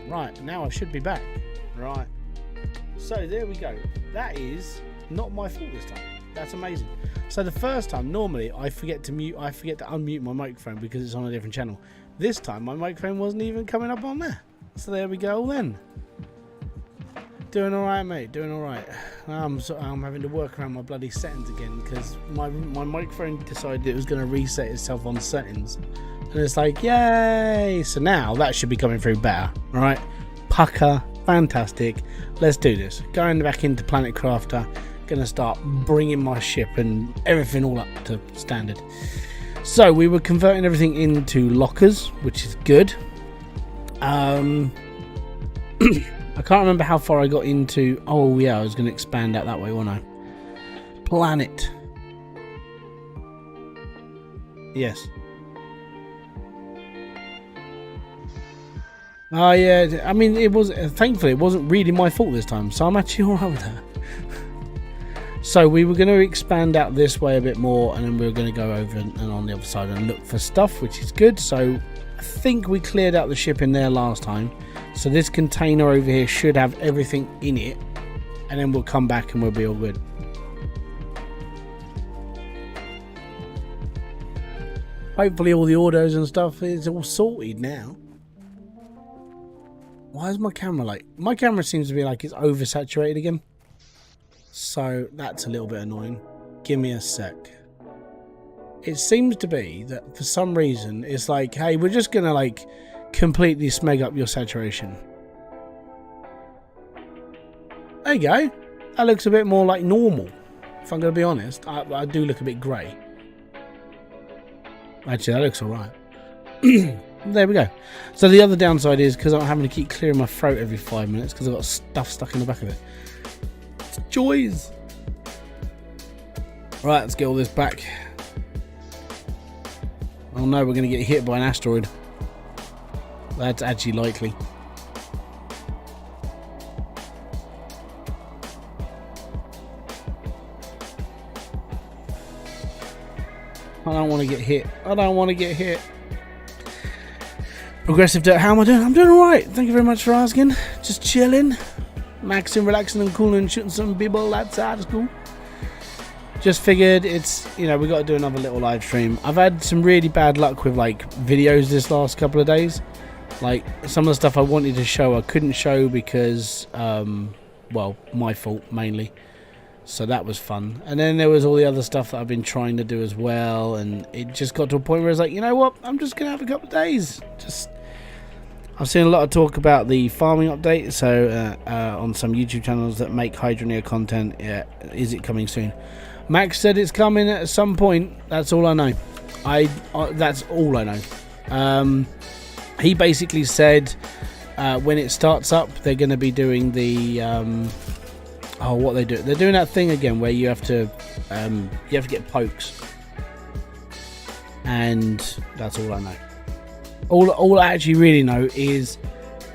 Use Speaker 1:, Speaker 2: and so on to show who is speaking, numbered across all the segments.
Speaker 1: Right, now I should be back. Right. So there we go. That is not my fault this time. That's amazing. So the first time, normally I forget to unmute my microphone because it's on a different channel. This time my microphone wasn't even coming up on there. So there we go then. Doing alright, mate, doing alright. I'm having to work around my bloody settings again because my microphone decided it was going to reset itself on settings. And it's like, yay! So now that should be coming through better, alright? Pucker, fantastic. Let's do this. Going back into Planet Crafter, gonna start bringing my ship and everything all up to standard. So we were converting everything into lockers, which is good. I can't remember how far I got into. Oh yeah, I was going to expand out that way, wasn't I? Planet. Yes. Oh yeah, I mean, it was, thankfully it wasn't really my fault this time, so I'm actually alright with that. So we were going to expand out this way a bit more, and then we were going to go over and on the other side and look for stuff, which is good. So I think we cleared out the ship in there last time. So this container over here should have everything in it, and then we'll come back and we'll be all good. Hopefully all the autos and stuff is all sorted now. Why is my camera like... My camera seems to be like it's oversaturated again. So that's a little bit annoying. Give me a sec. It seems to be that for some reason it's like, hey, we're just going to like completely smeg up your saturation. There you go. That looks a bit more like normal. If I'm going to be honest, I do look a bit grey. Actually, that looks alright. There we go. So the other downside is because I'm having to keep clearing my throat every 5 minutes because I've got stuff stuck in the back of it. It's joys. Right, let's get all this back. Oh no, we're going to get hit by an asteroid. That's actually likely. I don't want to get hit. I don't want to get hit. Progressive Dirt, how am I doing? I'm doing alright. Thank you very much for asking. Just chilling. Maxing, relaxing and cooling and shooting some people. That's cool. Just figured it's, you know, we got to do another little live stream. I've had some really bad luck with like videos this last couple of days. Like some of the stuff I wanted to show I couldn't show because well, my fault mainly. So that was fun. And then there was all the other stuff that I've been trying to do as well, and it just got to a point where it's like, you know what, I'm just gonna have a couple of days. Just I've seen a lot of talk about the farming update, so on some YouTube channels that make Hydroneer content. Yeah, is it coming soon? Max said it's coming at some point. That's all I know. That's all I know. He basically said when it starts up, they're going to be doing the what they do. They're doing that thing again where you have to get pokes, and that's all I know. All I actually really know is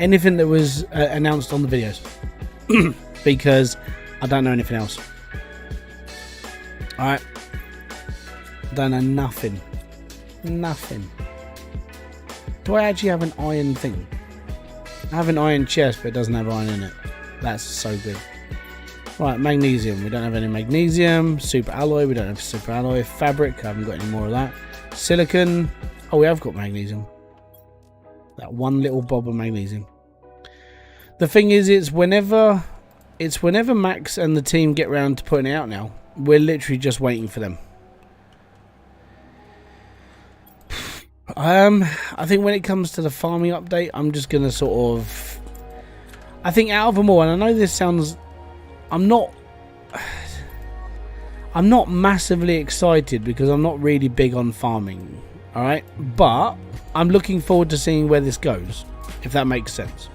Speaker 1: anything that was announced on the videos, because I don't know anything else. Alright, don't know nothing. Nothing. Do I actually have an iron thing? I have an iron chest, but it doesn't have iron in it. That's so good. Right, magnesium. We don't have any magnesium. Super alloy. We don't have super alloy. Fabric. I haven't got any more of that. Silicon. Oh, we have got magnesium. That one little bob of magnesium. The thing is, it's whenever Max and the team get round to putting it out now. We're literally just waiting for them. I think when it comes to the farming update, I'm just gonna sort of, I think out of them all, and I know this sounds, I'm not massively excited because I'm not really big on farming, alright, but I'm looking forward to seeing where this goes, if that makes sense.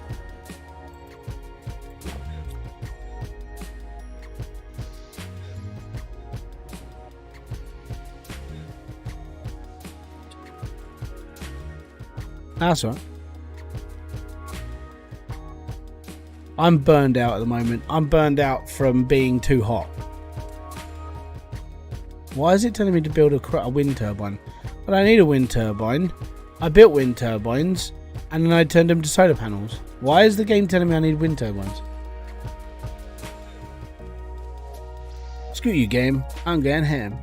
Speaker 1: That's all right. I'm burned out at the moment. I'm burned out from being too hot. Why is it telling me to build a wind turbine? I don't need a wind turbine. I built wind turbines. and then I turned them to solar panels. Why is the game telling me I need wind turbines? Screw you, game. I'm going ham.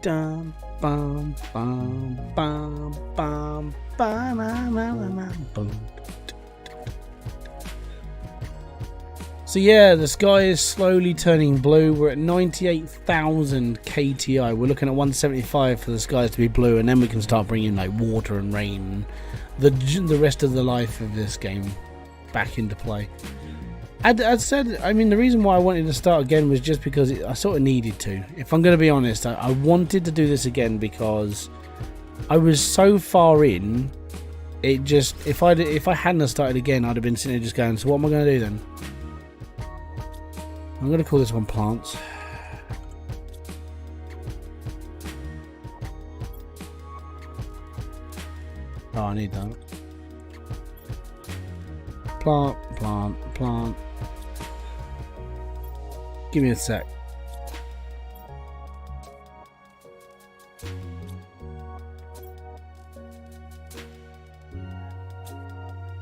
Speaker 1: Dum, bum, bum, bum, bum, bum. So yeah, the sky is slowly turning blue. We're at 98,000 KTI. We're looking at 175 for the skies to be blue, and then we can start bringing like water and rain, the rest of the life of this game back into play. I'd said, I mean, the reason why I wanted to start again was just because I sort of needed to. If I'm going to be honest, I wanted to do this again because I was so far in. It just, if I hadn't started again, I'd have been sitting there just going, so what am I going to do then? I'm going to call this one plants. Oh, I need that. Plant, plant, plant. Give me a sec.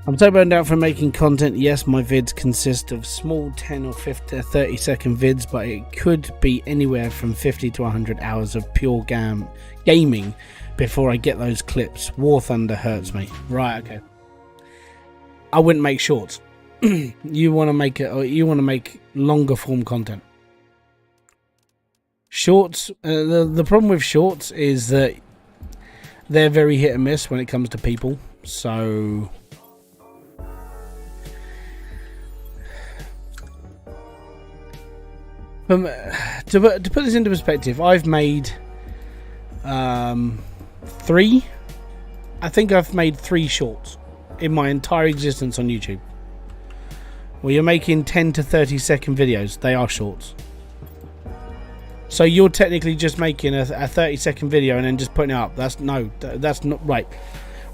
Speaker 1: I'm so burned out from making content. Yes, my vids consist of small 10 or 50, 30 second vids, but it could be anywhere from 50 to 100 hours of pure gaming before I get those clips. War Thunder hurts me. Right, okay. I wouldn't make shorts. You want to make it, or you want to make longer form content. Shorts, the problem with shorts is that they're very hit and miss when it comes to people. So to put this into perspective, I've made three. I think I've made 3 shorts in my entire existence on YouTube. Well, you're making 10 to 30 second videos. They are shorts. So you're technically just making a 30 second video and then just putting it up. That's not right.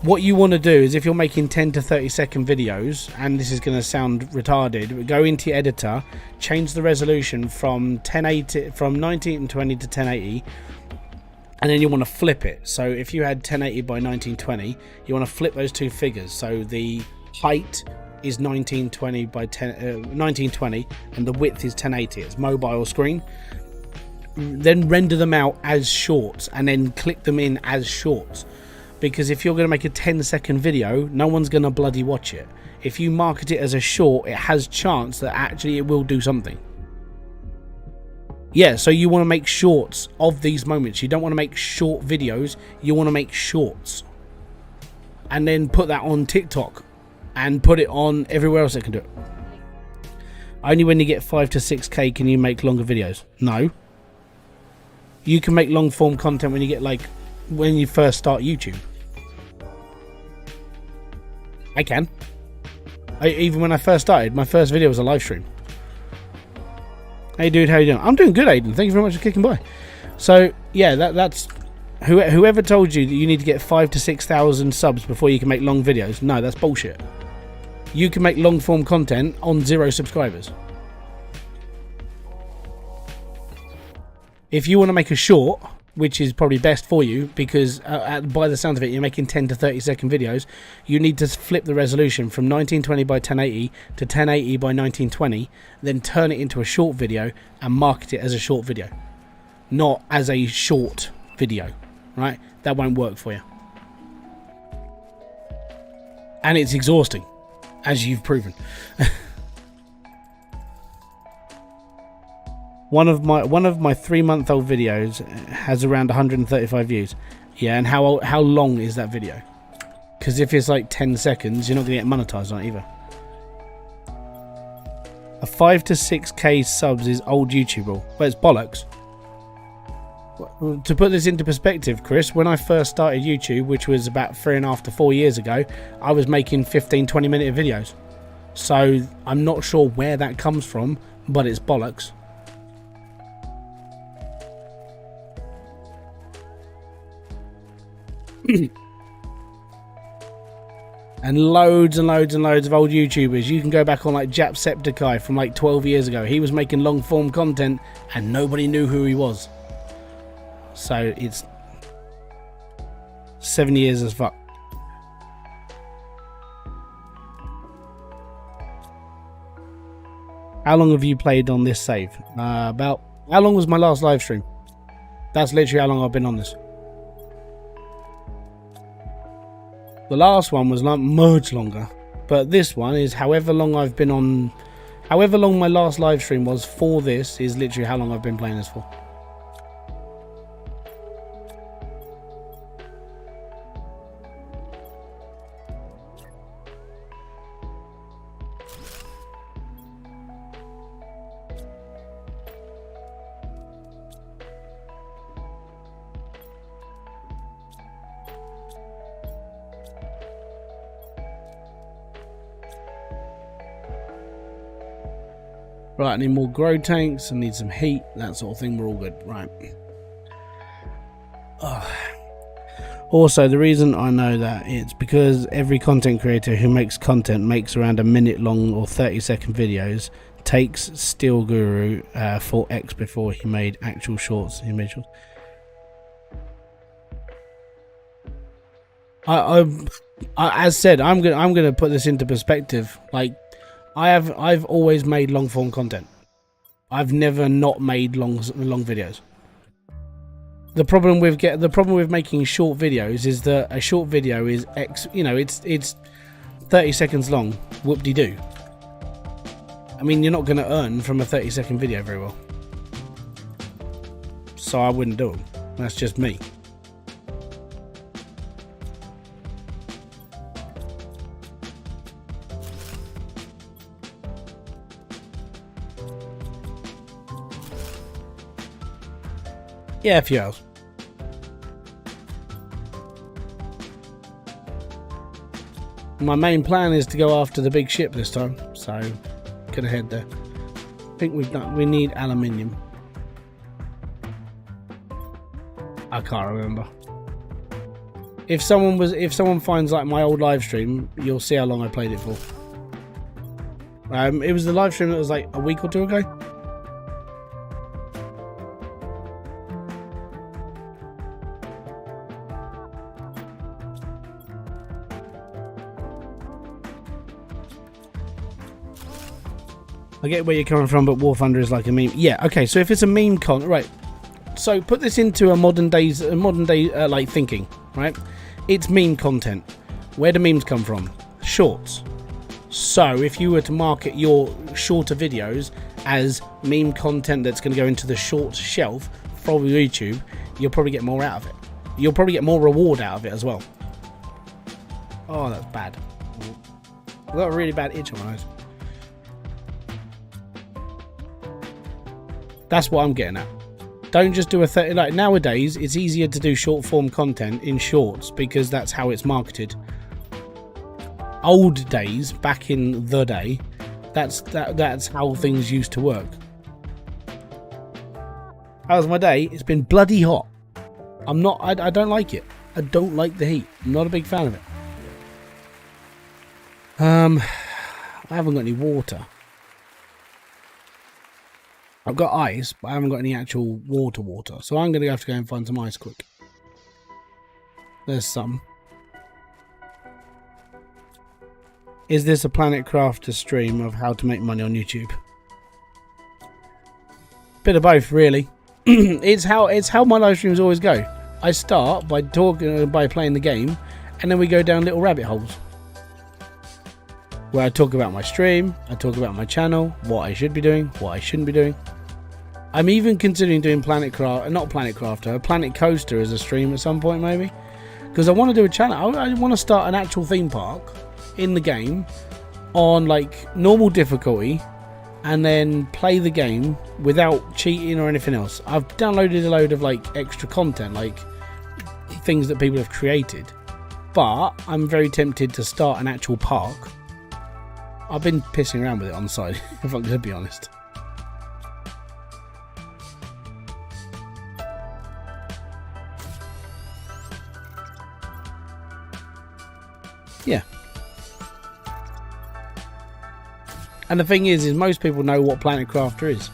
Speaker 1: What you want to do is, if you're making 10 to 30 second videos, and this is going to sound retarded, go into your editor, change the resolution from 1920 to 1080, and then you want to flip it. So if you had 1080 by 1920, you want to flip those two figures. So the height is 1920 by 1920, and the width is 1080. It's mobile screen. Then render them out as shorts, and then click them in as shorts. Because if you're going to make a 10-second video, no one's going to bloody watch it. If you market it as a short, it has chance that actually it will do something. Yeah, so you want to make shorts of these moments. You don't want to make short videos. You want to make shorts. And then put that on TikTok. And put it on everywhere else that can do it. Only when you get 5 to 6k can you make longer videos. No. You can make long form content when you get when you first start YouTube. I can. Even when I first started, my first video was a live stream. Hey dude, how you doing? I'm doing good, Aiden. Thank you very much for kicking by. So yeah, that's whoever told you that you need to get 5 to 6,000 subs before you can make long videos. No, that's bullshit. You can make long form content on 0 subscribers. If you want to make a short, which is probably best for you, because by the sound of it, you're making 10 to 30 second videos, you need to flip the resolution from 1920 by 1080 to 1080 by 1920, then turn it into a short video and market it as a short video, not as a short video, right? That won't work for you. And it's exhausting, as you've proven. One of my 3-month-old videos has around 135 views. Yeah, and how long is that video? Because if it's like 10 seconds, you're not going to get monetized on it either. A 5 to 6k subs is old YouTube rule. Well, it's bollocks. To put this into perspective, Chris, when I first started YouTube, which was about 3.5 to 4 years ago, I was making 15-20 minute videos. So I'm not sure where that comes from, but it's bollocks. And loads and loads and loads of old YouTubers. You can go back on like Jacksepticeye from like 12 years ago. He was making long form content and nobody knew who he was. So it's 7 years as fuck. How long have you played on this save? About how long was my last live stream? That's literally how long I've been on this. The last one was much longer, but this one is however long I've been on. However long my last live stream was for this is literally how long I've been playing this for. Right, I need more grow tanks, I need some heat, that sort of thing, we're all good. Right. Also, the reason I know that, it's because every content creator who makes content makes around a minute long or 30-second videos, takes Steel Guru for X before he made actual shorts. He made shorts. As said, I'm gonna put this into perspective. Like, I've always made long form content. I've never not made long videos. The problem with making short videos is that a short video is it's 30 seconds long. Whoop-de-doo. I mean, you're not going to earn from a 30-second video very well. So I wouldn't do them. That's just me. Yeah, a few hours. My main plan is to go after the big ship this time, so gonna head there. I think we need aluminium. I can't remember. If someone finds like my old live stream, you'll see how long I played it for. It was the live stream that was like a week or two ago. I get where you're coming from, but War Thunder is like a meme. Yeah, okay. So if it's a meme right? So put this into a modern day like thinking, right? It's meme content. Where do memes come from? Shorts. So if you were to market your shorter videos as meme content that's going to go into the short shelf from YouTube, you'll probably get more out of it. You'll probably get more reward out of it as well. Oh, that's bad. I've got a really bad itch on my nose. That's what I'm getting at. Don't just do a 30. Like nowadays, it's easier to do short form content in shorts because that's how it's marketed. Old days, back in the day, that's how things used to work. How's my day? It's been bloody hot. I don't like it. I don't like the heat. I'm not a big fan of it. I haven't got any water. I've got ice, but I haven't got any actual water. So I'm going to have to go and find some ice quick. There's some. Is this a Planet Crafter stream of how to make money on YouTube? Bit of both, really. It's how my live streams always go. I start by playing the game, and then we go down little rabbit holes. Where I talk about my stream, I talk about my channel, what I should be doing, what I shouldn't be doing. I'm even considering doing a Planet Coaster as a stream at some point maybe. Because I want to do a channel, I want to start an actual theme park in the game on like normal difficulty and then play the game without cheating or anything else. I've downloaded a load of like extra content, like things that people have created. But I'm very tempted to start an actual park. I've been pissing around with it on the side, if I'm going to be honest. Yeah. And the thing is most people know what Planet Crafter is.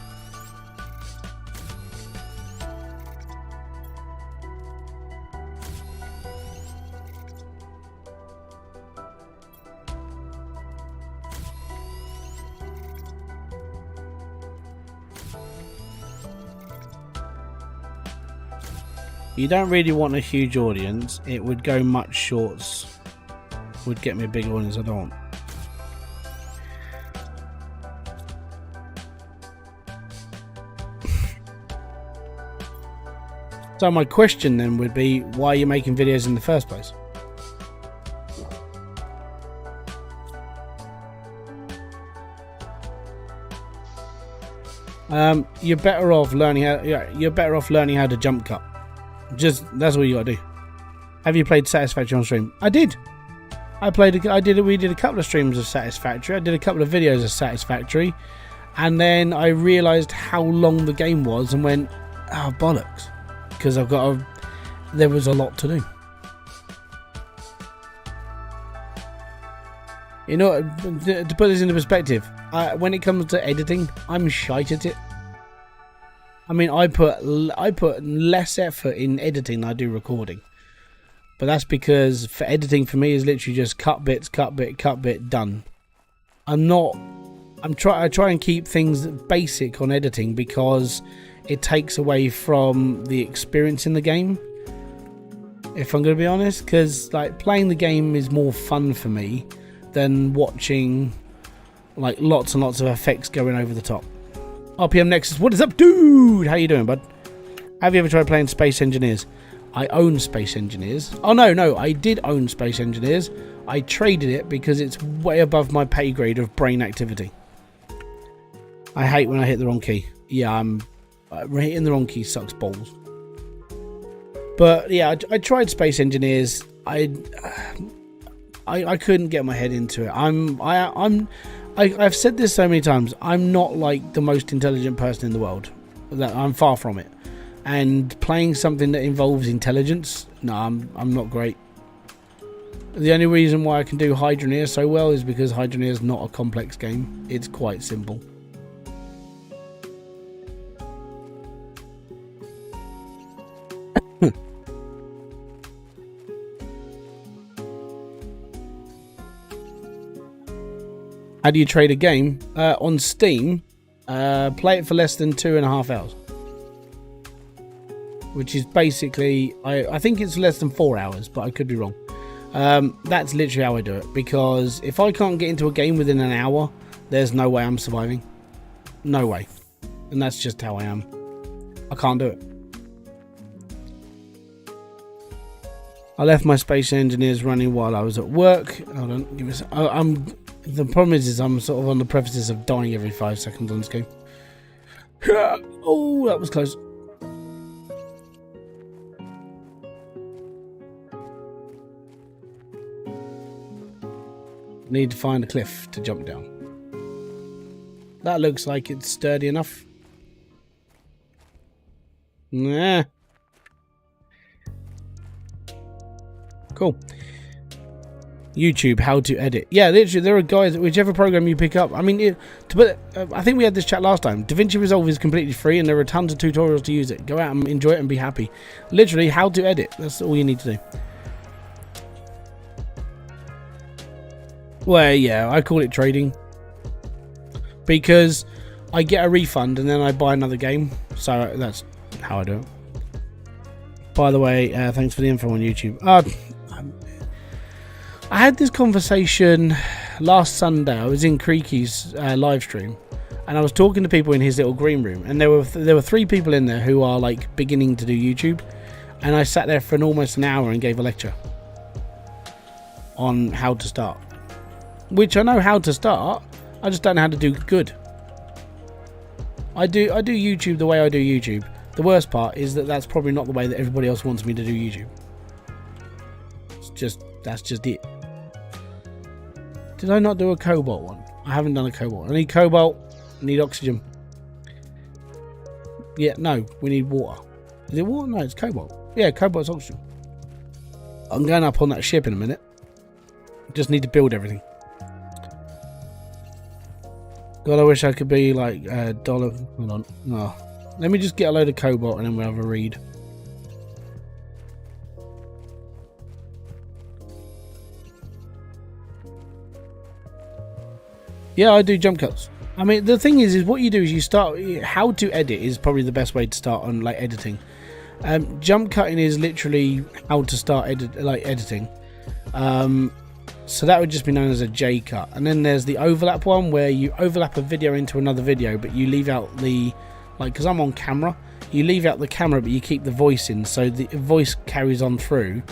Speaker 1: You don't really want a huge audience. It would go much shorts. Would get me a big audience. I don't want. So my question then would be, why are you making videos in the first place? You're better off learning how. Yeah, you're better off learning how to jump cut. Just that's all you gotta do. Have you played Satisfactory on stream? I did. We did a couple of streams of Satisfactory. I did a couple of videos of Satisfactory, and then I realised how long the game was and went, oh bollocks, because there was a lot to do. You know, to put this into perspective, when it comes to editing, I'm shite at it. I mean, I put less effort in editing than I do recording. But that's because for editing for me is literally just cut bit, done. I try and keep things basic on editing because it takes away from the experience in the game. If I'm going to be honest, because like playing the game is more fun for me than watching like lots and lots of effects going over the top. RPM Nexus, what is up, dude? How you doing, bud? Have you ever tried playing Space Engineers? I own Space Engineers. Oh, no, I did own Space Engineers. I traded it because it's way above my pay grade of brain activity. I hate when I hit the wrong key. Yeah, hitting the wrong key sucks balls. But yeah, I tried Space Engineers. I couldn't get my head into it. I've said this so many times. I'm not like the most intelligent person in the world. I'm far from it. And playing something that involves intelligence, no, I'm not great. The only reason why I can do Hydroneer so well is because Hydroneer is not a complex game. It's quite simple. How do you trade a game? On Steam, play it for less than 2.5 hours. Which is basically, I think it's less than 4 hours, but I could be wrong. That's literally how I do it. Because if I can't get into a game within an hour, there's no way I'm surviving. No way. And that's just how I am. I can't do it. I left my Space Engineers running while I was at work. Hold on, give us. The problem is I'm sort of on the precipice of dying every 5 seconds on this game. Oh, that was close. Need to find a cliff to jump down. That looks like it's sturdy enough. Nah. Cool. YouTube, how to edit. Yeah, literally, there are guys, whichever program you pick up. I mean, I think we had this chat last time. DaVinci Resolve is completely free, and there are tons of tutorials to use it. Go out and enjoy it and be happy. Literally, how to edit. That's all you need to do. Well, yeah, I call it trading. Because I get a refund, and then I buy another game. So that's how I do it. By the way, thanks for the info on YouTube. I had this conversation last Sunday. I was in Creaky's live stream, and I was talking to people in his little green room, and there were 3 people in there who are like beginning to do YouTube, and I sat there for almost an hour and gave a lecture on how to start, which I know how to start. I just don't know how to do good. I do YouTube the way I do YouTube. The worst part is that that's probably not the way that everybody else wants me to do YouTube. That's just it. Did I not do a cobalt one? I haven't done a cobalt. I need cobalt. I need oxygen. Yeah, no, we need water. Is it water? No, it's cobalt. Yeah, cobalt's oxygen. I'm going up on that ship in a minute. Just need to build everything. God, I wish I could be like dollar. Hold on. Oh. Let me just get a load of cobalt and then we'll have a read. Yeah, I do jump cuts. I mean, the thing is what you do is you start. How to edit is probably the best way to start on like editing. Jump cutting is literally how to start editing. So that would just be known as a J cut. And then there's the overlap one where you overlap a video into another video, but you leave out the, like, because I'm on camera, you leave out the camera, but you keep the voice in, so the voice carries on through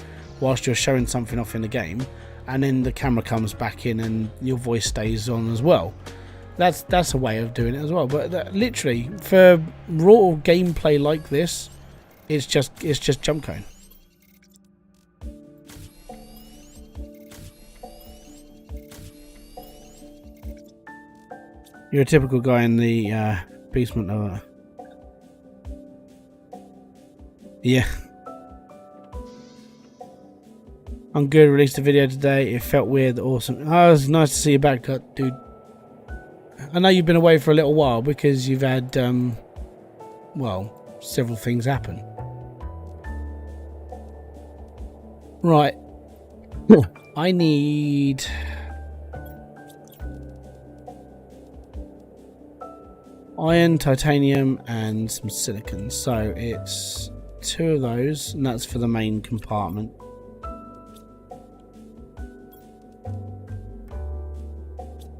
Speaker 1: whilst you're showing something off in the game, and then the camera comes back in and your voice stays on as well. That's a way of doing it as well. But literally for raw gameplay like this, it's just jump cutting. You're a typical guy in the basement of yeah. I'm good. Released a video today. It felt weird. Awesome. Oh, it was nice to see you back, dude. I know you've been away for a little while because you've had well, several things happen. Right. I need iron, titanium, and some silicon. So it's 2 of those, and that's for the main compartment.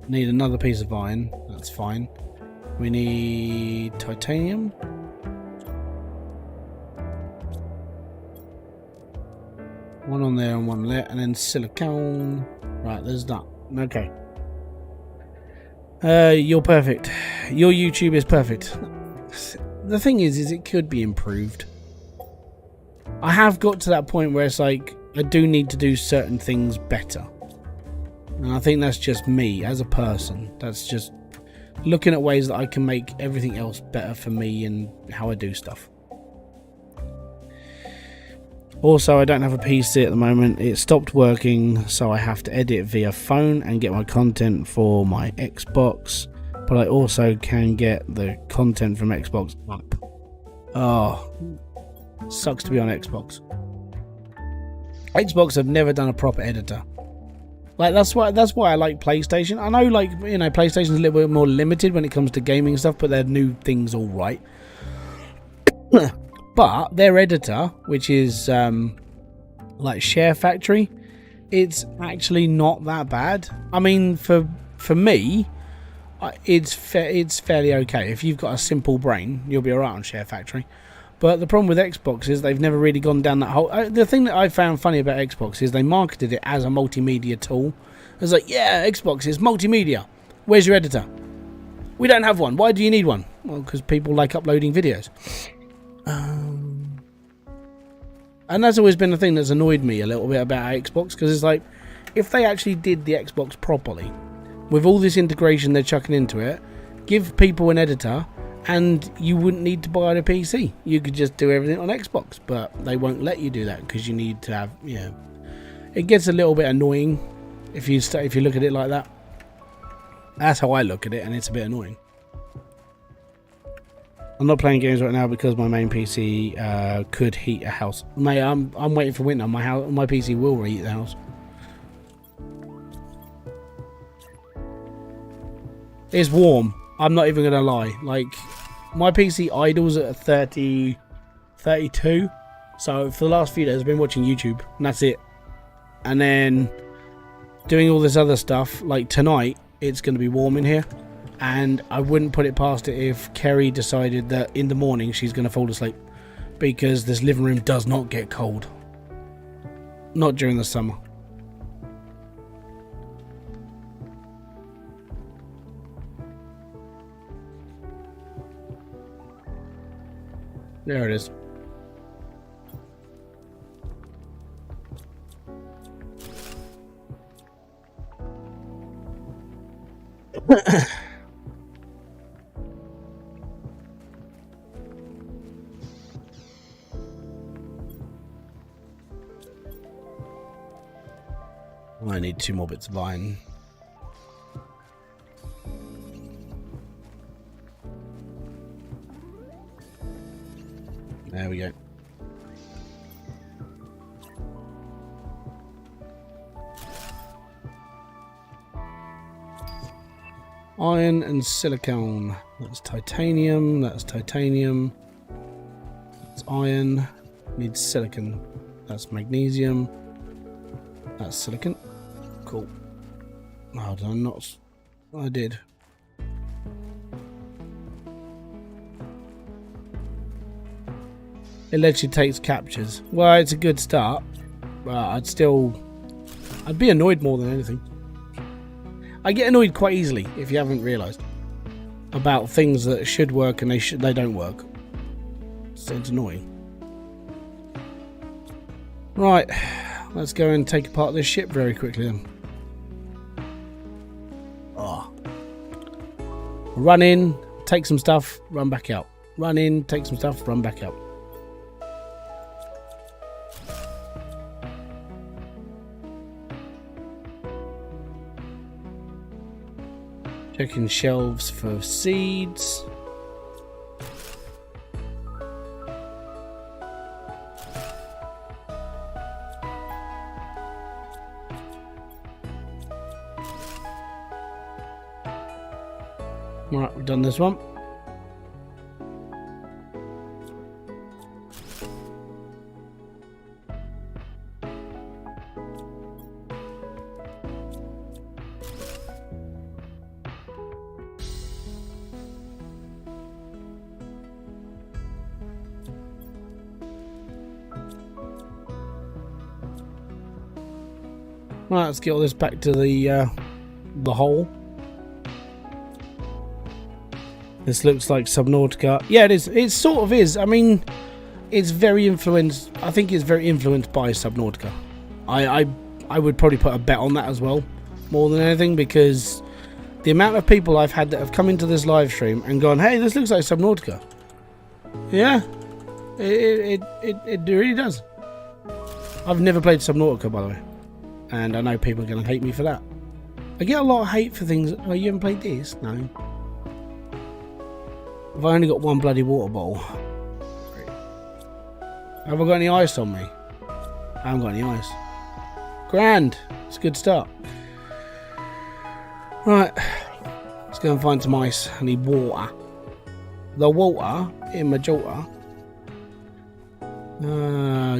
Speaker 1: Need another piece of iron. That's fine. We need titanium. One on there and one there, and then silicone. Right, there's that. Okay. You're perfect. Your YouTube is perfect. The thing is it could be improved. I have got to that point where it's like I do need to do certain things better. And I think that's just me as a person. That's just looking at ways that I can make everything else better for me and how I do stuff. Also, I don't have a PC at the moment. It stopped working, so I have to edit via phone and get my content for my Xbox. But I also can get the content from Xbox up. Oh, sucks to be on Xbox. Xbox have never done a proper editor. Like that's why I like PlayStation. I know, like, you know, PlayStation's a little bit more limited when it comes to gaming and stuff, but their new things all right. But their editor, which is like Share Factory, it's actually not that bad. I mean, for me, it's fairly okay. If you've got a simple brain, you'll be alright on Share Factory. But the problem with Xbox is they've never really gone down that whole... the thing that I found funny about Xbox is they marketed it as a multimedia tool. It's like, yeah, Xbox is multimedia. Where's your editor? We don't have one. Why do you need one? Well, because people like uploading videos. And that's always been the thing that's annoyed me a little bit about Xbox, because it's like, if they actually did the Xbox properly, with all this integration they're chucking into it, give people an editor... and you wouldn't need to buy a PC. You could just do everything on Xbox, but they won't let you do that because you need to have, yeah. It gets a little bit annoying if you look at it like that. That's how I look at it, and it's a bit annoying. I'm not playing games right now because my main PC could heat a house. Mate, I'm waiting for winter. My PC will reheat the house. It's warm. I'm not even gonna lie. Like, my PC idles at 30, 32. So for the last few days I've been watching YouTube, and that's it. And then doing all this other stuff. Like tonight, it's gonna be warm in here, and I wouldn't put it past it if Kerry decided that in the morning she's gonna fall asleep, because this living room does not get cold. Not during the summer. There it is. I need 2 more bits of iron. There we go. Iron and silicone. That's titanium. That's titanium. That's iron. Needs silicon. That's magnesium. That's silicon. Cool. Oh, did I not? I did. It literally takes captures. Well, it's a good start, but I'd be annoyed more than anything. I get annoyed quite easily, if you haven't realised, about things that should work and they don't work. So it's annoying. Right, let's go and take apart this ship very quickly then. Oh. Run in, take some stuff, run back out. Run in, take some stuff, run back out. Checking shelves for seeds. Right, we've done this one. Right, let's get all this back to the hole. This looks like Subnautica. Yeah, it is. It sort of is. I mean, it's very influenced. I think it's very influenced by Subnautica. I would probably put a bet on that as well, more than anything, because the amount of people I've had that have come into this live stream and gone, "Hey, this looks like Subnautica." Yeah, it really does. I've never played Subnautica, by the way, and I know people are going to hate me for that. I get a lot of hate for things. Oh, you haven't played this? No. I've only got one bloody water bottle. Have I got any ice on me? I haven't got any ice. Grand. It's a good start. Right. Let's go and find some ice. I need water. The water in my jolter.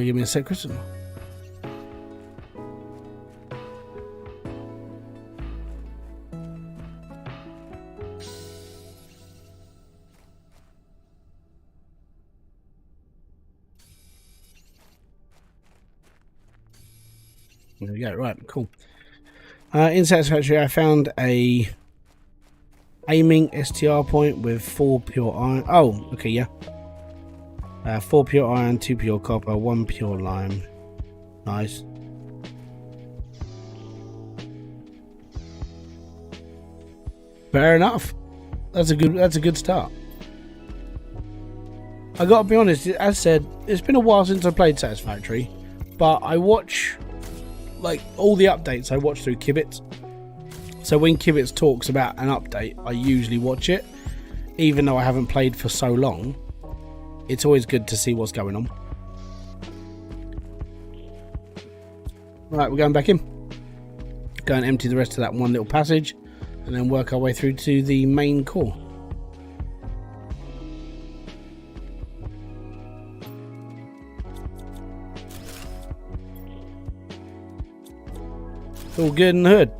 Speaker 1: Give me a sec, Kristen. There we go. Right, cool. In Satisfactory, I found a aiming STR point with 4 pure iron. Oh, okay, yeah. 4 pure iron, 2 pure copper, 1 pure lime. Nice. Fair enough. That's a good start. I gotta be honest. As I said, it's been a while since I played Satisfactory, but I watch. Like all the updates I watch through Kibitz. So when Kibitz talks about an update, I usually watch it. Even though I haven't played for so long, it's always good to see what's going on. Right, we're going back in. Go and empty the rest of that one little passage, and then work our way through to the main core. All good in the hood.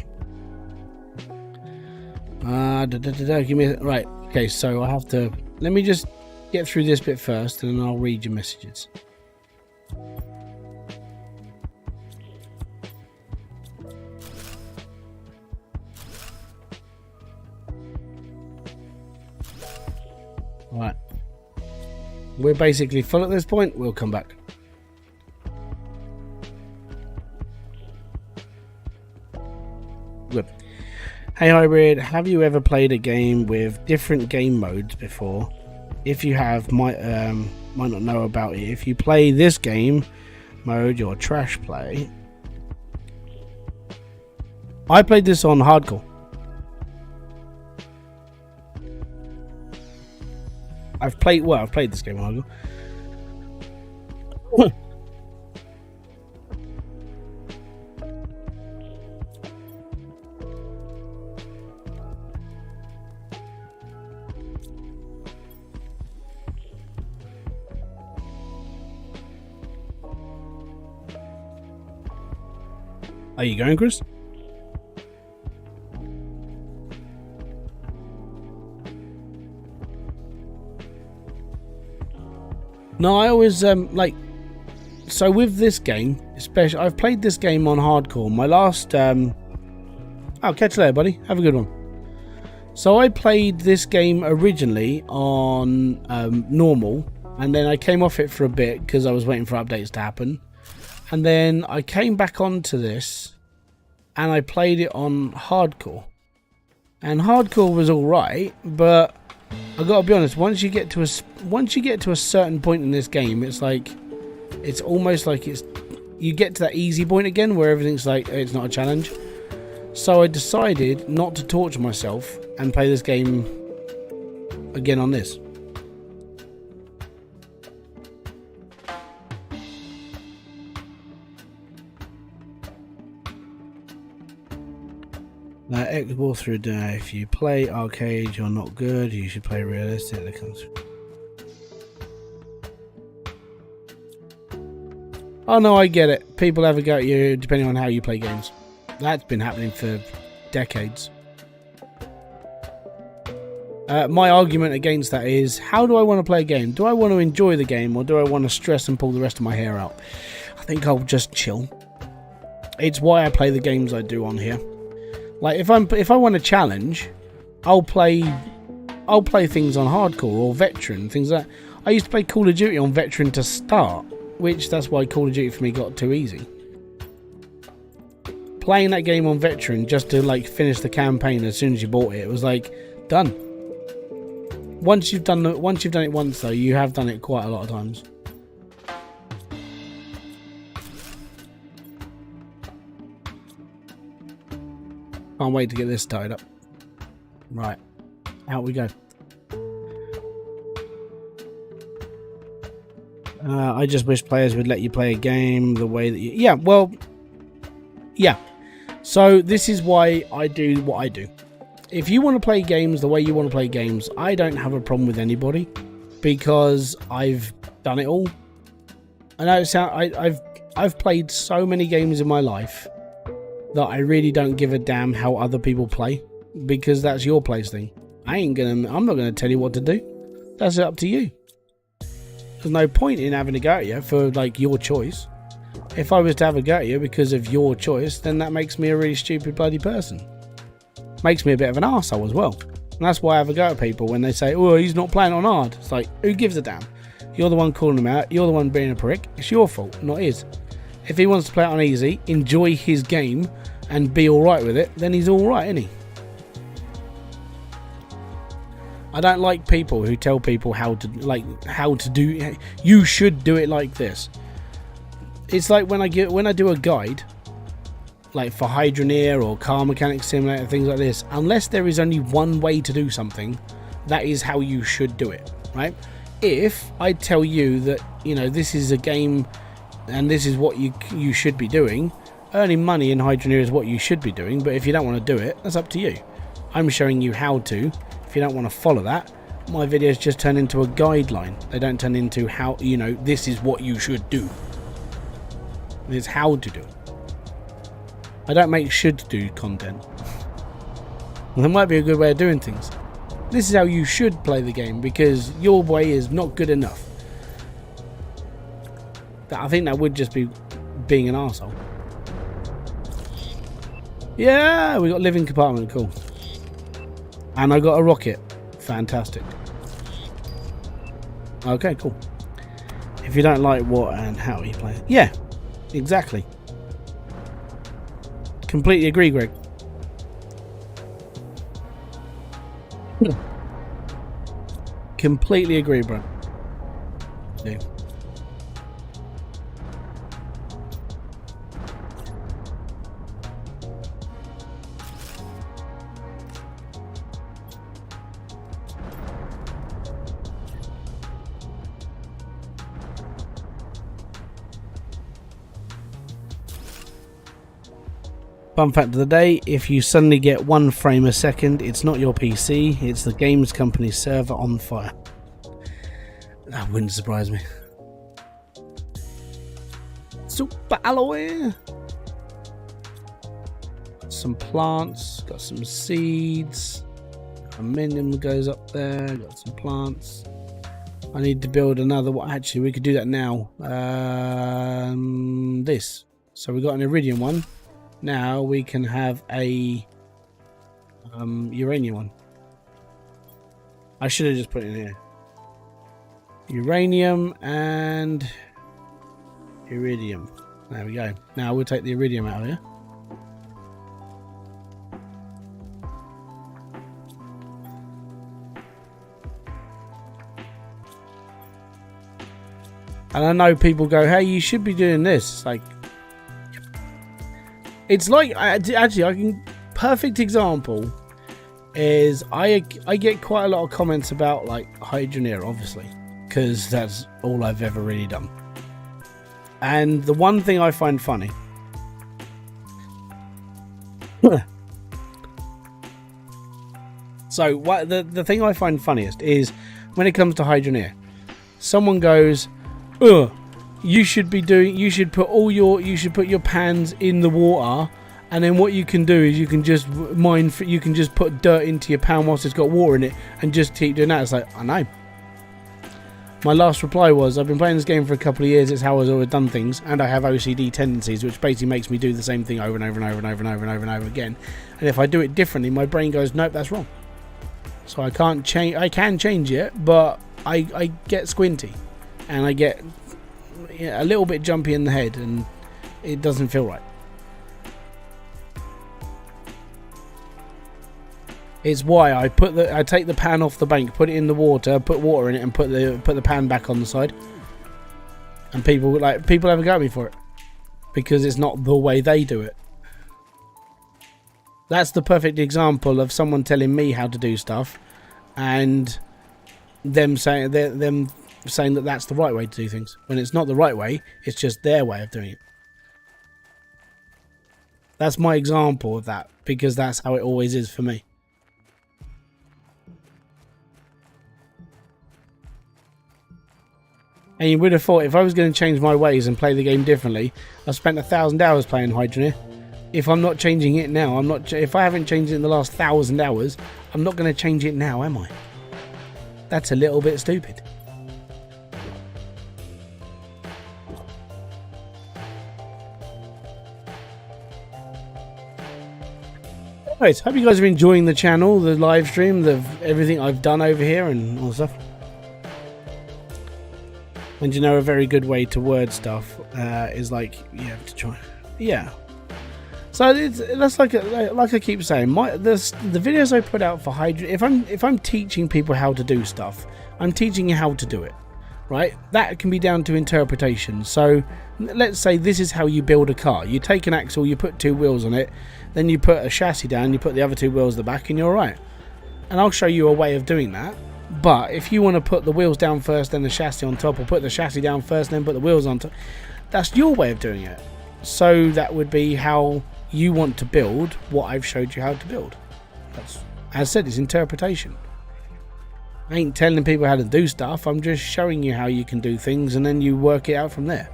Speaker 1: Give me a, right. Okay, so I have to. Let me just get through this bit first, and then I'll read your messages. Right. We're basically full at this point. We'll come back. Good. Hey Hybrid, have you ever played a game with different game modes before? If you have, might not know about it. If you play this game mode, your trash play. I played this on hardcore. I've played this game on hardcore. Are you going, Chris? No, I always like. So with this game, especially, I've played this game on hardcore. My last oh, catch you later, buddy. Have a good one. So I played this game originally on normal, and then I came off it for a bit because I was waiting for updates to happen, and then I came back onto this, and I played it on hardcore, and hardcore was all right, but I gotta be honest. Once you get to a certain point in this game, it's like, it's almost like you get to that easy point again where everything's like, it's not a challenge. So I decided not to torture myself and play this game again on this. Xbox through day. If you play arcade, you're not good. You should play realistic. That comes. Oh no, I get it. People have a go at you depending on how you play games. That's been happening for decades. My argument against that is, how do I want to play a game? Do I want to enjoy the game, or do I want to stress and pull the rest of my hair out? I think I'll just chill. It's why I play the games I do on here. Like if I want a challenge, I'll play things on hardcore or veteran, things like that. I used to play Call of Duty on veteran to start, which that's why Call of Duty for me got too easy. Playing that game on veteran just to like finish the campaign as soon as you bought it, it was like done. Once you've done it once though, you have done it quite a lot of times. Can't wait to get this started up. Right, out we go. I just wish players would let you play a game the way that you... Yeah, well... Yeah. So this is why I do what I do. If you want to play games the way you want to play games, I don't have a problem with anybody, because I've done it all. I know I've played so many games in my life that I really don't give a damn how other people play, because that's your place thing. I'm not gonna tell you what to do. That's up to you. There's no point in having a go at you for like your choice. If I was to have a go at you because of your choice, then that makes me a really stupid bloody person. Makes me a bit of an arsehole as well. And that's why I have a go at people when they say, oh, he's not playing on hard. It's like, who gives a damn? You're the one calling him out. You're the one being a prick. It's your fault, not his. If he wants to play it on easy, enjoy his game, and be alright with it, then he's alright, isn't he? I don't like people who tell people how to do. You should do it like this. It's like when I do a guide, like for Hybridsteel or Car Mechanic Simulator, things like this. Unless there is only one way to do something, that is how you should do it, right? If I tell you that, you know, this is a game and this is what you should be doing, earning money in Hybridsteel is what you should be doing. But if you don't want to do it, that's up to you. I'm showing you how to. If you don't want to follow that, my videos just turn into a guideline. They don't turn into how, you know, this is what you should do. It's how to do it. I don't make should do content. That might be a good way of doing things. This is how you should play the game, because your way is not good enough. I think that would just be being an arsehole. Yeah, we got living compartment, cool. And I got a rocket. Fantastic. Okay, cool. If you don't like what and how you play it. Yeah, exactly. Completely agree, Greg. Completely agree, bro. Yeah. Fun fact of the day, if you suddenly get 1 frame a second, it's not your PC, it's the games company's server on fire. That wouldn't surprise me. Super alloy! some plants, got some seeds. A minion goes up there, got some plants. I need to build another one. Actually, we could do that now. This. So we got an iridium one. Now we can have a uranium one. I should have just put it in here. Uranium and iridium. There we go. Now we'll take the iridium out of here. And I know people go, hey, you should be doing this. It's like, actually, I can, perfect example is I get quite a lot of comments about like Hydroneer, obviously, because that's all I've ever really done. And the one thing I find funny, so what the thing I find funniest is when it comes to Hydroneer, someone goes, you should put your pans in the water, and then what you can do is you can just put dirt into your pan whilst it's got water in it and just keep doing that. It's like, I know. My last reply was, I've been playing this game for a couple of years, it's how I've always done things, and I have OCD tendencies, which basically makes me do the same thing over and over and over and over and over and over and over again. And if I do it differently, my brain goes, nope, that's wrong. So I can't change. I can change it, but I get squinty. And I get a little bit jumpy in the head, and it doesn't feel right. It's why I take the pan off the bank, put it in the water, put water in it, and put the pan back on the side. And people have a go at me for it because it's not the way they do it. That's the perfect example of someone telling me how to do stuff, and them saying that that's the right way to do things, when it's not the right way. It's just their way of doing it. That's my example of that, because that's how it always is for me. And you would have thought if I was going to change my ways and play the game differently, I've spent 1,000 hours playing Hydroneer. If I'm not changing it now, if I haven't changed it in the last 1,000 hours, I'm not going to change it now, am I? That's a little bit stupid. Right, hope you guys are enjoying the channel, the live stream, everything I've done over here and all stuff. And you know, a very good way to word stuff is like you have to try. Yeah. So that's like I keep saying, the videos I put out for Hydra. If I'm teaching people how to do stuff, I'm teaching you how to do it, right? That can be down to interpretation. So let's say this is how you build a car. You take an axle, you put 2 wheels on it, then you put a chassis down, you put the other 2 wheels at the back, and you're right. And I'll show you a way of doing that. But if you want to put the wheels down first, then the chassis on top, or put the chassis down first, then put the wheels on top, that's your way of doing it. So that would be how you want to build what I've showed you how to build. That's, as I said, it's interpretation. I ain't telling people how to do stuff, I'm just showing you how you can do things, and then you work it out from there.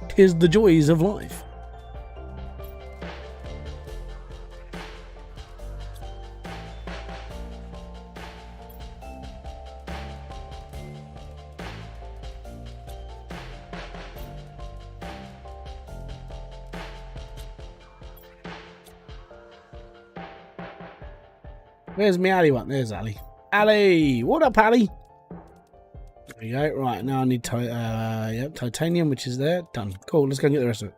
Speaker 1: 'Tis the joys of life. Where's my Ali one? There's Ali. Ali! What up, Ali? There we go. Right, now I need titanium, which is there. Done. Cool, let's go and get the rest of it.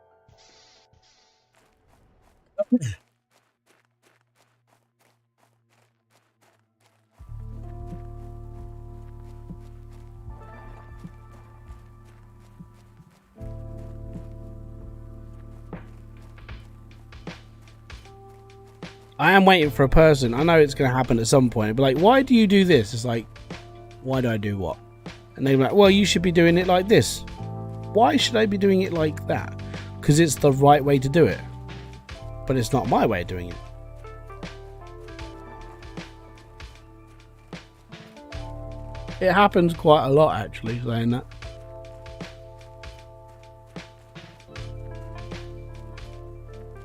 Speaker 1: I am waiting for a person. I know it's going to happen at some point. But like, why do you do this? It's like, why do I do what? And they're like, well, you should be doing it like this. Why should I be doing it like that? Because it's the right way to do it. But it's not my way of doing it. It happens quite a lot, actually, saying that.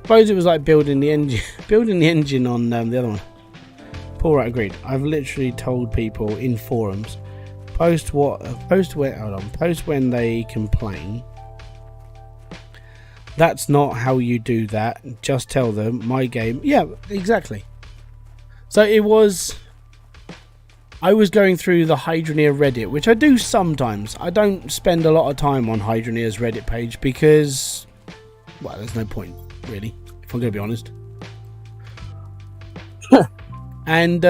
Speaker 1: Suppose it was like building the engine, building the engine on the other one. Paul Wright agreed. I've literally told people in forums, post when they complain. That's not how you do that. Just tell them my game. Yeah, exactly. So it was. I was going through the Hydroneer Reddit, which I do sometimes. I don't spend a lot of time on Hydroneer's Reddit page because, well, there's no point, really, if I'm going to be honest. And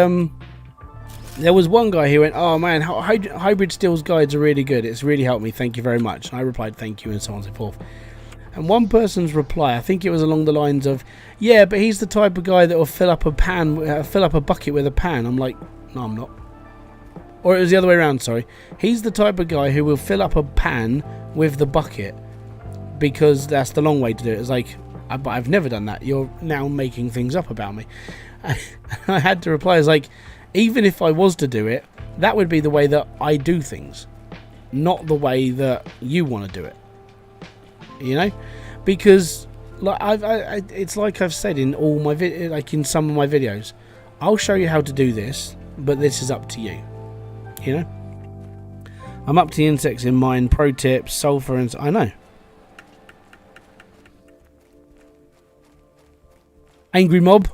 Speaker 1: there was one guy who went, oh man, Hybridsteel's guides are really good. It's really helped me. Thank you very much. And I replied, thank you, and so on and so forth. And one person's reply, I think it was along the lines of, yeah, but he's the type of guy that will fill up a bucket with a pan. I'm like, no, I'm not. Or it was the other way around, sorry. He's the type of guy who will fill up a pan with the bucket because that's the long way to do it. It's like, but I've never done that. You're now making things up about me. I had to reply, it's like, even if I was to do it, that would be the way that I do things, not the way that you want to do it. You know? Because like it's like I've said in all my like in some of my videos, I'll show you how to do this, but this is up to you. You know, I'm up to the insects in mine, pro tips, sulfur, and I know. Angry mob.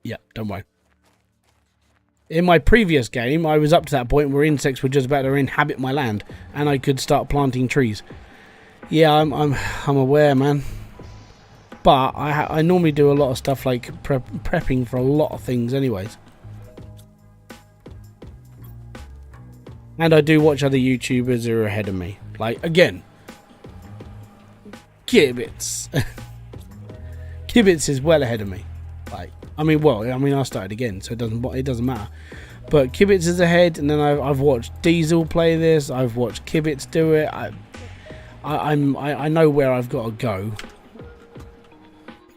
Speaker 1: Yeah, don't worry. In my previous game, I was up to that point where insects were just about to inhabit my land, and I could start planting trees. Yeah, I'm aware, man. But I normally do a lot of stuff like prepping for a lot of things, anyways. And I do watch other YouTubers who are ahead of me. Like, again, Kibitz. Kibitz is well ahead of me. Like, I started again, so it doesn't matter. But Kibitz is ahead, and then I've watched Diesel play this. I've watched Kibitz do it. I know where I've got to go.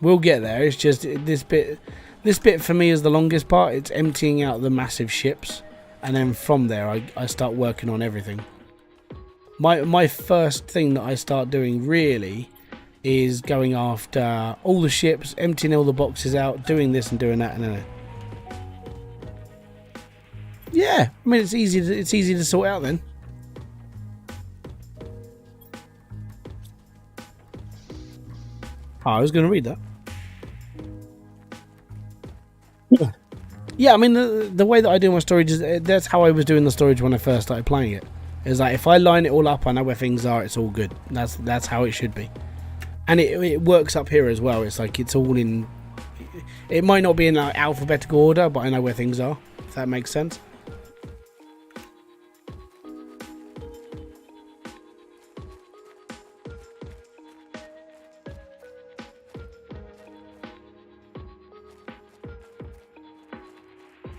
Speaker 1: We'll get there. It's just this bit. This bit for me is the longest part. It's emptying out the massive ships. And then from there, I start working on everything. My first thing that I start doing really is going after all the ships, emptying all the boxes out, doing this and doing that, and then yeah, I mean it's easy to sort out then. Oh, I was going to read that. Yeah, I mean, the way that I do my storage is that's how I was doing the storage when I first started playing it. It's like if I line it all up, I know where things are. It's all good. That's how it should be, and it works up here as well. It's like it's all in. It might not be in like alphabetical order, but I know where things are. If that makes sense.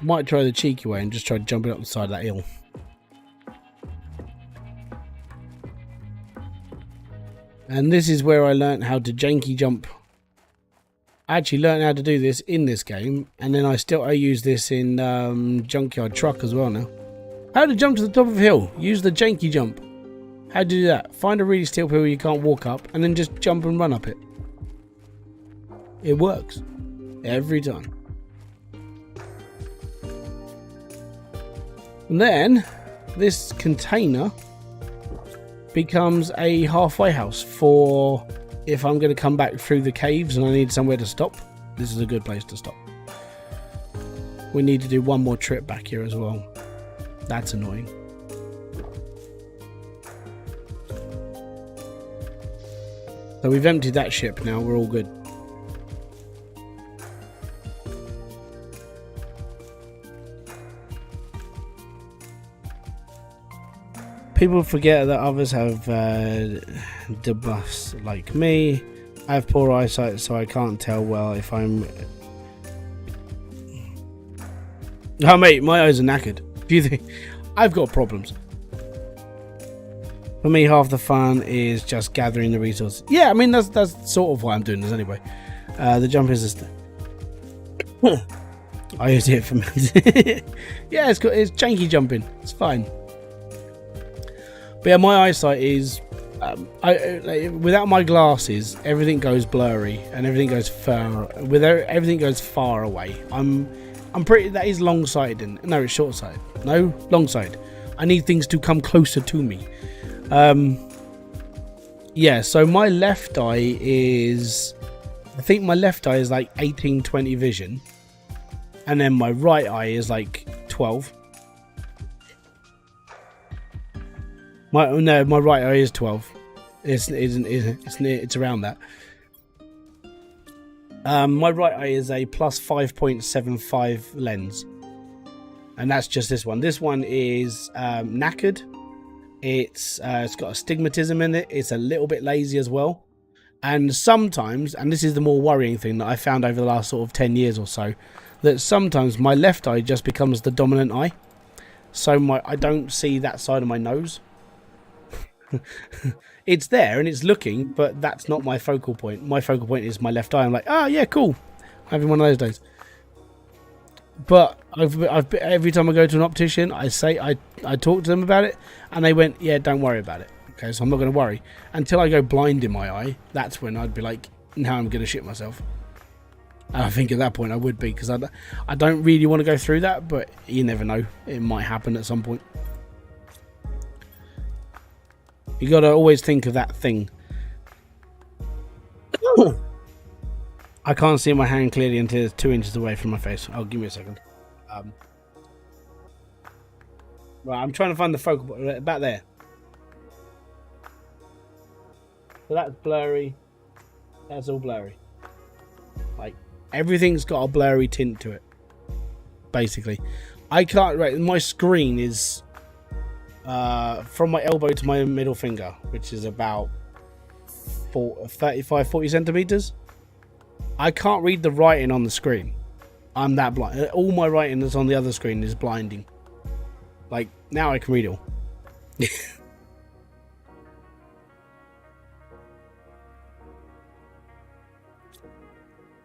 Speaker 1: Might try the cheeky way and just try jumping up the side of that hill. And this is where I learnt how to janky jump. I actually learnt how to do this in this game, and then I use this in Junkyard Truck as well now. How to jump to the top of a hill. Use the janky jump. How to do that? Find a really steep hill you can't walk up, and then just jump and run up it. It works. Every time. And then this container becomes a halfway house for if I'm going to come back through the caves and I need somewhere to stop. This is a good place to stop. We need to do one more trip back here as well. That's annoying. So we've emptied that ship now. We're all good. People forget that others have debuffs like me. I have poor eyesight, so I can't tell well if I'm... Oh mate, my eyes are knackered. Do you think I've got problems? For me, half the fun is just gathering the resources. Yeah, I mean that's sort of why I'm doing this anyway. The jump is just... I use it for me. Yeah, it's janky jumping. It's fine. But yeah, my eyesight is Without my glasses, everything goes blurry and everything goes everything goes far away. I'm pretty. That is long-sighted. No, it's short-sighted. No, long-sighted. I need things to come closer to me. Yeah. So my left eye is, I think my left eye is like 18-20 vision, and then my right eye is like 12. My right eye is 12. It's around that. My right eye is a plus 5.75 lens, and that's just this one. This one is knackered. It's got astigmatism in it. It's a little bit lazy as well, and sometimes, and this is the more worrying thing that I found over the last sort of 10 years or so, that sometimes my left eye just becomes the dominant eye, so I don't see that side of my nose. It's there and it's looking, but that's not my focal point. My focal point is my left eye. I'm like, oh yeah, cool, I'm having one of those days. But every time I go to an optician, I talk to them about it, and they went, yeah, don't worry about it. Okay, so I'm not going to worry until I go blind in my eye. That's when I'd be like, now I'm going to shit myself. And I think at that point I would be, because I don't really want to go through that, but you never know, it might happen at some point. You got to always think of that thing. I can't see my hand clearly until it's 2 inches away from my face. Oh, give me a second. Right, I'm trying to find the focal point. Back there. So that's blurry. That's all blurry. Like, everything's got a blurry tint to it. Basically. I can't... Right, my screen is... from my elbow to my middle finger, which is about 40 centimeters. I can't read the writing on the screen. I'm that blind. All my writing that's on the other screen is blinding. Like, now I can read it all.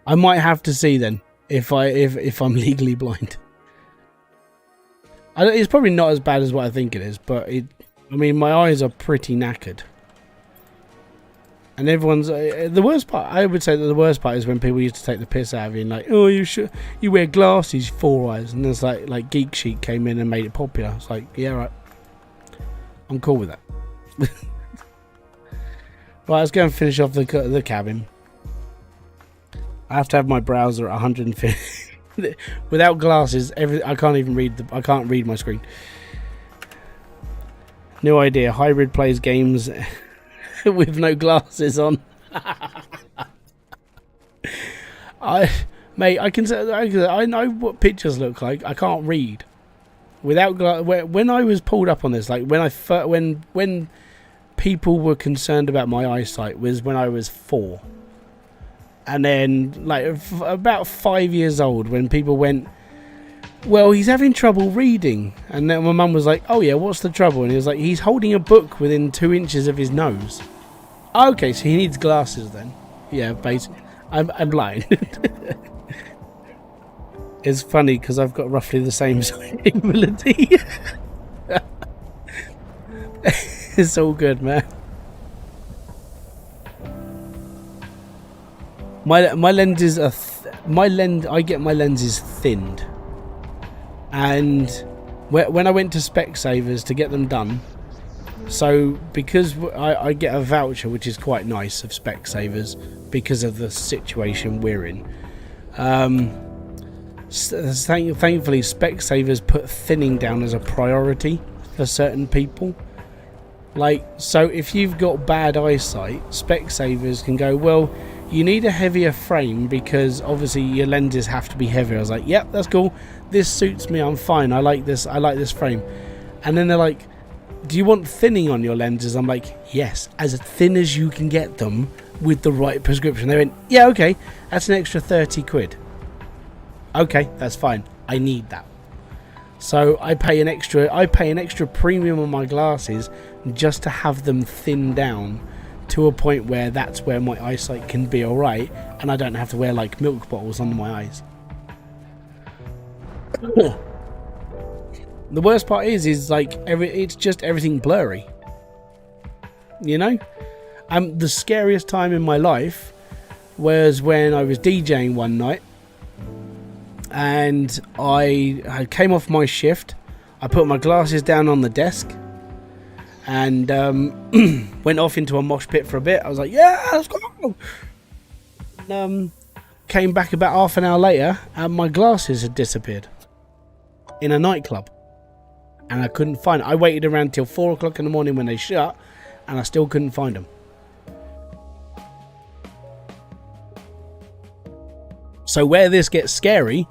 Speaker 1: I might have to see then if I'm legally blind. It's probably not as bad as what I think it is, but I mean, my eyes are pretty knackered. And everyone's the worst part. I would say that the worst part is when people used to take the piss out of you and like, oh, you wear glasses, 4 eyes, and there's like Geek Chic came in and made it popular. It's like, yeah, right, I'm cool with that. Right, let's go and finish off the cabin. I have to have my browser at 150. Without glasses, I can't even read I can't read my screen. No idea. Hybrid plays games with no glasses on. Mate, I know what pictures look like. I can't read without when I was pulled up on this, like when people were concerned about my eyesight, was when I was 4. And then, like, about 5 years old, when people went, well, he's having trouble reading. And then my mum was like, oh yeah, what's the trouble? And he was like, he's holding a book within 2 inches of his nose. Okay, so he needs glasses then. Yeah, basically. I'm blind. It's funny because I've got roughly the same sight ability. It's all good, man. My lenses are I get my lenses thinned, and when I went to Specsavers to get them done, so because I get a voucher, which is quite nice of Specsavers because of the situation we're in. Thankfully, Specsavers put thinning down as a priority for certain people. Like, so if you've got bad eyesight, Specsavers can go, well, you need a heavier frame because obviously your lenses have to be heavier. I was like, yep, that's cool. This suits me. I'm fine. I like this frame. And then they're like, do you want thinning on your lenses? I'm like, yes, as thin as you can get them with the right prescription. They went, yeah, okay, that's an extra 30 quid. Okay, that's fine. I need that. So I pay an extra premium on my glasses just to have them thinned down to a point where that's where my eyesight can be alright, and I don't have to wear like milk bottles under my eyes. The worst part is like it's just everything blurry. you know. The scariest time in my life was when I was DJing one night, and I came off my shift. I put my glasses down on the desk and went off into a mosh pit for a bit. I was like, yeah, let's go. Came back about half an hour later and my glasses had disappeared in a nightclub, and I couldn't find it. I waited around till 4 o'clock in the morning when they shut, and I still couldn't find them. So where this gets scary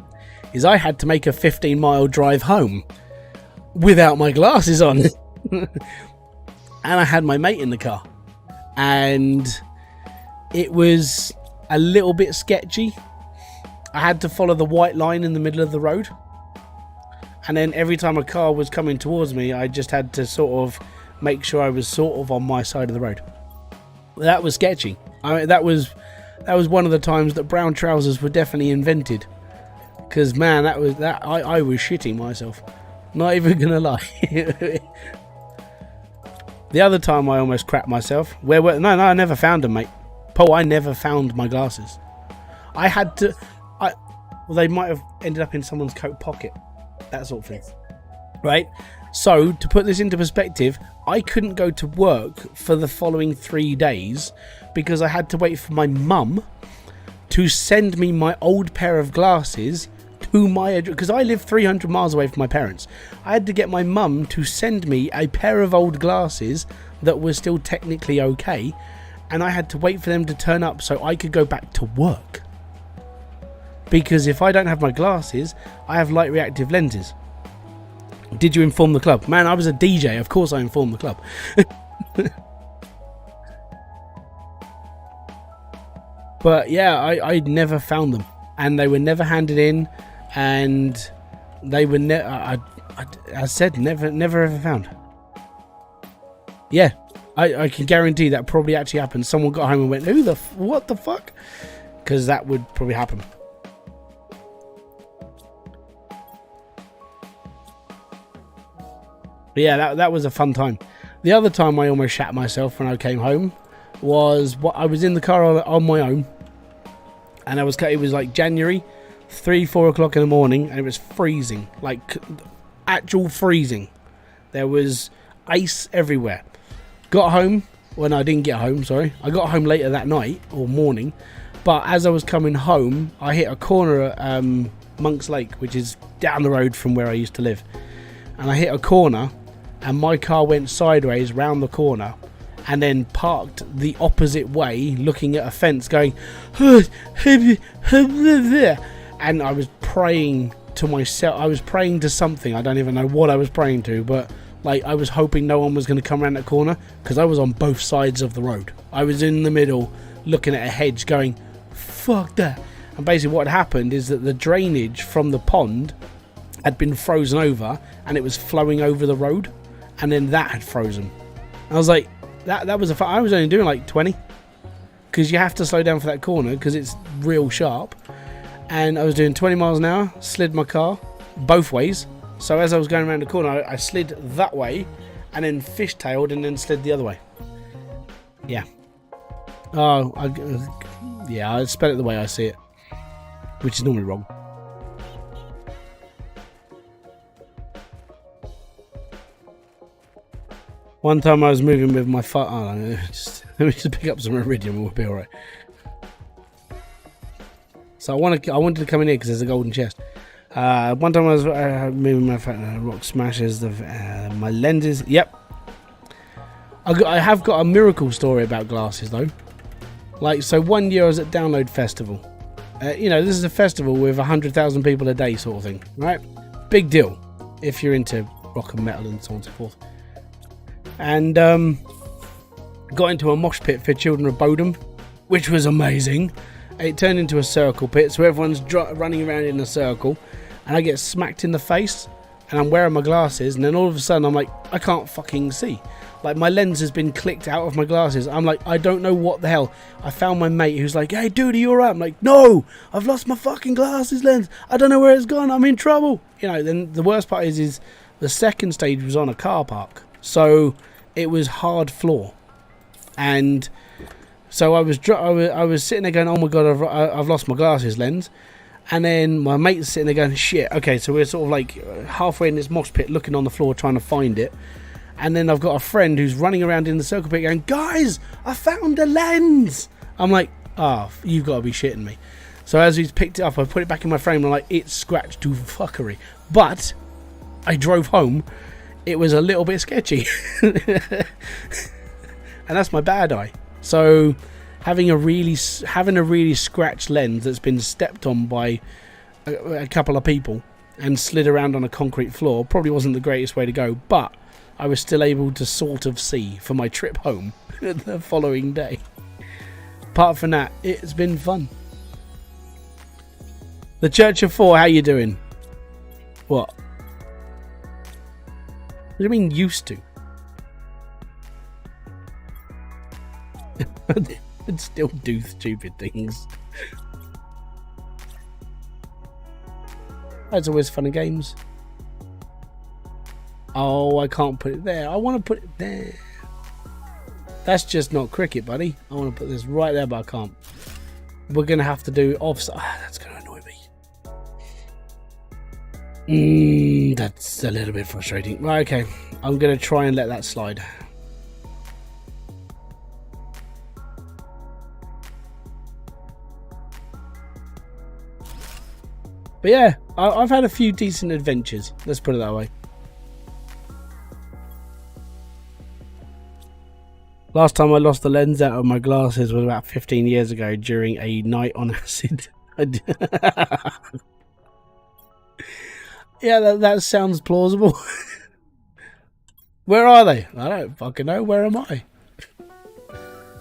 Speaker 1: is I had to make a 15-mile drive home without my glasses on. And I had my mate in the car, and it was a little bit sketchy. I had to follow the white line in the middle of the road, and then every time a car was coming towards me, I just had to sort of make sure I was sort of on my side of the road. That was sketchy. I mean, that was one of the times that brown trousers were definitely invented, because man, I was shitting myself, not even gonna lie. The other time I almost crapped myself, no, I never found them, mate. Paul, I never found my glasses. I had to, well, they might have ended up in someone's coat pocket, that sort of thing, right? So to put this into perspective, I couldn't go to work for the following 3 days because I had to wait for my mum to send me my old pair of glasses to my address, because I live 300 miles away from my parents. I had to get my mum to send me a pair of old glasses that were still technically okay, and I had to wait for them to turn up so I could go back to work. Because if I don't have my glasses, I have light reactive lenses. Did you inform the club? Man, I was a DJ, of course I informed the club. But yeah, I never found them, and they were never handed in, and they were I said never ever found. Yeah, I can guarantee that probably actually happened. Someone got home and went, what the fuck? Because that would probably happen. But yeah, that was a fun time. The other time I almost shat myself when I came home was I was in the car on my own, and it was like January, 3-4 o'clock in the morning, and it was freezing, like actual freezing. There was ice everywhere. Got home, I didn't get home, sorry. I got home later that night or morning, but as I was coming home, I hit a corner at Monk's Lake, which is down the road from where I used to live, and I hit a corner, and my car went sideways round the corner and then parked the opposite way, looking at a fence, going, and I was praying to myself. I was praying to something. I don't even know what I was praying to, but like I was hoping no one was going to come around that corner, because I was on both sides of the road. I was in the middle looking at a hedge going, fuck that. And basically what had happened is that the drainage from the pond had been frozen over, and it was flowing over the road, and then that had frozen. I was like, that was I was only doing like 20, because you have to slow down for that corner because it's real sharp, and I was doing 20 miles an hour, slid my car both ways. So as I was going around the corner, I slid that way and then fishtailed and then slid the other way. Yeah. I spell it the way I see it, which is normally wrong. One time I was moving with my let me just pick up some iridium and we'll be alright. So I wanted to come in here because there's a golden chest. One time I was moving my rock smashes my lenses. Yep. I have got a miracle story about glasses though. Like, so one year I was at Download Festival. This is a festival with 100,000 people a day sort of thing, right? Big deal if you're into rock and metal and so on and so forth. And got into a mosh pit for children of Bodom, which was amazing. It turned into a circle pit, so everyone's running around in a circle, and I get smacked in the face, and I'm wearing my glasses, and then all of a sudden I'm like, I can't fucking see. Like, my lens has been clicked out of my glasses. I'm like, I don't know what the hell. I found my mate who's like, hey dude, are you alright? I'm like, no, I've lost my fucking glasses lens. I don't know where it's gone. I'm in trouble. Then the worst part is the second stage was on a car park. So it was hard floor. And so I was sitting there going, oh my god, I've lost my glasses lens. And then my mate's sitting there going, shit, okay, so we're sort of like halfway in this mosh pit looking on the floor trying to find it. And then I've got a friend who's running around in the circle pit going, guys, I found a lens. I'm like, oh, you've got to be shitting me. So as he's picked it up, I put it back in my frame and I'm like, it's scratched to fuckery. But I drove home. It was a little bit sketchy. And that's my bad eye. So having a really scratched lens that's been stepped on by a couple of people and slid around on a concrete floor probably wasn't the greatest way to go, but I was still able to sort of see for my trip home the following day. Apart from that, it's been fun. The Church of Four, how you doing? What? What do you mean used to? I'd still do stupid things. That's always fun and games. Oh, I can't put it there. I want to put it there. That's just not cricket, buddy. I want to put this right there, but I can't. We're going to have to do offside. That's going to annoy me. That's a little bit frustrating. Right, okay. I'm going to try and let that slide. But yeah, I've had a few decent adventures. Let's put it that way. Last time I lost the lens out of my glasses was about 15 years ago during a night on acid. Yeah, that sounds plausible. Where are they? I don't fucking know. Where am I?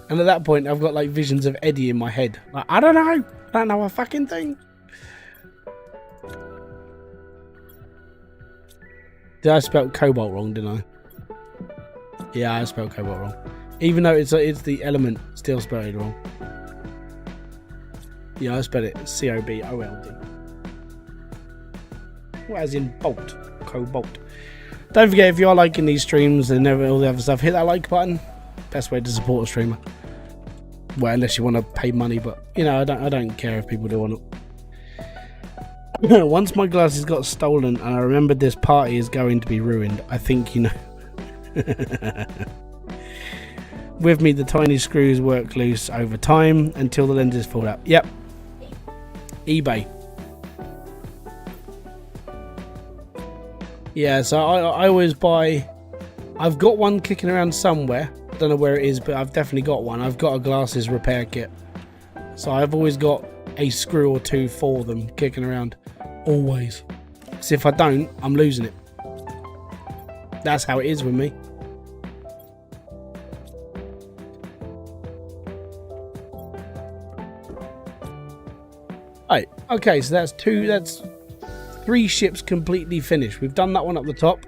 Speaker 1: And at that point, I've got like visions of Eddie in my head. Like, I don't know. I don't know a fucking thing. Did I spell cobalt wrong, didn't I? Yeah, I spelled cobalt wrong. Even though it's the element, still spelled it wrong. Yeah, I spelled it C-O-B-O-L-D. Well, as in bolt. Cobalt. Don't forget, if you are liking these streams and all the other stuff, hit that like button. Best way to support a streamer. Well, unless you want to pay money, but, you know, I don't care if people do or not. Once my glasses got stolen and I remembered this party is going to be ruined, I think, you know. With me, the tiny screws work loose over time until the lenses fall out. Yep. eBay. Yeah, so I always buy... I've got one kicking around somewhere. I don't know where it is, but I've definitely got one. I've got a glasses repair kit. So I've always got a screw or two for them kicking around. Always. Because if I don't, I'm losing it. That's how it is with me. Right, okay, so that's three ships completely finished. We've done that one up the top.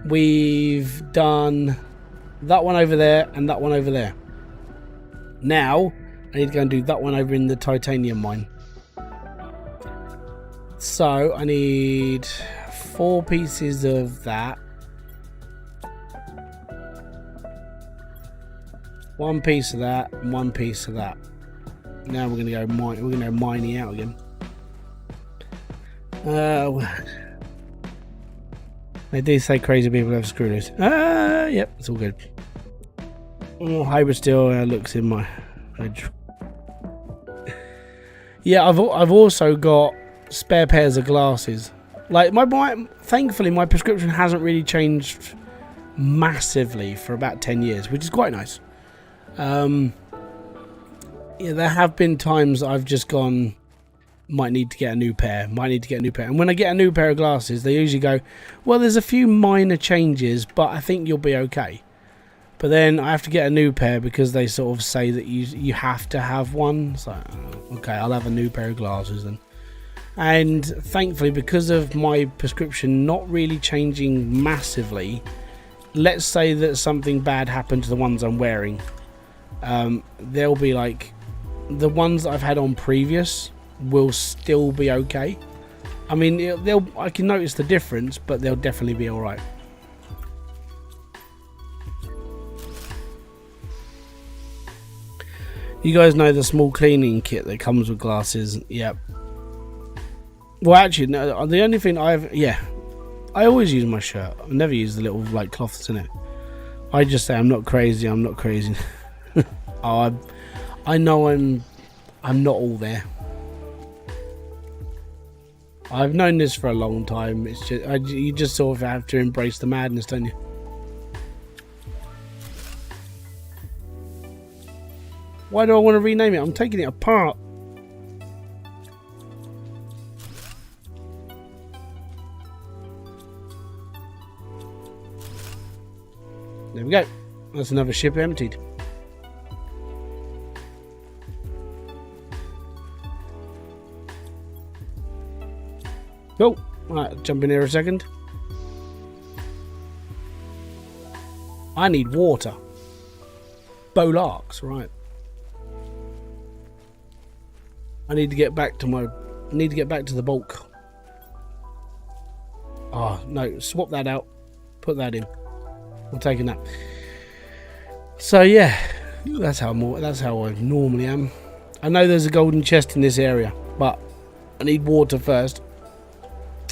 Speaker 1: We've done that one over there and that one over there. Now, I need to go and do that one over in the titanium mine. So, I need 4 pieces of that. 1 piece of that and 1 piece of that. Now we're gonna go mining out again. They do say crazy people have screw loose. Yep, it's all good. Oh, Hybridsteel looks in my fridge. Yeah, I've also got spare pairs of glasses. Like thankfully my prescription hasn't really changed massively for about 10 years, which is quite nice. Yeah, there have been times I've just gone, might need to get a new pair. And when I get a new pair of glasses, they usually go, well, there's a few minor changes, but I think you'll be okay. But then I have to get a new pair because they sort of say that you have to have one. So, okay, I'll have a new pair of glasses then. And thankfully, because of my prescription not really changing massively, let's say that something bad happened to the ones I'm wearing. They'll be like, the ones I've had on previous will still be okay. I mean, I can notice the difference, but they'll definitely be alright. You guys know the small cleaning kit that comes with glasses? Yep. Well, actually, no. The only thing I always use my shirt. I never use the little like cloths in it. I just say I'm not crazy. I'm not crazy. Oh, I know I'm not all there. I've known this for a long time. It's just you just sort of have to embrace the madness, don't you? Why do I want to rename it? I'm taking it apart. There we go. That's another ship emptied. Cool. Right, jump in here a second. I need water. Bolarks, right. I need to get back to the bulk. Oh no, swap that out. Put that in. I'm taking that. So yeah, that's how I normally am. I know there's a golden chest in this area, but I need water first.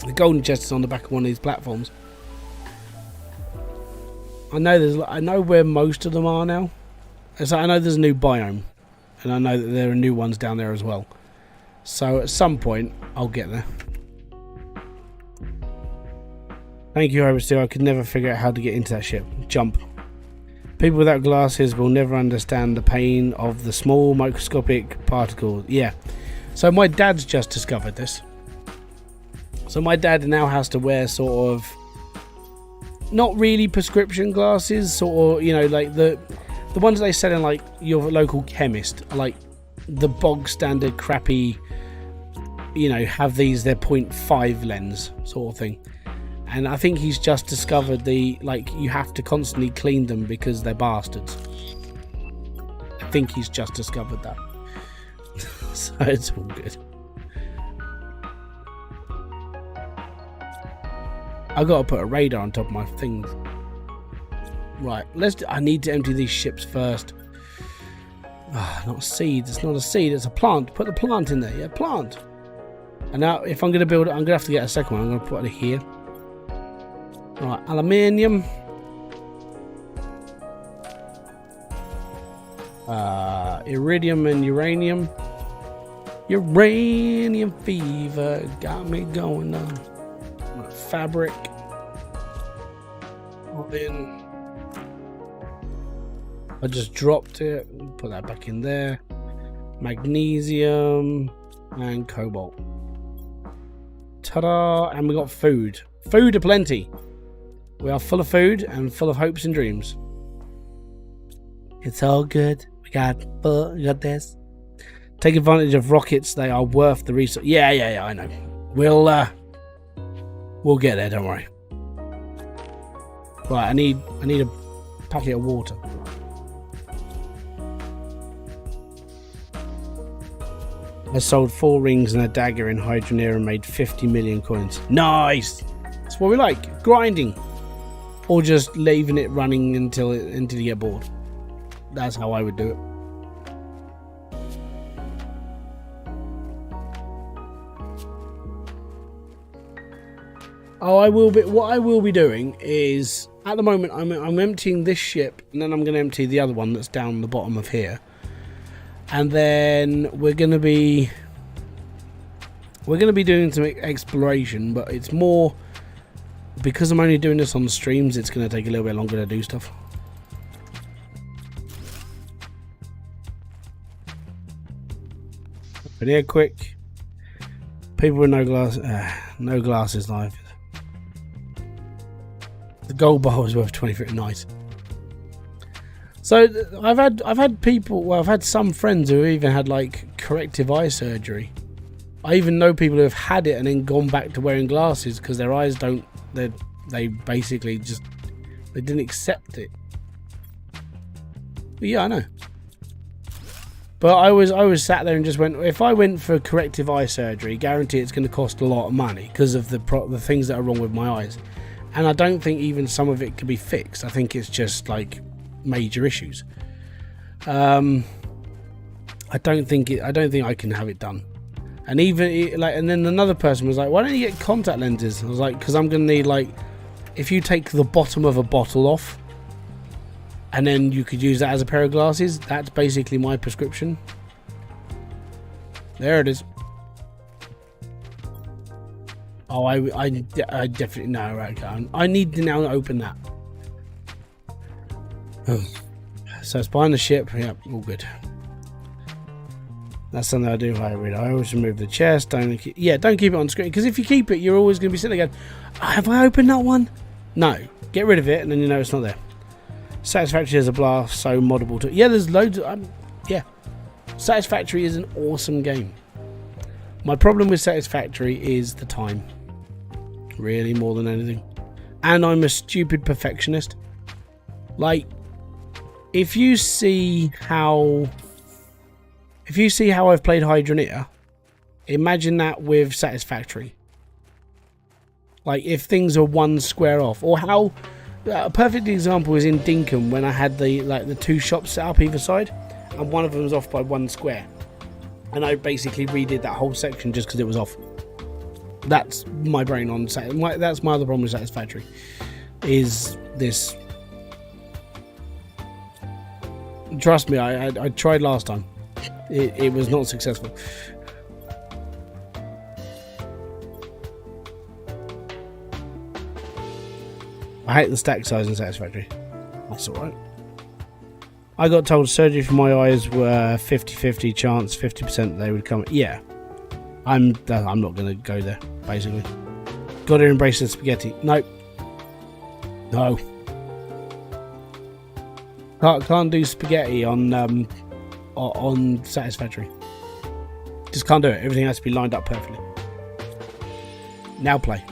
Speaker 1: The golden chest is on the back of one of these platforms. I know where most of them are now. So I know there's a new biome, and I know that there are new ones down there as well. So at some point I'll get there. Thank you, Hybridsteel. I could never figure out how to get into that ship. Jump. People without glasses will never understand the pain of the small microscopic particles. Yeah. So my dad's just discovered this. So my dad now has to wear sort of not really prescription glasses, sort of, you know, like the ones they sell in like your local chemist, like the bog standard crappy, you know, have these, they're 0.5 lens sort of thing. And I think he's just discovered you have to constantly clean them because they're bastards. I think he's just discovered that. So it's all good. I gotta put a radar on top of my things. Right, I need to empty these ships first. Not a seed. It's not a seed. It's a plant. Put the plant in there. Yeah, plant. And now, if I'm gonna build it, I'm gonna have to get a second one. I'm gonna put it here. Right, aluminium. Iridium and uranium. Uranium fever got me going on. Right, fabric. Then I just dropped it. Put that back in there. Magnesium and cobalt. Ta-da! And we got food. Food aplenty. We are full of food and full of hopes and dreams. It's all good. We got this. Take advantage of rockets. They are worth the resource. Yeah, I know. We'll get there, don't worry. Right, I need a packet of water. I sold 4 rings and a dagger in Hydroneer and made 50 million coins. Nice! That's what we like. Grinding. Or just leaving it running until you get bored. That's how I would do it. Oh, what I will be doing is, at the moment, I'm emptying this ship, and then I'm going to empty the other one that's down the bottom of here. And then we're going to be doing some exploration, but it's more because I'm only doing this on the streams. It's going to take a little bit longer to do stuff. But here, quick. People with no glasses live. The gold bar is worth 20. Nice. So I've had people. Well, I've had some friends who have even had like corrective eye surgery. I even know people who have had it and then gone back to wearing glasses because their eyes don't. They basically just they didn't accept it. But yeah, I know. But I was sat there and just went, if I went for corrective eye surgery, guarantee it's going to cost a lot of money because of the things that are wrong with my eyes. And I don't think even some of it can be fixed. I think it's just like major issues. I don't think I can have it done. And even like, and then another person was like, "Why don't you get contact lenses?" I was like, "Because I'm gonna need, like, if you take the bottom of a bottle off, and then you could use that as a pair of glasses. That's basically my prescription." There it is. Oh, I definitely no. Right, I need to now open that. Oh. So it's behind the ship. Yep, all good. That's something I do hybrid. I always remove the chest. Don't keep it on screen, because if you keep it, you're always going to be sitting there going, "Have I opened that one?" No, get rid of it, and then you know it's not there. Satisfactory as a blast, so moddable too. Yeah, there's loads. Yeah, Satisfactory is an awesome game. My problem with Satisfactory is the time, really, more than anything. And I'm a stupid perfectionist. Like, if you see how I've played Hybridsteel, imagine that with Satisfactory. Like, if things are one square off, or how a perfect example is in Dinkum, when I had the two shops set up either side, and one of them was off by one square, and I basically redid that whole section just because it was off. That's my brain on that's my other problem with Satisfactory, is this. Trust me, I tried last time. It was not successful. I hate the stack size in Satisfactory. That's alright. I got told surgery for my eyes were 50-50 chance, 50% they would come. Yeah. I'm not going to go there, basically. Got to embrace the spaghetti. Nope. No. Can't do spaghetti on Satisfactory. Just can't do it. Everything has to be lined up perfectly. Now play.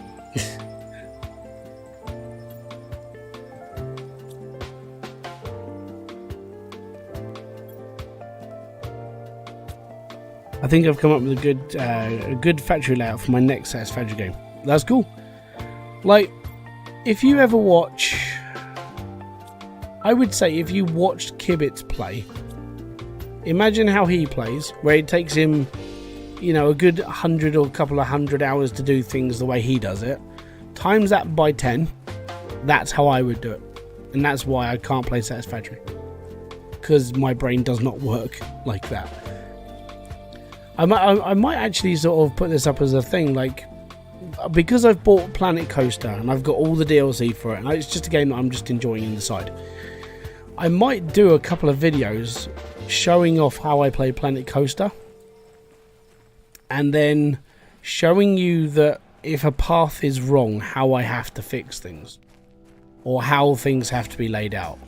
Speaker 1: I think I've come up with a good factory layout for my next Satisfactory game. That's cool. Like, if you ever watch, I would say if you watched Kibitz play, imagine how he plays, where it takes him, a good 100 or a couple of 100 hours to do things the way he does it. Times that by 10, that's how I would do it. And that's why I can't play Satisfactory. Because my brain does not work like that. I might actually sort of put this up as a thing, like, because I've bought Planet Coaster and I've got all the DLC for it, and it's just a game that I'm just enjoying on the side. I might do a couple of videos showing off how I play Planet Coaster, and then showing you that if a path is wrong, how I have to fix things, or how things have to be laid out,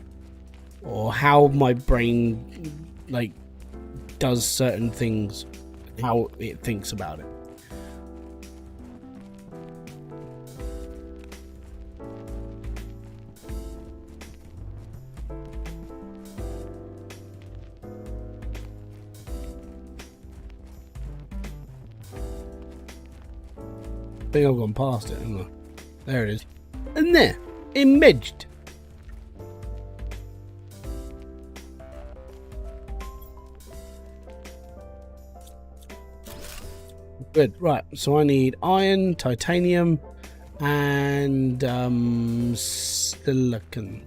Speaker 1: or how my brain does certain things, how it thinks about it. I think I've gone past it, haven't I? There it is. And there, imaged. Good. Right, so I need iron, titanium, and silicon.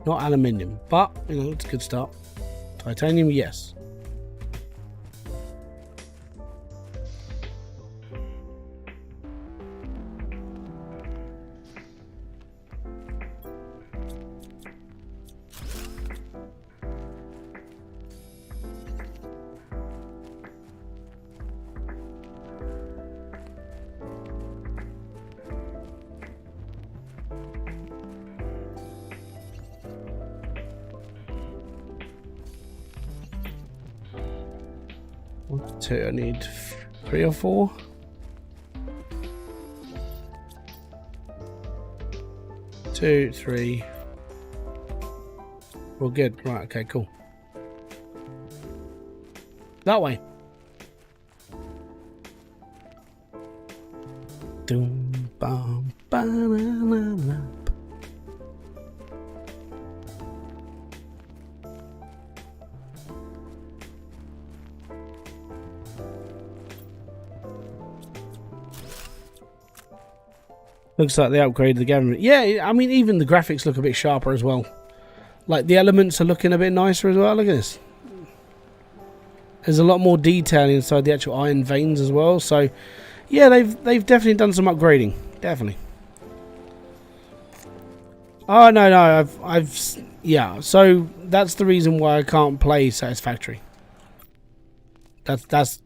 Speaker 1: Not aluminium, but it's a good start. Titanium, yes. Two, I need 3 or 4. Two, 3. Well, good. Right, okay, cool. That way. Doom, bum, ba-na-na-na. Looks like they upgraded the game. Yeah, I mean, even the graphics look a bit sharper as well. Like, the elements are looking a bit nicer as well. Look at this. There's a lot more detail inside the actual iron veins as well. So, yeah, they've definitely done some upgrading. Definitely. Oh, no, yeah. So, that's the reason why I can't play Satisfactory. That's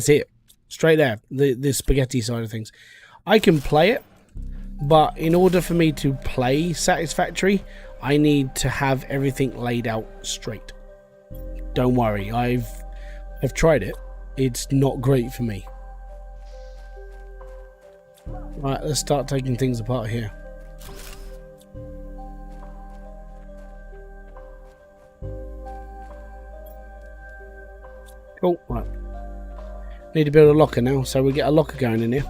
Speaker 1: it. Straight there. The spaghetti side of things. I can play it. But in order for me to play Satisfactory, I need to have everything laid out straight. Don't worry, I've tried it. It's not great for me. Right, let's start taking things apart here. Cool, right. Need to build a locker now, so we get a locker going in here.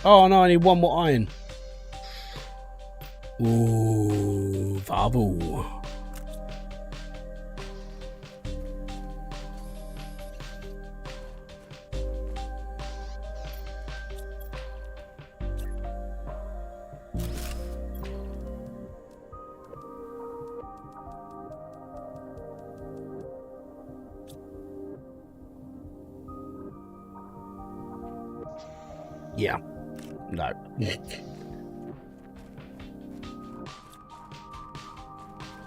Speaker 1: Oh no, I need one more iron. Ooh, Vabu. Yeah. No.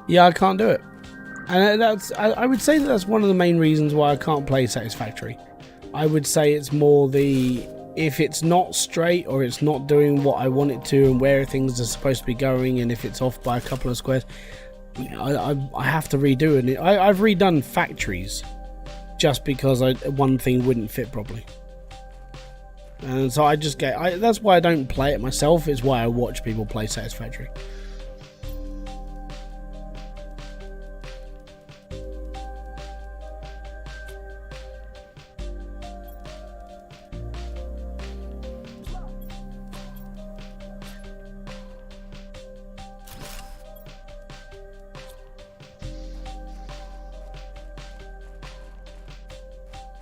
Speaker 1: Yeah, I can't do it. And I would say that's one of the main reasons why I can't play Satisfactory. I would say it's more if it's not straight or it's not doing what I want it to and where things are supposed to be going, and if it's off by a couple of squares, I have to redo it. I've redone factories just because one thing wouldn't fit properly. And so I just that's why I don't play it myself. It's why I watch people play Satisfactory.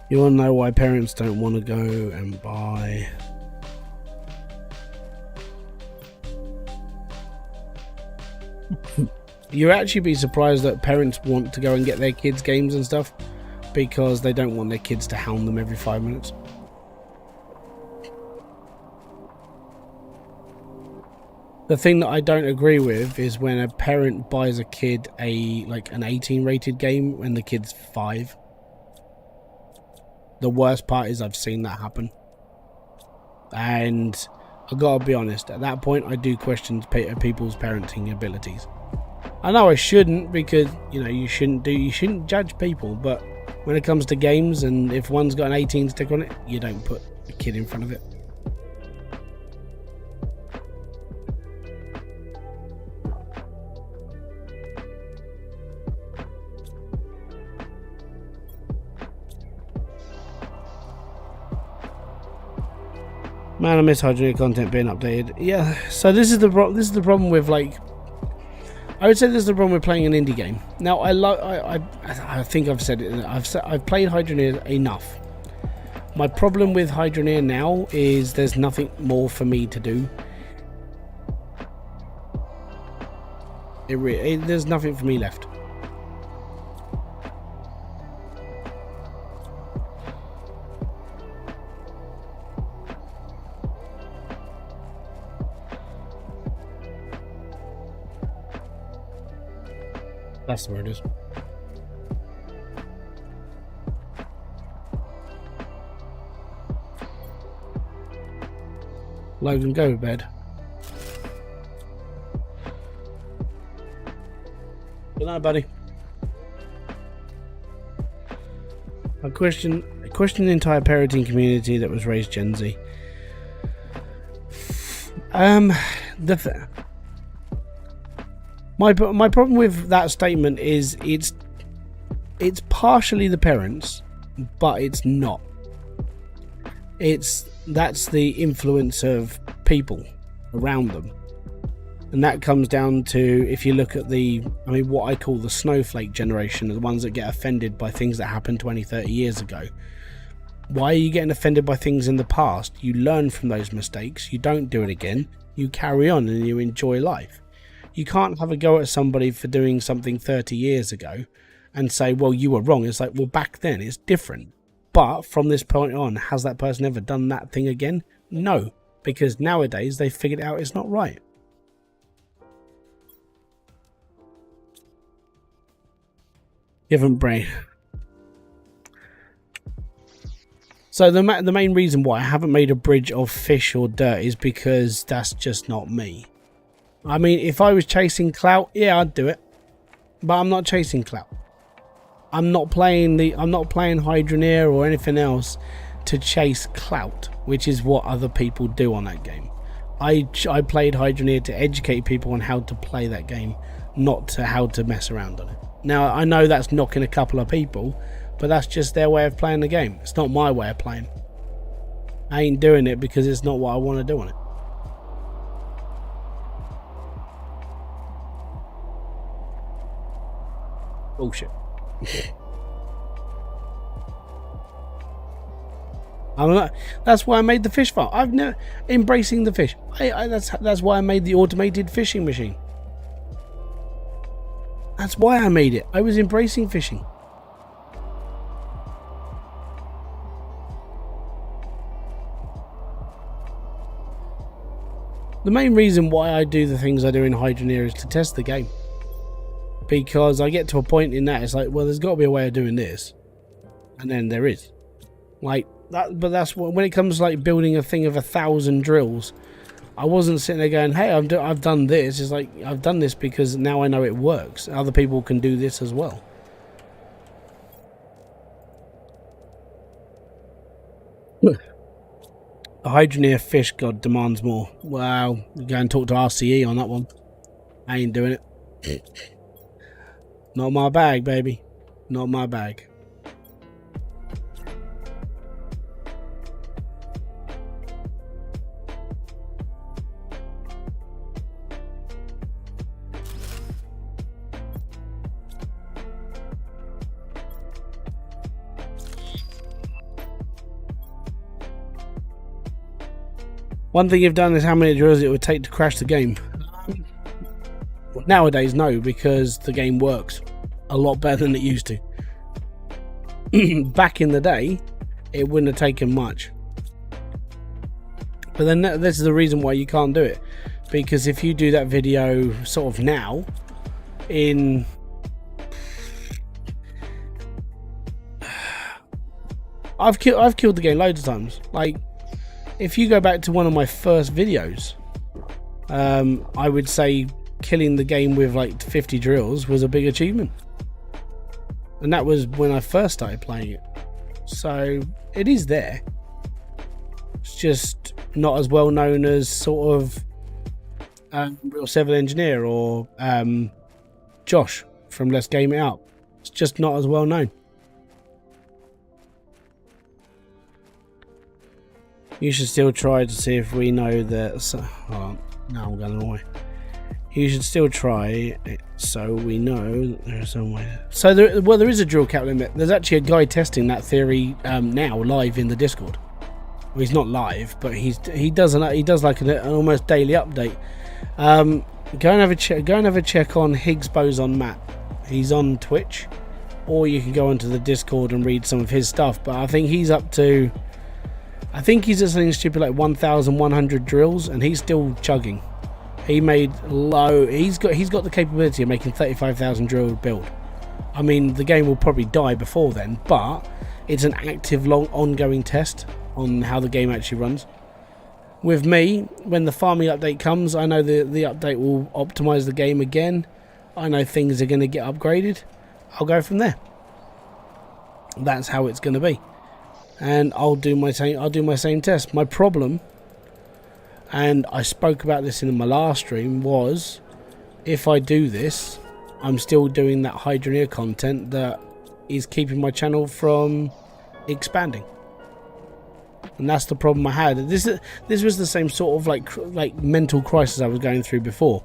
Speaker 1: You want to know why parents don't want to go and buy? You'd actually be surprised that parents want to go and get their kids games and stuff because they don't want their kids to hound them every 5 minutes. The thing that I don't agree with is when a parent buys a kid an 18 rated game when the kid's 5. The worst part is I've seen that happen. And I've got to be honest, at that point I do question people's parenting abilities. I know I shouldn't, because you shouldn't judge people, but when it comes to games, and if one's got an 18 stick on it, you don't put a kid in front of it. Man, I miss Hydroneer content being updated. Yeah, so this is the problem with, like, I would say this is the problem with playing an indie game. Now, I think I've said it. I've played Hydroneer enough. My problem with Hydroneer now is there's nothing more for me to do. There's nothing for me left. That's where it is. Logan, go to bed. Good night, buddy. I question the entire parenting community that was raised Gen Z. My problem with that statement is it's partially the parents, but it's not. That's the influence of people around them. And that comes down to, if you look at what I call the snowflake generation, the ones that get offended by things that happened 20, 30 years ago. Why are you getting offended by things in the past? You learn from those mistakes, you don't do it again, you carry on and you enjoy life. You can't have a go at somebody for doing something 30 years ago and say, well, you were wrong. It's like, well, back then it's different. But from this point on, has that person ever done that thing again? No, because nowadays they figured out it's not right. Different brain. So the main reason why I haven't made a bridge of fish or dirt is because that's just not me. I mean, if I was chasing clout, yeah, I'd do it. But I'm not chasing clout. I'm not playing Hydroneer or anything else to chase clout, which is what other people do on that game. I played Hydroneer to educate people on how to play that game, not to how to mess around on it. Now, I know that's knocking a couple of people, but that's just their way of playing the game. It's not my way of playing. I ain't doing it because it's not what I want to do on it. Bullshit. That's why I made the fish farm. I've never embracing the fish. That's why I made the automated fishing machine. That's why I made it. I was embracing fishing. The main reason why I do the things I do in Hydroneer is to test the game. Because I get to a point in that, it's like, well, there's got to be a way of doing this. And then there is. Like, that, but that's what, when it comes to like building a thing of 1,000 drills, I wasn't sitting there going, hey, I've done this. It's like, I've done this because now I know it works. Other people can do this as well. The Hydroneer fish god demands more. Wow, go and talk to RCE on that one. I ain't doing it. Not my bag, baby. Not my bag. One thing you've done is how many drills it would take to crash the game. Nowadays, no, because the game works a lot better than it used to. Back in the day, it wouldn't have taken much. But then this is the reason why you can't do it. Because if you do that video sort of now, I've killed the game loads of times. Like, if you go back to one of my first videos, I would say killing the game with like 50 drills was a big achievement. And that was when I first started playing it. So it is there. It's just not as well known as sort of Real Civil Engineer or Josh from Let's Game It Up. It's just not as well known. You should still try to see if we know that. Hold on, now I'm going the wrong way. You should still try it so we know that there's some way. So there is a drill cap limit. There's actually a guy testing that theory now live in the Discord. Well, he's not live, but he does like an almost daily update. Go and have a check on Higgs Boson Matt. He's on Twitch, or you can go onto the Discord and read some of his stuff. But I think he's up to. I think he's at something stupid like 1,100 drills, and he's still chugging. He made low. He's got the capability of making 35,000 drill build. I mean, the game will probably die before then, but it's an active, long, ongoing test on how the game actually runs. With me, when the farming update comes, I know the update will optimize the game again. I know things are going to get upgraded. I'll go from there. That's how it's going to be. And I'll do my same test. My problem, and I spoke about this in my last stream, was if I do this, I'm still doing that Hydroneer content that is keeping my channel from expanding. and that's the problem I had. This was the same sort of like mental crisis I was going through before.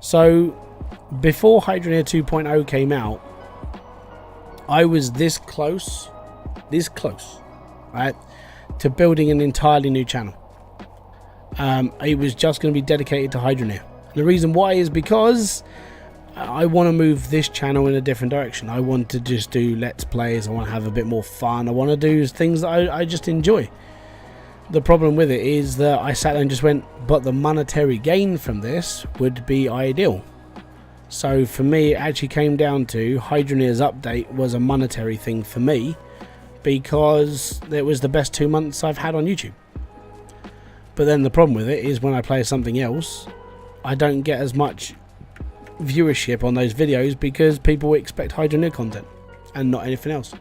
Speaker 1: So before Hydroneer 2.0 came out, I was this close, right, to building an entirely new channel. It was just going to be dedicated to Hydroneer. The reason why is because I want to move this channel in a different direction. I want to just do Let's Plays. I want to have a bit more fun. I want to do things that I just enjoy. The problem with it is that I sat there and just went, but the monetary gain from this would be ideal. So for me, it actually came down to Hydroneer's update was a monetary thing for me, because it was the best 2 months I've had on YouTube. But then the problem with it is when I play something else, I don't get as much viewership on those videos because people expect Hydroneer content and not anything else.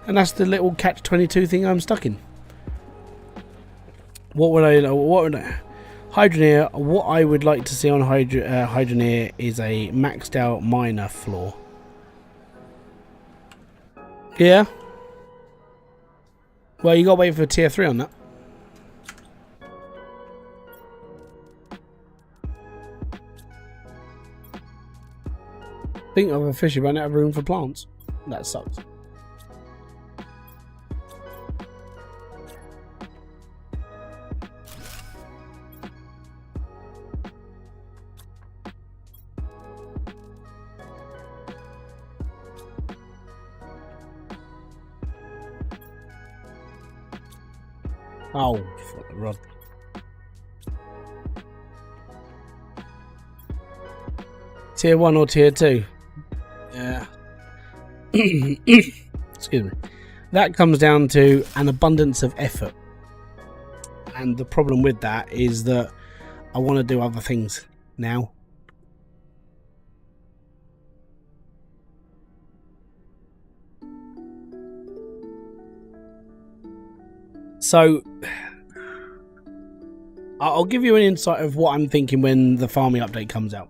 Speaker 1: And that's the little catch-22 thing I'm stuck in. Hydroneer, what I would like to see on Hydroneer is a maxed out miner floor. Yeah. Well, you gotta wait for tier 3 on that. I think I've officially run out of room for plants. That sucks. Oh, fuck the rod. Tier 1 or tier 2? Yeah. Excuse me. That comes down to an abundance of effort. And the problem with that is that I want to do other things now. So I'll give you an insight of what I'm thinking when the farming update comes out.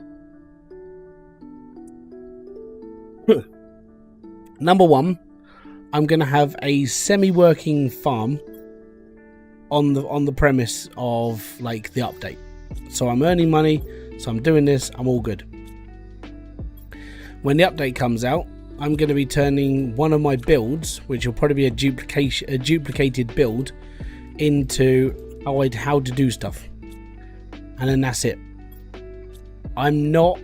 Speaker 1: Number one, I'm going to have a semi-working farm on the premise of like the update. So I'm earning money, so I'm doing this, I'm all good. When the update comes out, I'm going to be turning one of my builds, which will probably be a duplicated build, into how to do stuff, and then that's it. I'm not,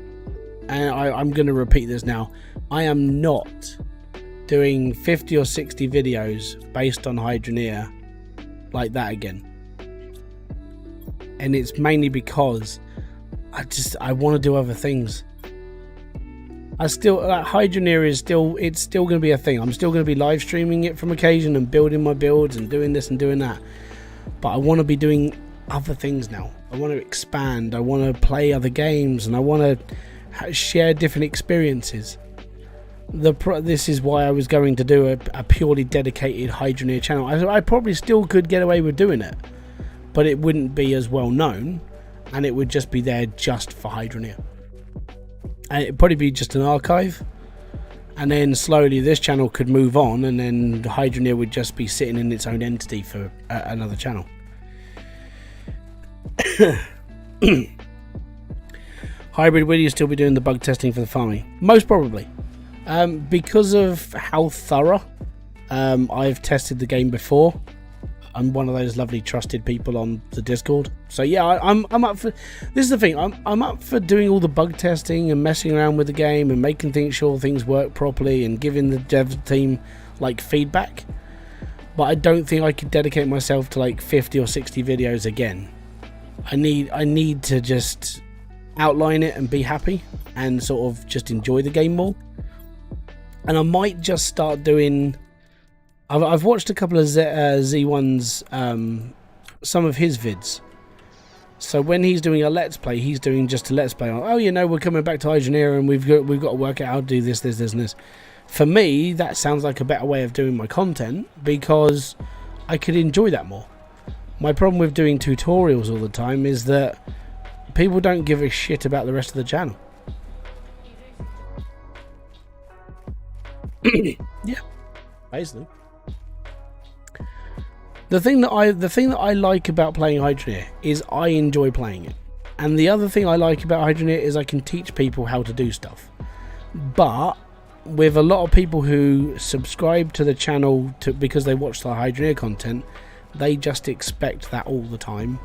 Speaker 1: and I'm going to repeat this now, I am not doing 50 or 60 videos based on Hydroneer like that again. And it's mainly because I want to do other things. Hydroneer is still going to be a thing. I'm still going to be live streaming it from occasion and building my builds and doing this and doing that. But I want to be doing other things now. I want to expand. I want to play other games, and I want to share different experiences. This is why I was going to do a purely dedicated Hydroneer channel. I probably still could get away with doing it, but it wouldn't be as well known, and it would just be there just for Hydroneer. And it'd probably be just an archive, and then slowly this channel could move on, and then Hydroneer would just be sitting in its own entity for another channel. Hybrid, will you still be doing the bug testing for the farming? Most probably. Because of how thorough I've tested the game before. I'm one of those lovely trusted people on the Discord. So yeah, I'm up for... This is the thing, I'm up for doing all the bug testing and messing around with the game and making sure things work properly and giving the dev team like feedback. But I don't think I could dedicate myself to like 50 or 60 videos again. I need to just outline it and be happy and sort of just enjoy the game more. And I might just start doing... I've watched a couple of Z1's, some of his vids. So when he's doing a Let's Play, he's doing just a Let's Play on, oh, you know, we're coming back to Hydroneer and we've got to work out how to do this, this, this, and this. For me, that sounds like a better way of doing my content because I could enjoy that more. My problem with doing tutorials all the time is that people don't give a shit about the rest of the channel. Yeah, basically. The thing that I like about playing Hydroneer is I enjoy playing it. And the other thing I like about Hydroneer is I can teach people how to do stuff. But with a lot of people who subscribe to the channel because they watch the Hydroneer content, they just expect that all the time.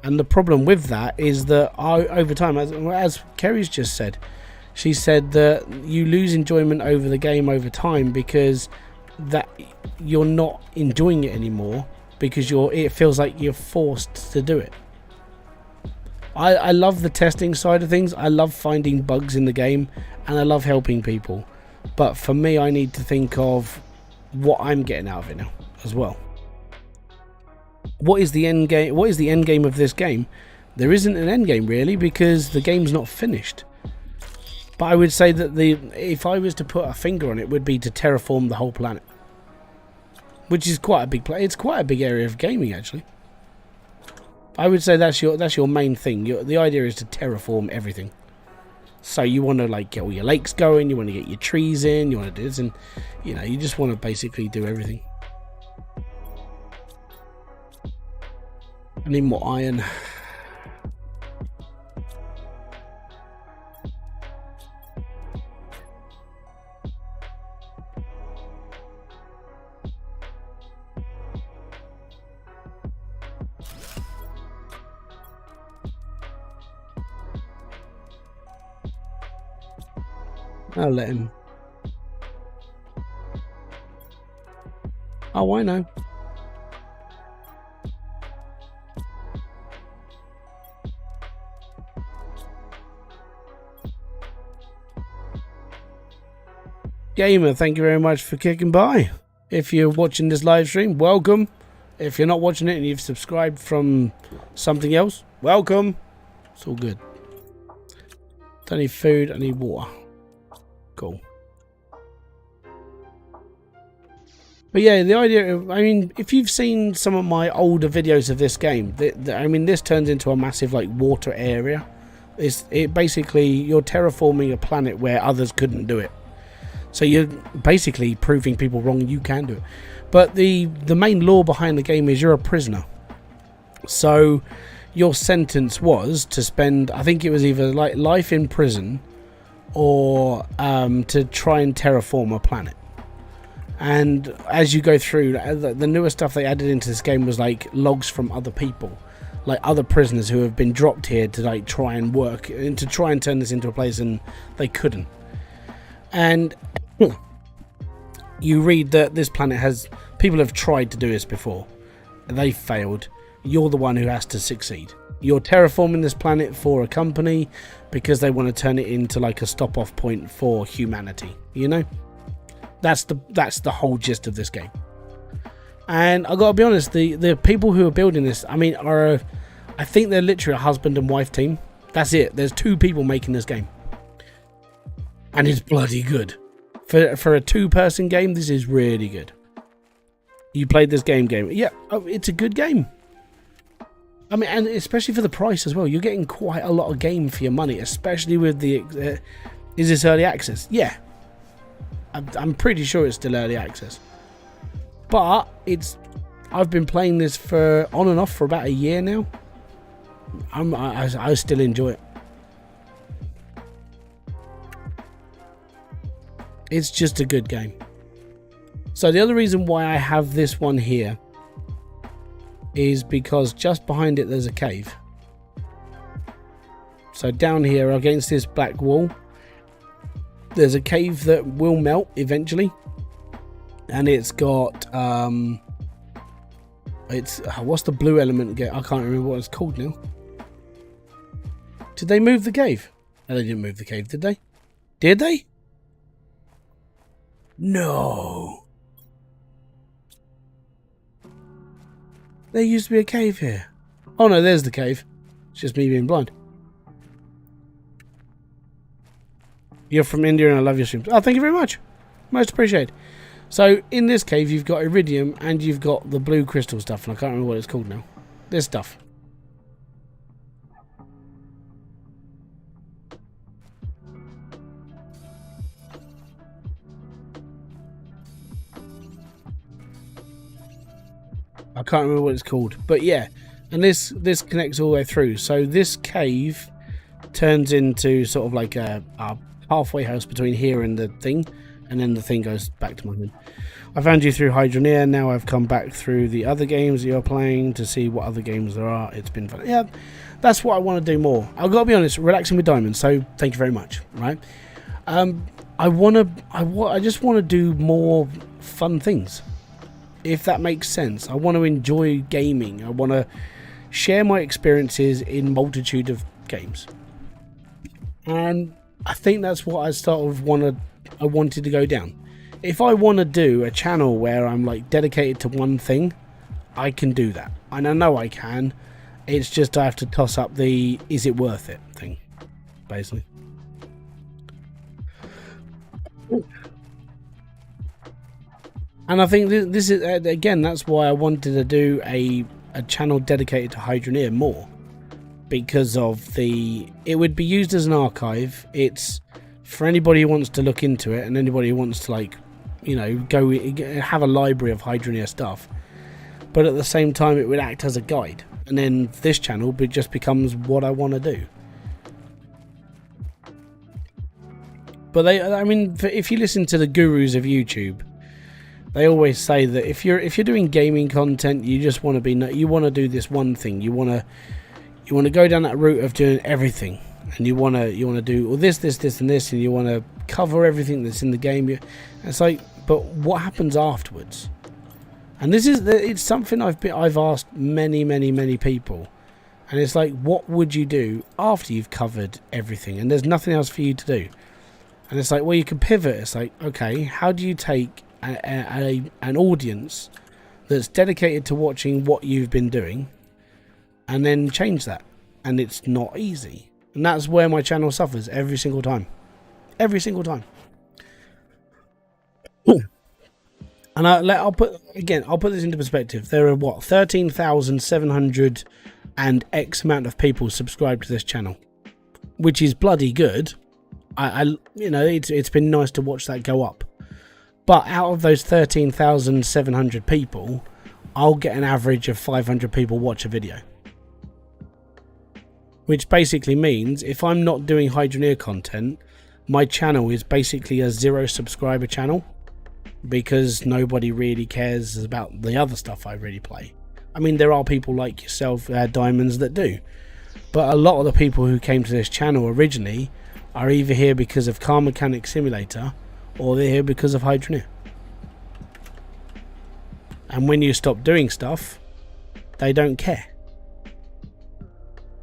Speaker 1: And the problem with that is that over time, as Kerry's just said, she said that you lose enjoyment over the game over time because that you're not enjoying it anymore because it feels like you're forced to do it. I love the testing side of things. I love finding bugs in the game and I love helping people. But for me, I need to think of what I'm getting out of it now as well. What is the end game? What is the end game of this game? There isn't an end game really because the game's not finished. But I would say that if I was to put a finger on it, would be to terraform the whole planet, which is quite a big play. It's quite a big area of gaming actually. I would say that's your main thing. The idea is to terraform everything. So you want to like get all your lakes going. You want to get your trees in. You want to do this, and you just want to basically do everything. I need more iron. I'll let him. Oh, I know. Gamer, thank you very much for kicking by. If you're watching this live stream, welcome. If you're not watching it and you've subscribed from something else, welcome. It's all good. Don't need food, I need water. Cool. But yeah, the idea of, I mean, if you've seen some of my older videos of this game, I mean, this turns into a massive like water area. It basically, you're terraforming a planet where others couldn't do it. So you're basically proving people wrong you can do it. But the main law behind the game is you're a prisoner. So your sentence was to spend, I think it was either like life in prison or to try and terraform a planet. And as you go through, the newer stuff they added into this game was like logs from other people, like other prisoners who have been dropped here to like try and work and to try and turn this into a place, and they couldn't. And you read that this planet has people have tried to do this before, they failed. You're the one who has to succeed. You're terraforming this planet for a company because they want to turn it into like a stop-off point for humanity. That's the whole gist of this game. And I gotta be honest, the people who are building this, I mean, I think they're literally a husband and wife team. That's it. There's 2 people making this game, and it's bloody good. For a 2-person game, this is really good. You played this game, yeah, it's a good game. I mean, and especially for the price as well. You're getting quite a lot of game for your money, especially with the... is this early access? Yeah. I'm pretty sure it's still early access. But I've been playing this for on and off for about a year now. I still enjoy it. It's just a good game. So the other reason why I have this one here is because just behind it there's a cave. So down here against this black wall there's a cave that will melt eventually, and it's got what's the blue element? I can't remember what it's called now. Did they move the cave? No, they didn't move the cave, did they? Did they? No. There used to be a cave here. Oh no, there's the cave. It's just me being blind. You're from India and I love your streams. Oh, thank you very much. Most appreciated. So in this cave you've got iridium and you've got the blue crystal stuff, and I can't remember what it's called now. This stuff. I can't remember what it's called, but yeah. And this connects all the way through. So this cave turns into sort of like a halfway house between here and the thing, and then the thing goes back to my home. I found you through Hybridsteel. Now I've come back through the other games that you're playing to see what other games there are. It's been fun. Yeah, that's what I want to do more. I've got to be honest, relaxing with diamonds. So thank you very much. Right. I just want to do more fun things, if that makes sense. I want to enjoy gaming. I want to share my experiences in multitude of games, and I think that's what I wanted to go down. If I want to do a channel where I'm like dedicated to one thing, I can do that, and I know I can. It's just I have to toss up the is it worth it thing, basically. And I think this is again, that's why I wanted to do a channel dedicated to Hybridsteel more, because of it would be used as an archive. It's for anybody who wants to look into it, and anybody who wants to, like, you know, go have a library of Hybridsteel stuff. But at the same time, it would act as a guide, and then this channel just becomes what I want to do. But I mean, if you listen to the gurus of YouTube, they always say that if you're doing gaming content, you just want to do this one thing. You want to go down that route of doing everything, and you want to do all this, and this, and you want to cover everything that's in the game. It's like, but what happens afterwards? And it's something I've asked many people, and it's like, what would you do after you've covered everything and there's nothing else for you to do? And it's like, well, you can pivot. It's like, okay, how do you take an audience that's dedicated to watching what you've been doing and then change that? And it's not easy, and that's where my channel suffers every single time. And I'll put this into perspective. There are 13,700 and X amount of people subscribed to this channel, which is bloody good. It's been nice to watch that go up. But out of those 13,700 people, I'll get an average of 500 people watch a video. Which basically means if I'm not doing Hybridsteel content, my channel is basically a 0 subscriber channel, because nobody really cares about the other stuff I really play. I mean, there are people like yourself, Diamonds, that do. But a lot of the people who came to this channel originally are either here because of Car Mechanic Simulator, or they're here because of Hybridsteel. And when you stop doing stuff, they don't care.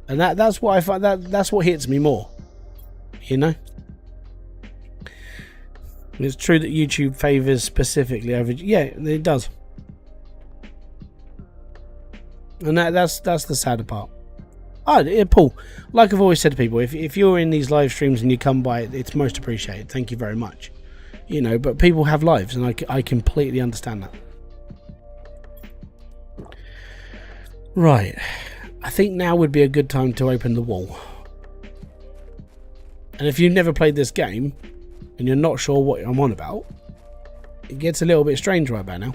Speaker 1: And that's what I find, that's what hits me more, you know. It's true that YouTube favors specifically over, yeah, it does. And that's the sadder part. Paul, like I've always said to people, if you're in these live streams and you come by, it's most appreciated. Thank you very much. You know, but people have lives, and I completely understand that. Right, I think now would be a good time to open the wall. And if you've never played this game and you're not sure what I'm on about, it gets a little bit strange right about now.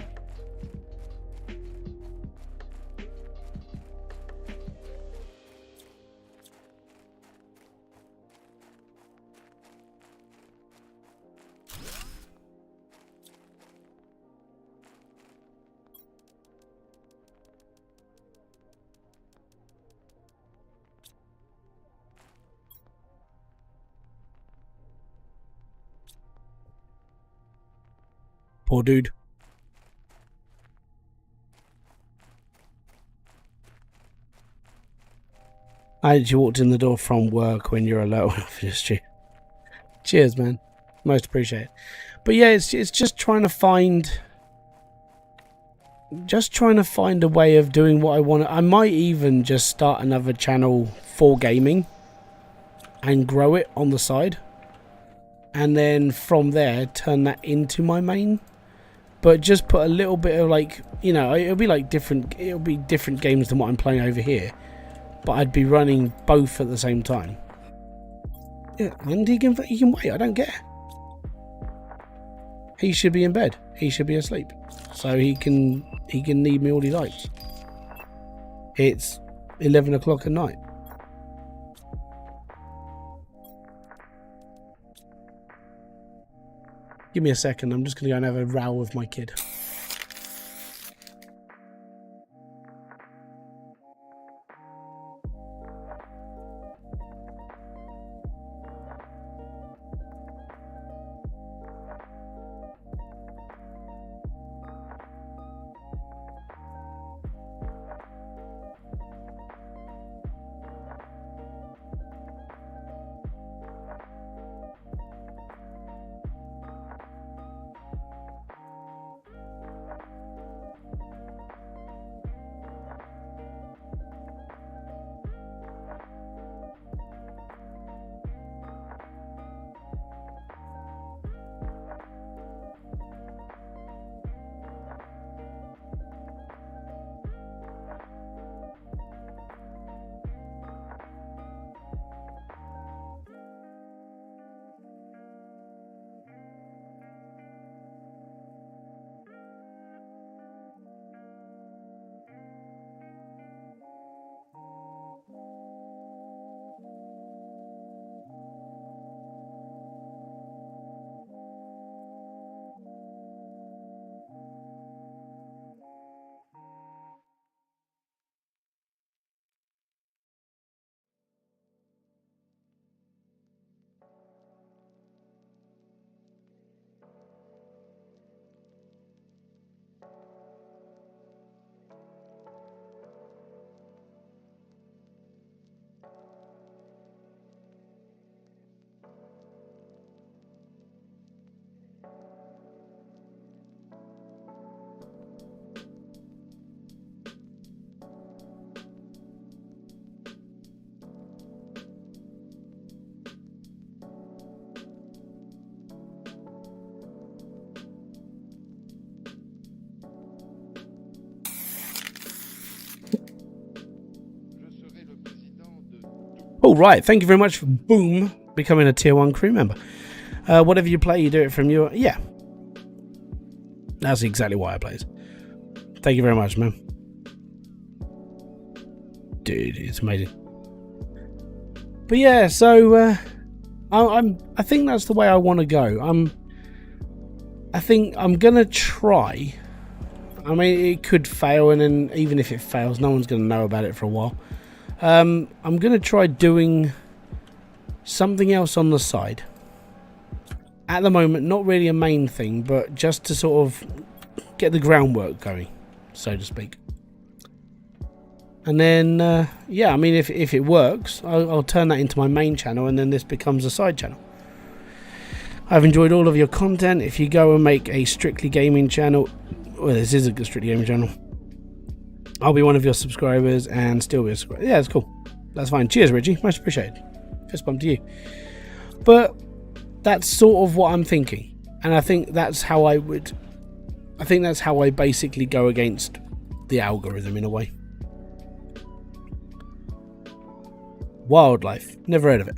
Speaker 1: Poor dude. I actually walked in the door from work when you're alone. Cheers, man. Most appreciated. But yeah, it's just trying to find a way of doing what I want. I might even just start another channel for gaming and grow it on the side, and then from there turn that into my main. But just put a little bit of, like, you know, it'll be different games than what I'm playing over here, but I'd be running both at the same time. Yeah, and he can wait. I don't care. He should be in bed. He should be asleep, so he can he can need me all he likes. It's 11 o'clock at night. Give me a second. I'm just going to go and have a row with my kid. All right, thank you very much for Boom becoming a tier 1 crew member. Whatever you play, you do it from your... Yeah. That's exactly why I play it. Thank you very much, man. Dude, it's amazing. But yeah, so I think that's the way I want to go. I think I'm gonna try. I mean, it could fail, and then even if it fails, no one's gonna know about it for a while. I'm going to try doing something else on the side. At the moment, not really a main thing, but just to sort of get the groundwork going, so to speak. And then, yeah, I mean, if it works, I'll turn that into my main channel, and then this becomes a side channel. I've enjoyed all of your content. If you go and make a strictly gaming channel, well, this is a strictly gaming channel, I'll be one of your subscribers and still be a subscriber. Yeah, it's cool. That's fine. Cheers, Reggie. Much appreciated. Fist bump to you. But that's sort of what I'm thinking. And I think that's how I basically go against the algorithm in a way. Wildlife. Never heard of it.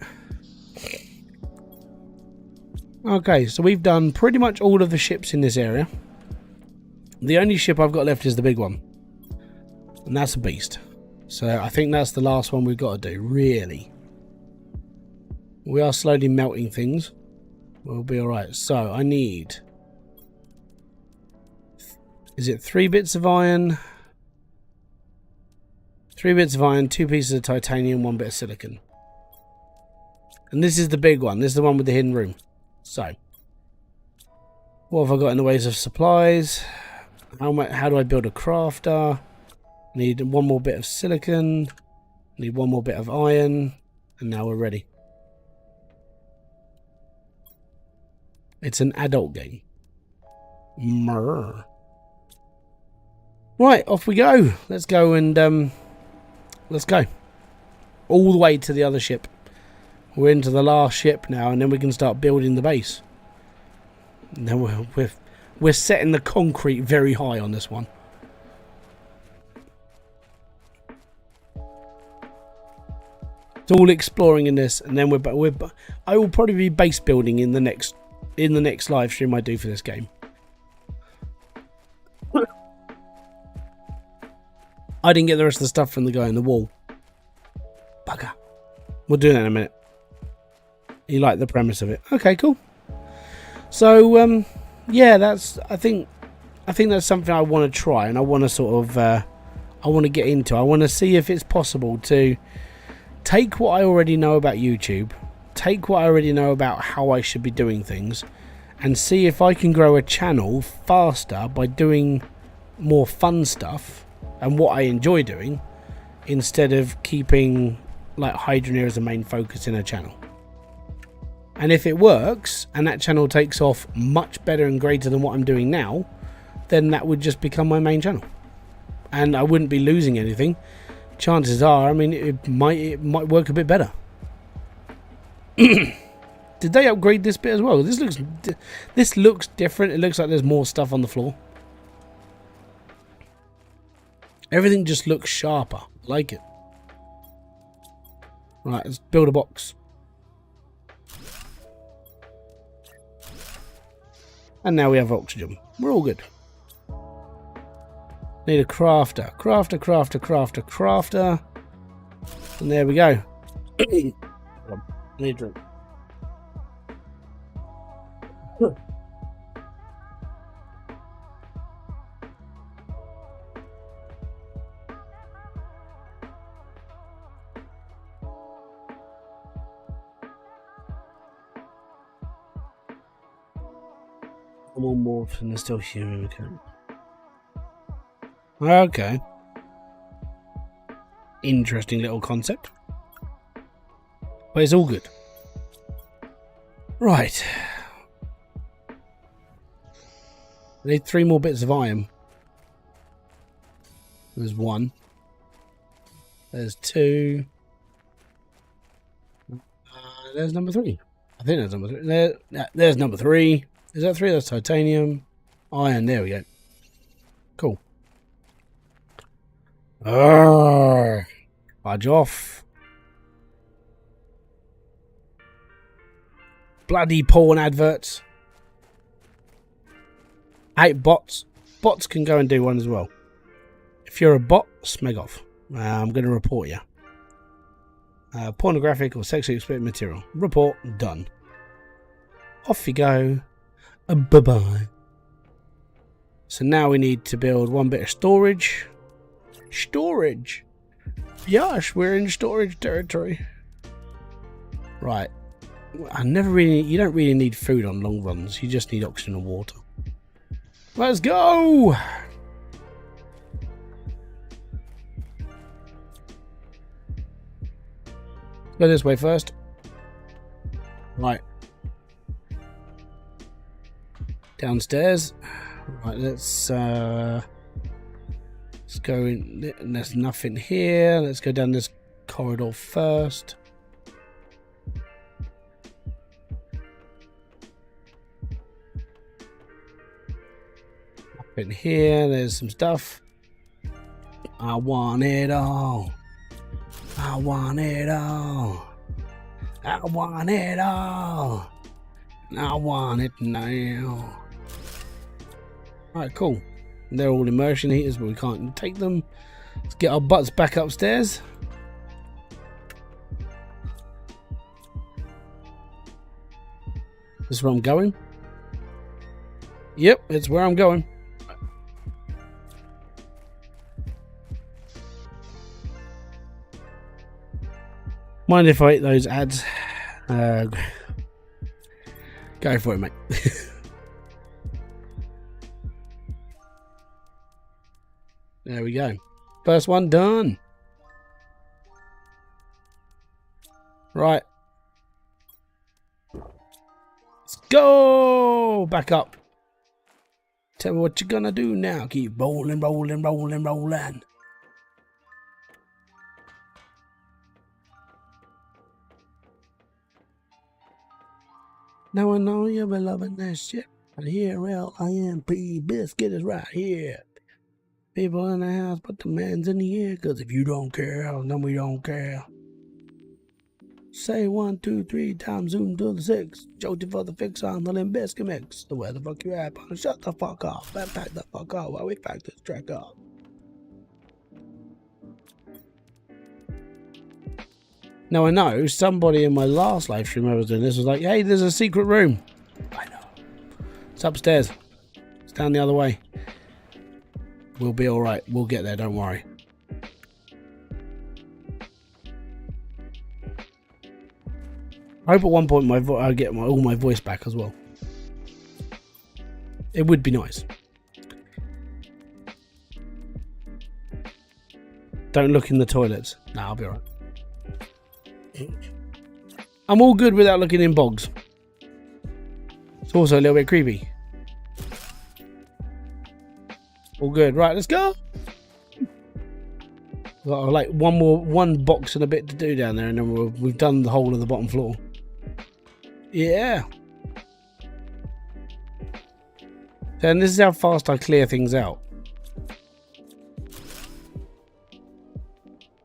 Speaker 1: Okay, so we've done pretty much all of the ships in this area. The only ship I've got left is the big one. And that's a beast. So I think that's the last one we've got to do, really. We are slowly melting things. We'll be alright. So I need... Is it 3 bits of iron? 3 bits of iron, 2 pieces of titanium, 1 bit of silicon. And this is the big one. This is the one with the hidden room. So, what have I got in the ways of supplies? How do I build a crafter? Need 1 more bit of silicon. Need 1 more bit of iron. And now we're ready. It's an adult game. Mrr. Right, off we go. Let's go and let's go. All the way to the other ship. We're into the last ship now, and then we can start building the base. And then we're setting the concrete very high on this one. It's all exploring in this, and then I will probably be base building in the next live stream I do for this game. I didn't get the rest of the stuff from the guy in the wall. Bugger. We'll do that in a minute. You like the premise of it? Okay, cool. So yeah, I think that's something I want to try, and I want to sort of I want to get into. I want to see if it's possible to take what I already know about YouTube, take what I already know about how I should be doing things, and see if I can grow a channel faster by doing more fun stuff and what I enjoy doing, instead of keeping like Hydra as a main focus in a channel. And if it works and that channel takes off much better and greater than what I'm doing now, then that would just become my main channel, and I wouldn't be losing anything. Chances are, I mean, it might work a bit better. Did they upgrade this bit as well? This looks different. It looks like there's more stuff on the floor. Everything just looks sharper. I like it. Right, let's build a box. And now we have oxygen. We're all good. Need a crafter. Crafter. And there we go. I need a drink. One more and they're still human. Okay. Interesting little concept. But it's all good. Right. I need 3 more bits of iron. There's 1. There's 2. There's number 3. I think that's number 3. There's number 3. Is that 3? That's titanium. Iron. There we go. Cool. Fudge off. Bloody porn adverts. 8 bots. Bots can go and do one as well. If you're a bot, smeg off. I'm going to report you. Pornographic or sexually explicit material. Report done. Off you go. Bye-bye. So now we need to build 1 bit of storage. Storage. Yes, we're in storage territory. Right. You don't really need food on long runs. You just need oxygen and water. Let's go. Go this way first. Right. Downstairs. Right, let's go in. There's nothing here. Let's go down this corridor first. Up in here, there's some stuff. I want it all. I want it all. I want it all. I want it now. Alright, cool. They're all immersion heaters, but we can't take them. Let's get our butts back upstairs. This is where I'm going. Yep, it's where I'm going. Mind if I hit those ads? Go for it, mate. There we go. First one done. Right. Let's go. Back up. Tell me what you're gonna do now. Keep rolling, rolling, rolling, rolling. Now I know you've been loving that shit. And here, L-I-M-P, Biscuit is right here. People in the house, put the hands in the air, cause if you don't care, then we don't care. Say 1, 2, 3 times, zoom to the 6. Joked for the fix on the Limp Bizkit mix. The where the fuck you at? Shut the fuck up. Back the fuck up while we back this track up. Now I know somebody in my last live stream I was doing this was like, hey, there's a secret room. I know. It's upstairs. It's down the other way. We'll be alright. We'll get there, don't worry. I hope at one point I get all my voice back as well. It would be nice. Don't look in the toilets. Nah, I'll be alright. I'm all good without looking in bogs. It's also a little bit creepy. All good. Right, let's go. Got like one box and a bit to do down there, and then we've done the whole of the bottom floor. Yeah. Then this is how fast I clear things out.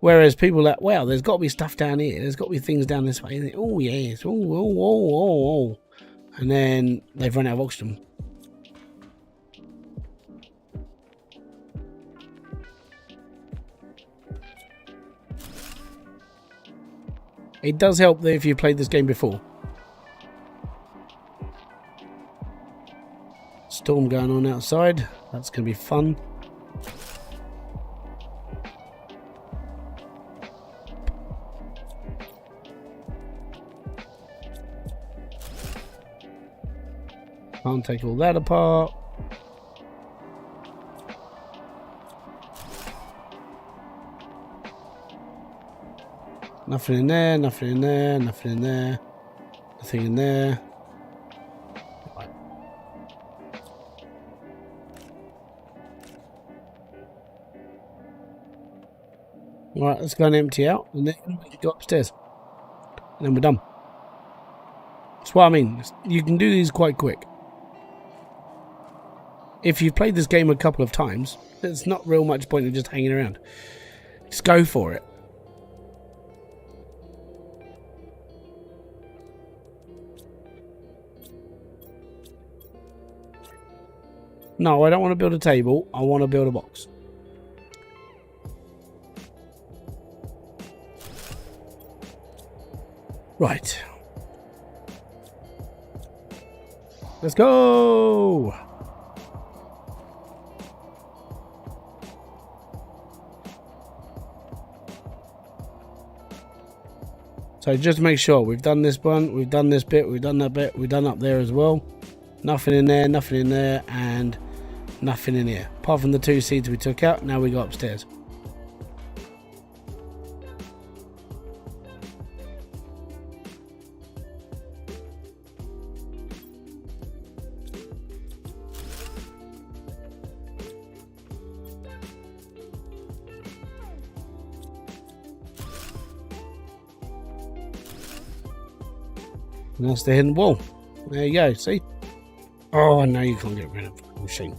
Speaker 1: Whereas people are like, well, there's got to be stuff down here. There's got to be things down this way. Oh, yes. Oh. And then they've run out of oxygen. It does help that if you played this game before. Storm going on outside. That's going to be fun. Can't take all that apart. Nothing in there, nothing in there, nothing in there, nothing in there. Right. Right, let's go and empty out, and then we can go upstairs. And then we're done. That's what I mean. You can do these quite quick. If you've played this game a couple of times, there's not real much point in just hanging around. Just go for it. No, I don't want to build a table. I want to build a box. Right. Let's go! So just to make sure, we've done this one, we've done this bit, we've done that bit, we've done up there as well. Nothing in there, and nothing in here. Apart from the 2 seeds we took out, now we go upstairs. And that's the hidden wall. There you go, see? Oh, no, you can't get rid of the machine.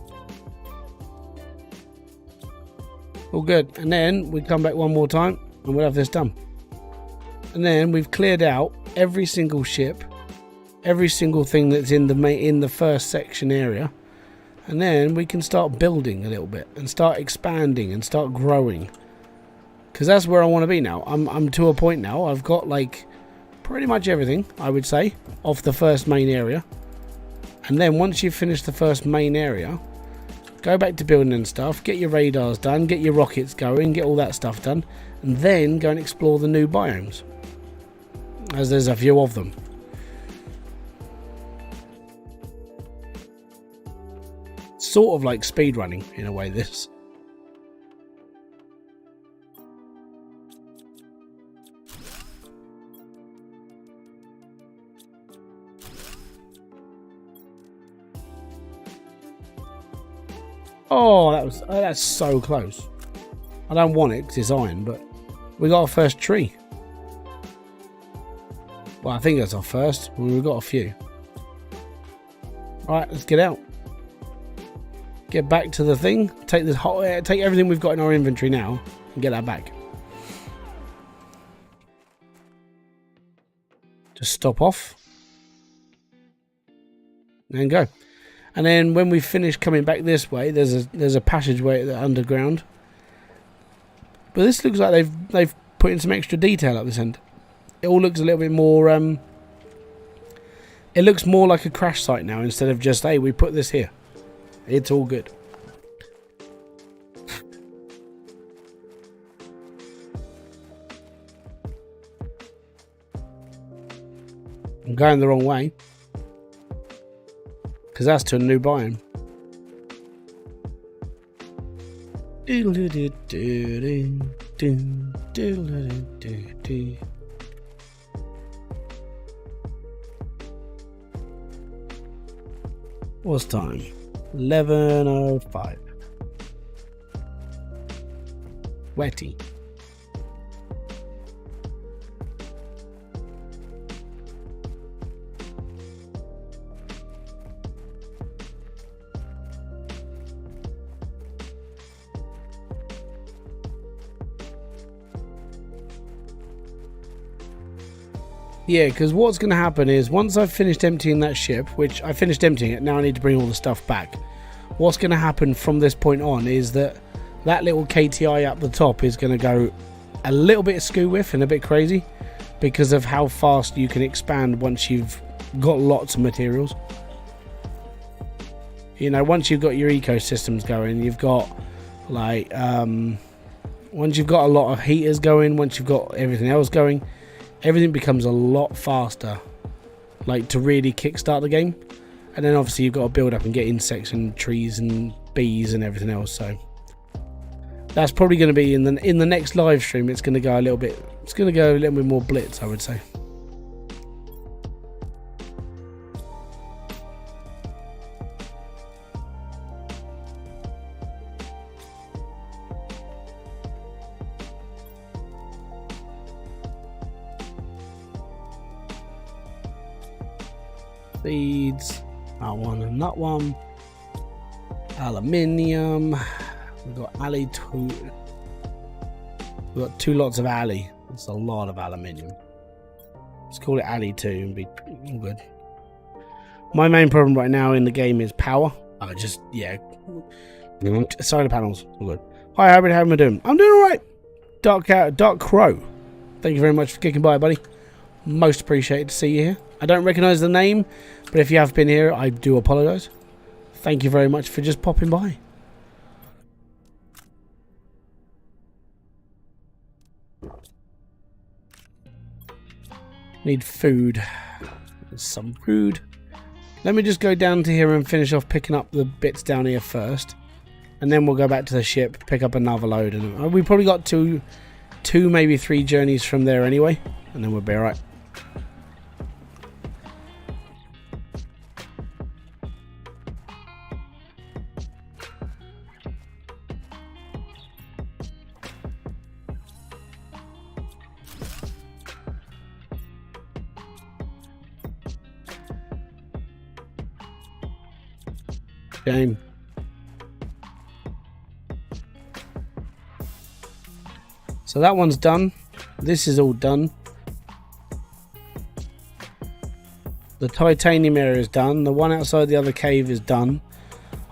Speaker 1: All good. And then we come back one more time and we'll have this done. And then we've cleared out every single ship, every single thing that's in the first section area. And then we can start building a little bit and start expanding and start growing. Because that's where I want to be now. I'm to a point now. I've got like pretty much everything, I would say, off the first main area. And then once you've finished the first main area, go back to building and stuff, get your radars done, get your rockets going, get all that stuff done, and then go and explore the new biomes, as there's a few of them. Sort of like speedrunning in a way, this. Oh, that's so close. I don't want it because it's iron, but we got our first tree. Well, I think that's our first. We've got a few. All right, let's get out. Get back to the thing. Take everything we've got in our inventory now and get that back. Just stop off and go. And then when we finish coming back this way, there's a passageway underground. But this looks like they've put in some extra detail at this end. it all looks a little bit more it looks more like a crash site now instead of just, hey, we put this here. It's all good. I'm going the wrong way because that's to a new biome. What's time? 11:05. Wetty. Yeah, because what's going to happen is once I've finished emptying that ship, which I finished emptying it, now I need to bring all the stuff back. What's going to happen from this point on is that little KTI up the top is going to go a little bit skew with and a bit crazy because of how fast you can expand once you've got lots of materials. You know, once you've got your ecosystems going, you've got like once you've got a lot of heaters going, once you've got everything else going, everything becomes a lot faster, like to really kickstart the game. And then obviously you've got to build up and get insects and trees and bees and everything else. So that's probably going to be in the next live stream. It's going to go a little bit. It's going to go a little bit more blitz, I would say. Seeds, that one and that one. Aluminium. We've got alley 2. We've got 2 lots of alley. That's a lot of aluminium. Let's call it alley 2 and be all good. My main problem right now in the game is power. Solar panels. All good. Hi, Hybrid, how am I doing? I'm doing alright. Dark Crow. Thank you very much for kicking by, buddy. Most appreciated to see you here. I don't recognise the name, but if you have been here, I do apologise. Thank you very much for just popping by. Need food. Some food. Let me just go down to here and finish off picking up the bits down here first. And then we'll go back to the ship, pick up another load. And we probably got two, maybe 3 journeys from there anyway. And then we'll be alright. Game. So that one's done. This is all done. The titanium area is done. The one outside the other cave is done.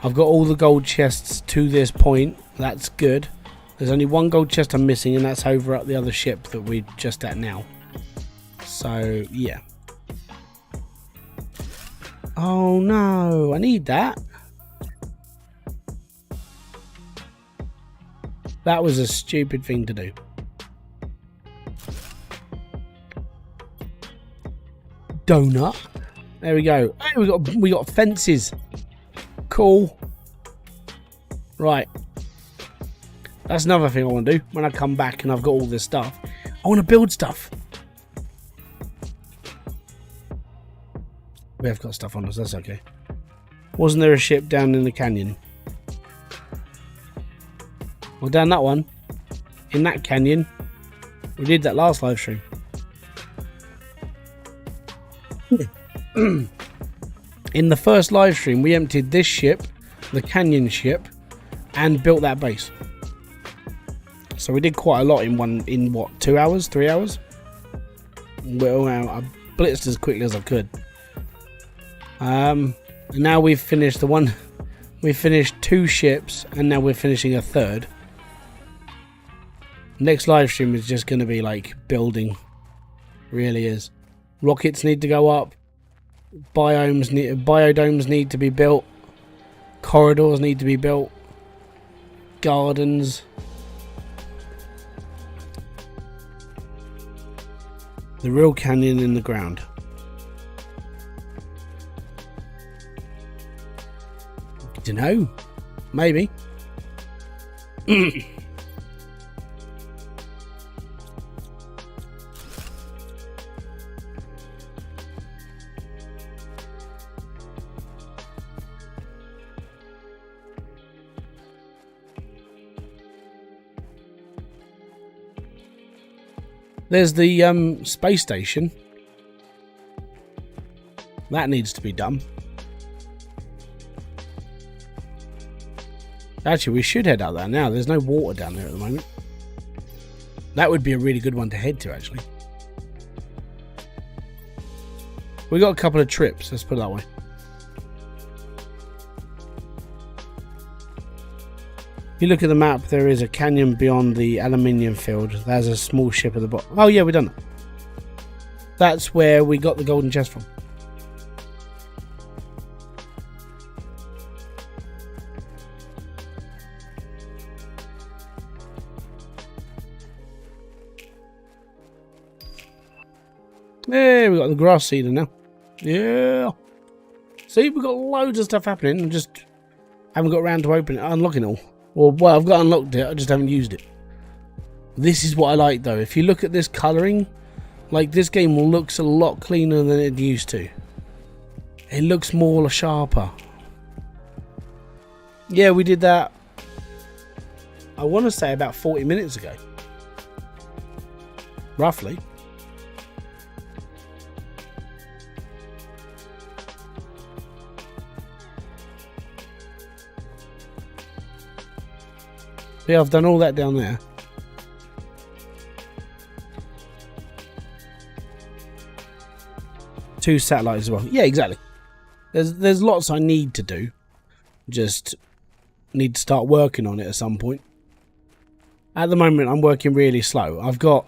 Speaker 1: I've got all the gold chests to this point. That's good. There's only one gold chest I'm missing, and that's over at the other ship that we're just at now. So yeah. Oh no, I need that. That was a stupid thing to do. Donut. There we go. Hey, we got fences. Cool. Right. That's another thing I want to do. When I come back and I've got all this stuff, I want to build stuff. We have got stuff on us. That's okay. Wasn't there a ship down in the canyon? Well, down that one, in that canyon, we did that last live stream. In the first live stream, we emptied this ship, the canyon ship, and built that base. So we did quite a lot in what, 2 hours, 3 hours? Well, I blitzed as quickly as I could. And now we've finished the one. We finished 2 ships, and now we're finishing a 3rd. Next live stream is just going to be like building, Really is. Rockets need to go up. Biodomes need to be built. Corridors need to be built. Gardens. The real canyon in the ground. Dunno. Maybe. There's the space station. That needs to be done. Actually, we should head out there now. There's no water down there at the moment. That would be a really good one to head to, actually. We got a couple of trips, let's put it that way. If you look at the map, there is a canyon beyond the aluminium field. There's a small ship at the bottom. Oh yeah, we've done it. That's where we got the golden chest from. Hey, we got the grass seeder now. Yeah. See, we've got loads of stuff happening. I just haven't got around to opening it, unlocking it all. Well, I've got unlocked it, I just haven't used it. This is what I like though. If you look at this colouring, like this game looks a lot cleaner than it used to. It looks more sharper. Yeah, we did that, I want to say about 40 minutes ago. Roughly. Yeah, I've done all that down there. Two satellites as well. Yeah, exactly. There's lots I need to do. Just need to start working on it at some point. At the moment, I'm working really slow. I've got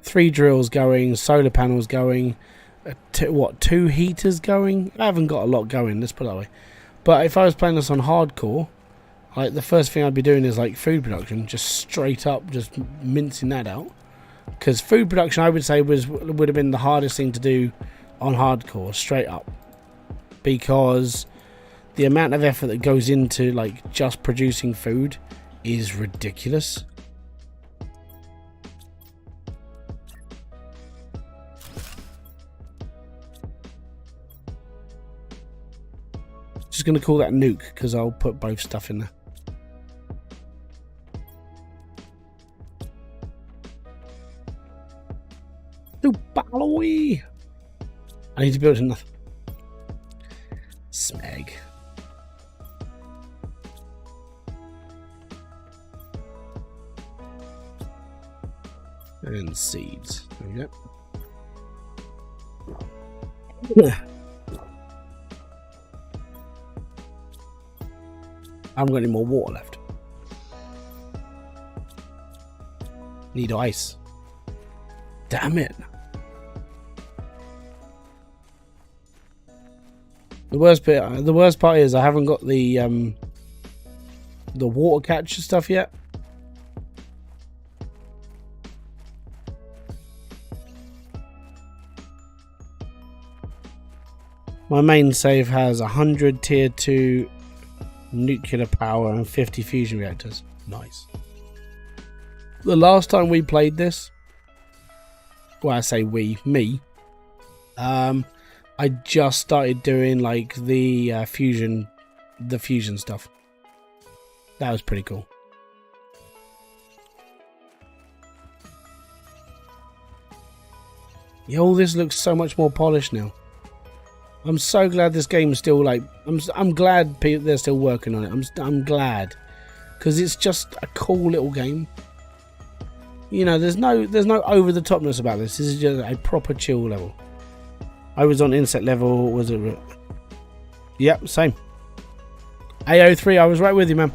Speaker 1: 3 drills going, solar panels going, 2 heaters going. I haven't got a lot going, let's put it that way. But if I was playing this on hardcore, like the first thing I'd be doing is like food production, just straight up, just mincing that out. Because food production, I would say, would have been the hardest thing to do on hardcore, straight up. Because the amount of effort that goes into like just producing food is ridiculous. Just gonna call that nuke because I'll put both stuff in there. I need to build another. Smeg. And seeds. There we go. I haven't got any more water left. Need ice. Damn it. The worst part is I haven't got the water catcher stuff yet. My main save has 100 tier 2 nuclear power and 50 fusion reactors. Nice. The last time we played this, well, I say me, I just started doing like the fusion stuff. That was pretty cool. Yo, this looks so much more polished now. I'm so glad this game is still like. I'm glad they're still working on it. I'm glad, because it's just a cool little game. You know, there's no over the topness about this. This is just a proper chill level. I was on insect level. Was it? Yep, same. AO3. I was right with you, man.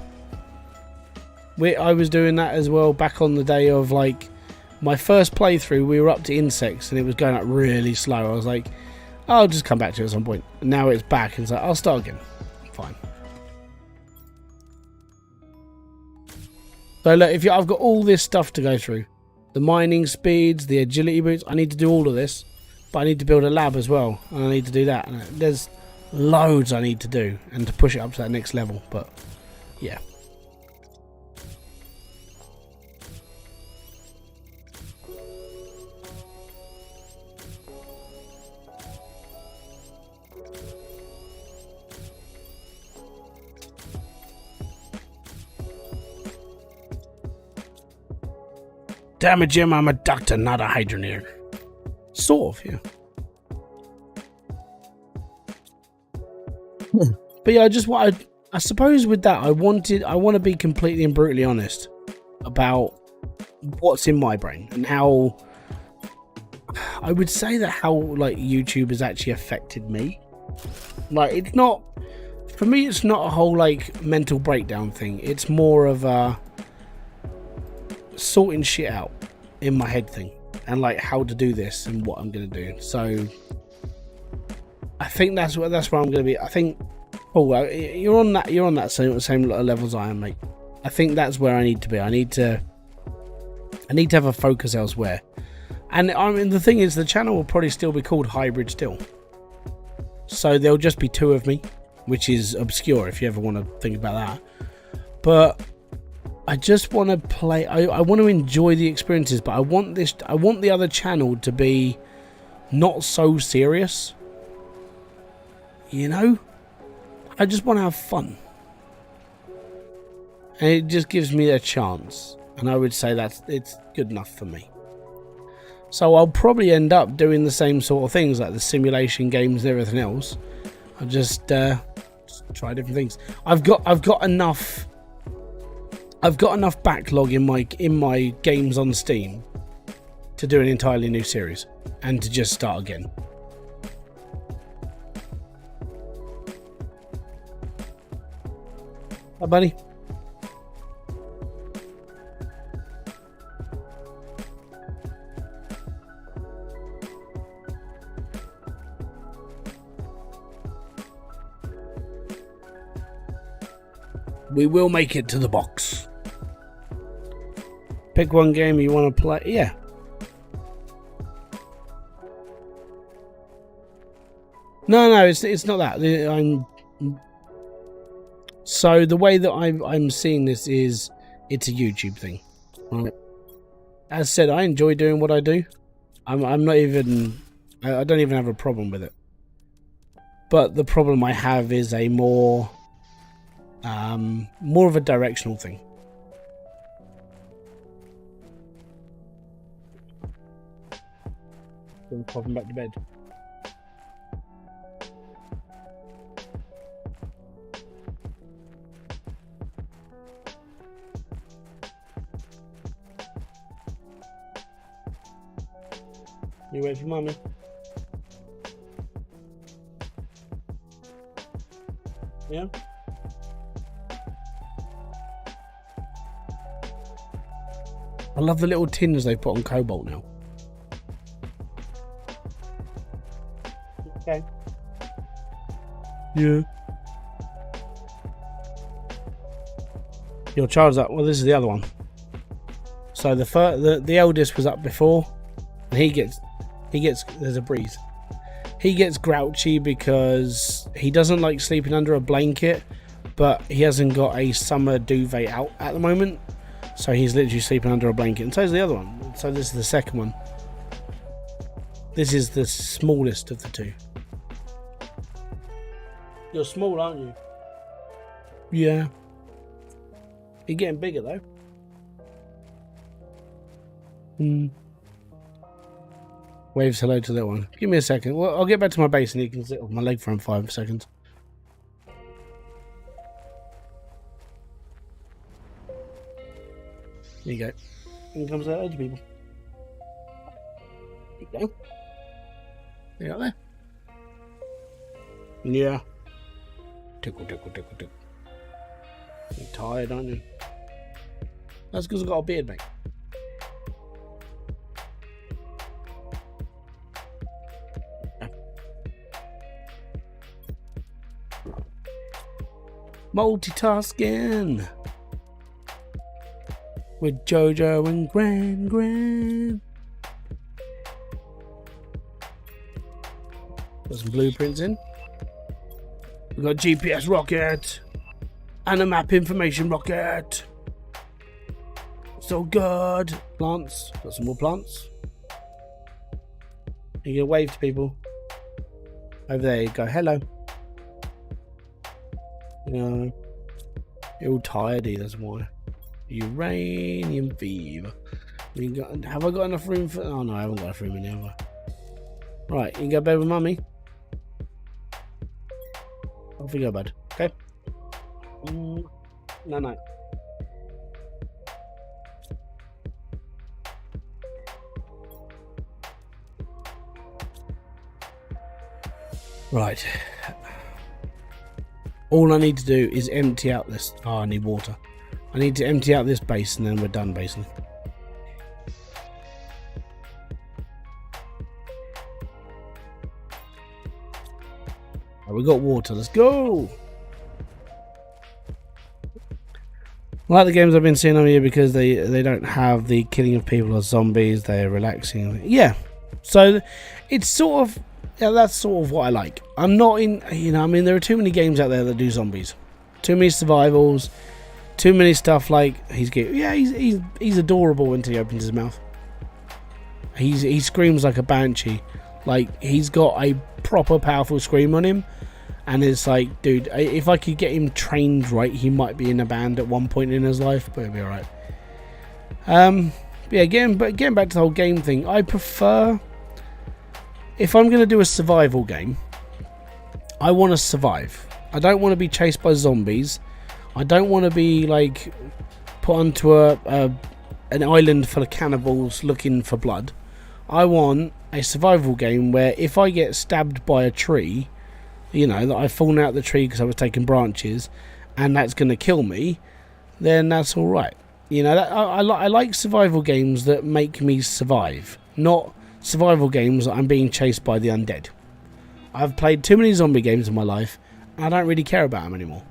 Speaker 1: I was doing that as well back on the day of like My first playthrough, we were up to insects and it was going up really slow. I was like, I'll just come back to it at some point. And now it's back and it's like, I'll start again. Fine. So look, I've got all this stuff to go through. The mining speeds, the agility boots. I need to do all of this. But I need to build a lab as well. And I need to do that. And there's loads I need to do. And to push it up to that next level. But, yeah. Damn it, Jim, I'm a doctor, not a hydroneer. Sort of, yeah. But yeah, I suppose with that, I want to be completely and brutally honest about what's in my brain and how I would say that how like YouTube has actually affected me. Like, it's not, for me, it's not a whole like mental breakdown thing. It's more of a sorting shit out in my head thing and like how to do this and what I'm gonna do. So I think that's where I'm gonna be. I think, well, you're on that same levels I am, mate. I think that's where I need to be. I need to have a focus elsewhere. And I mean, the thing is, the channel will probably still be called Hybridsteel, so there'll just be two of me, which is obscure if you ever want to think about that. But I just want to play. I want to enjoy the experiences, but I want the other channel to be not so serious. You know, I just want to have fun, and it just gives me a chance. And I would say it's good enough for me. So I'll probably end up doing the same sort of things like the simulation games and everything else. I'll just try different things. I've got enough backlog in my games on Steam to do an entirely new series and to just start again. Hi, buddy. We will make it to the box. Pick one game you want to play. Yeah. No, it's not that. So the way that I'm seeing this is it's a YouTube thing. Right? As said, I enjoy doing what I do. I'm not even. I don't even have a problem with it. But the problem I have is a more of a directional thing. Popping back to bed. You wait for mommy. Yeah. I love the little tins they put on Cobalt now. Okay. Yeah. Your child's up. Well, this is the other one. So the eldest was up before, and he gets there's a breeze. He gets grouchy because he doesn't like sleeping under a blanket, but he hasn't got a summer duvet out at the moment, so he's literally sleeping under a blanket. And so is the other one. So this is the second one. This is the smallest of the two. You're small, aren't you? Yeah. You're getting bigger though. Waves hello to that one. Give me a second. Well, I'll get back to my base and you can sit on my leg for 5 seconds. There you go. Here comes that edge, people. There you go. You got there? Yeah. Tickle, tickle, tickle, tickle. You're tired, aren't you? That's because I've got a beard, mate. Multitasking with Jojo and Gran. Got some blueprints in. We've got GPS rocket and a map information rocket. So good. Plants. Got some more plants. You can wave to people. Over there you go. Hello. You're all tired, that's why. Uranium fever. Have I got enough room for... Oh no, I haven't got enough room in here, have I? Right, you can go to bed with mummy. Off we go, bud. Okay? No. Right. All I need to do is empty out this... Oh, I need water. I need to empty out this base and then we're done, basically. Right, we got water. Let's go! I like the games I've been seeing over here because they don't have the killing of people or zombies. They're relaxing. Yeah. So, it's sort of... Yeah, that's sort of what I like. I'm not in, I mean, there are too many games out there that do zombies. Too many survivals. Too many stuff like, he's adorable until he opens his mouth. He screams like a banshee. Like, he's got a proper powerful scream on him. And it's like, dude, if I could get him trained right, he might be in a band at one point in his life, but it'll be alright. Yeah, getting back to the whole game thing, I prefer... If I'm going to do a survival game, I want to survive. I don't want to be chased by zombies. I don't want to be like put onto an island full of cannibals looking for blood. I want a survival game where if I get stabbed by a tree, that I've fallen out the tree because I was taking branches, and that's going to kill me, then that's all right. I like survival games that make me survive, not survival games that I'm being chased by the undead. I've played too many zombie games in my life, and I don't really care about them anymore.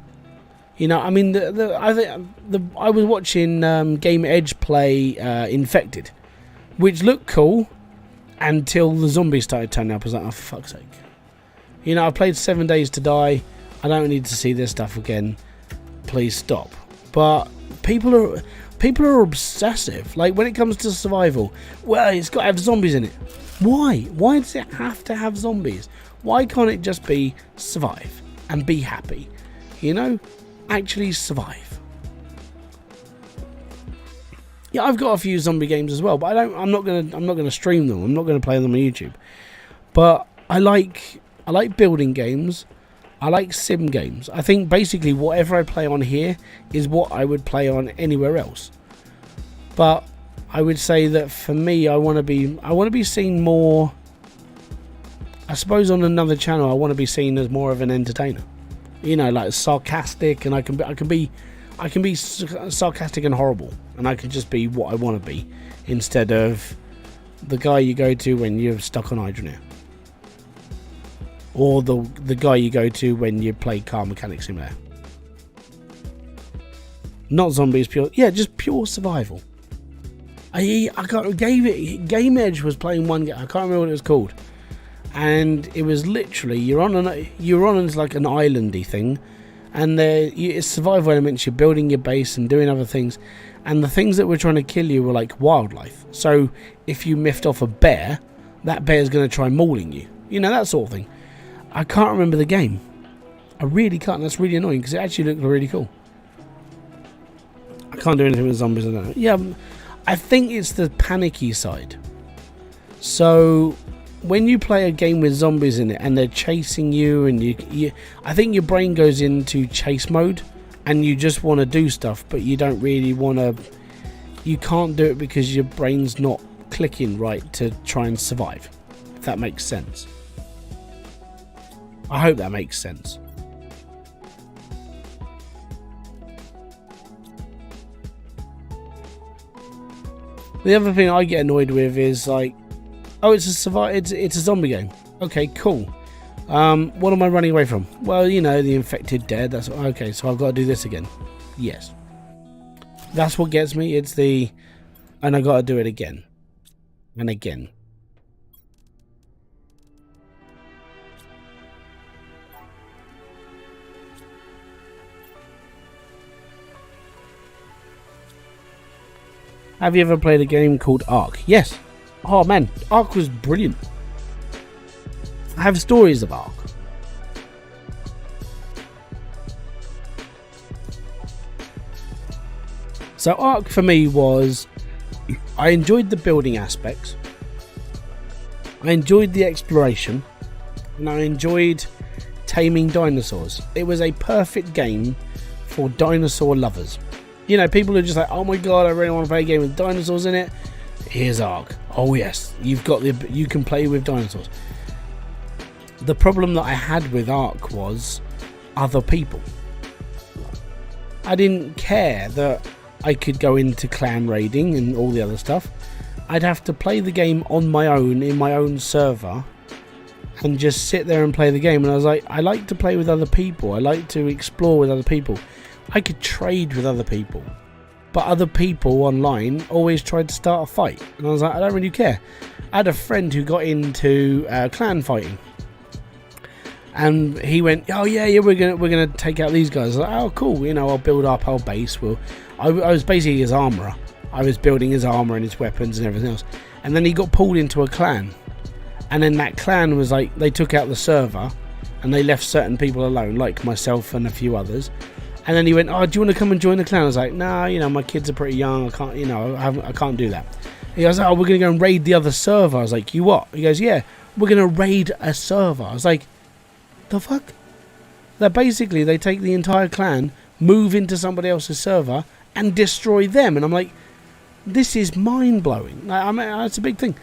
Speaker 1: I mean, I was watching Game Edge play Infected, which looked cool until the zombies started turning up. I was like, oh, for fuck's sake. I played 7 Days to Die. I don't need to see this stuff again. Please stop. But people are obsessive. Like, when it comes to survival, well, it's got to have zombies in it. Why? Why does it have to have zombies? Why can't it just be survive and be happy? Actually survive. Yeah, I've got a few zombie games as well, but I'm not gonna stream them. I'm not gonna play them on YouTube. But I like building games. I like sim games. I think basically whatever I play on here is what I would play on anywhere else. But I would say that for me, I want to be seen more. I suppose on another channel, I want to be seen as more of an entertainer. Like sarcastic, and I can be sarcastic and horrible, and I can just be what I want to be instead of the guy you go to when you're stuck on Hydroneer. Or the guy you go to when you play Car Mechanic Simulator. Not zombies, just pure survival. Game Edge was playing one game, I can't remember what it was called. And it was literally, you're on like an islandy thing, and it's survival elements, you're building your base and doing other things, and the things that were trying to kill you were like wildlife. So if you miffed off a bear, that bear's going to try mauling you. That sort of thing. I can't remember the game. I really can't. That's really annoying because it actually looked really cool. I can't do anything with zombies. I don't know. Yeah, I think it's the panicky side. So when you play a game with zombies in it and they're chasing you, and I think your brain goes into chase mode, and you just want to do stuff, but you don't really want to. You can't do it because your brain's not clicking right to try and survive. If that makes sense. I hope that makes sense. The other thing I get annoyed with is like, oh, it's a zombie game. Okay, cool. What am I running away from? Well, you know, the infected dead. That's okay. So I've got to do this again. Yes, that's what gets me. It's the, and I got to do it again and again. Have you ever played a game called Ark? Yes. Oh man, Ark was brilliant. I have stories of Ark. So Ark for me was, I enjoyed the building aspects, I enjoyed the exploration, and I enjoyed taming dinosaurs. It was a perfect game for dinosaur lovers. You know, people are just like, oh my god, I really want to play a game with dinosaurs in it. Here's Ark. Oh yes, you can play with dinosaurs. The problem that I had with Ark was other people. I didn't care that I could go into clan raiding and all the other stuff. I'd have to play the game on my own, in my own server, and just sit there and play the game. And I was like, I like to play with other people. I like to explore with other people. I could trade with other people, but other people online always tried to start a fight, and I was like, I don't really care. I had a friend who got into clan fighting, and he went, oh yeah, we're gonna take out these guys. I was like, oh cool, you know, I'll build up our base. I was basically his armourer. I was building his armour and his weapons and everything else, and then he got pulled into a clan, and then that clan was like, they took out the server, and they left certain people alone, like myself and a few others. And then he went, oh, do you want to come and join the clan? I was like, nah, you know, my kids are pretty young. I can't, you know, I can't do that. He goes, oh, we're going to go and raid the other server. I was like, you what? He goes, yeah, we're going to raid a server. I was like, the fuck? That basically, they take the entire clan, move into somebody else's server, and destroy them. And I'm like, this is mind-blowing. Like, I mean, it's a big thing.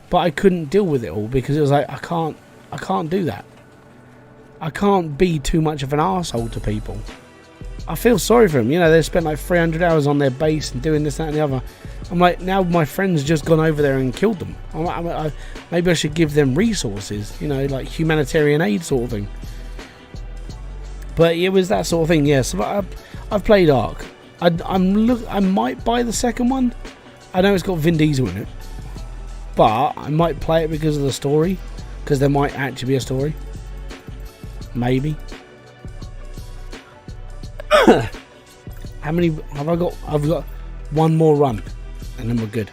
Speaker 1: But I couldn't deal with it all because it was like, I can't do that. I can't be too much of an arsehole to people. I feel sorry for them. You know, they spent like 300 hours on their base and doing this, that and the other. I'm like, now my friend's just gone over there and killed them. Maybe I should give them resources, you know, like humanitarian aid sort of thing. But it was that sort of thing, yes. Yeah. So I've played Ark. I might buy the second one. I know it's got Vin Diesel in it. But I might play it because of the story. Because there might actually be a story. Maybe. How many have I got? I've got one more run and then we're good.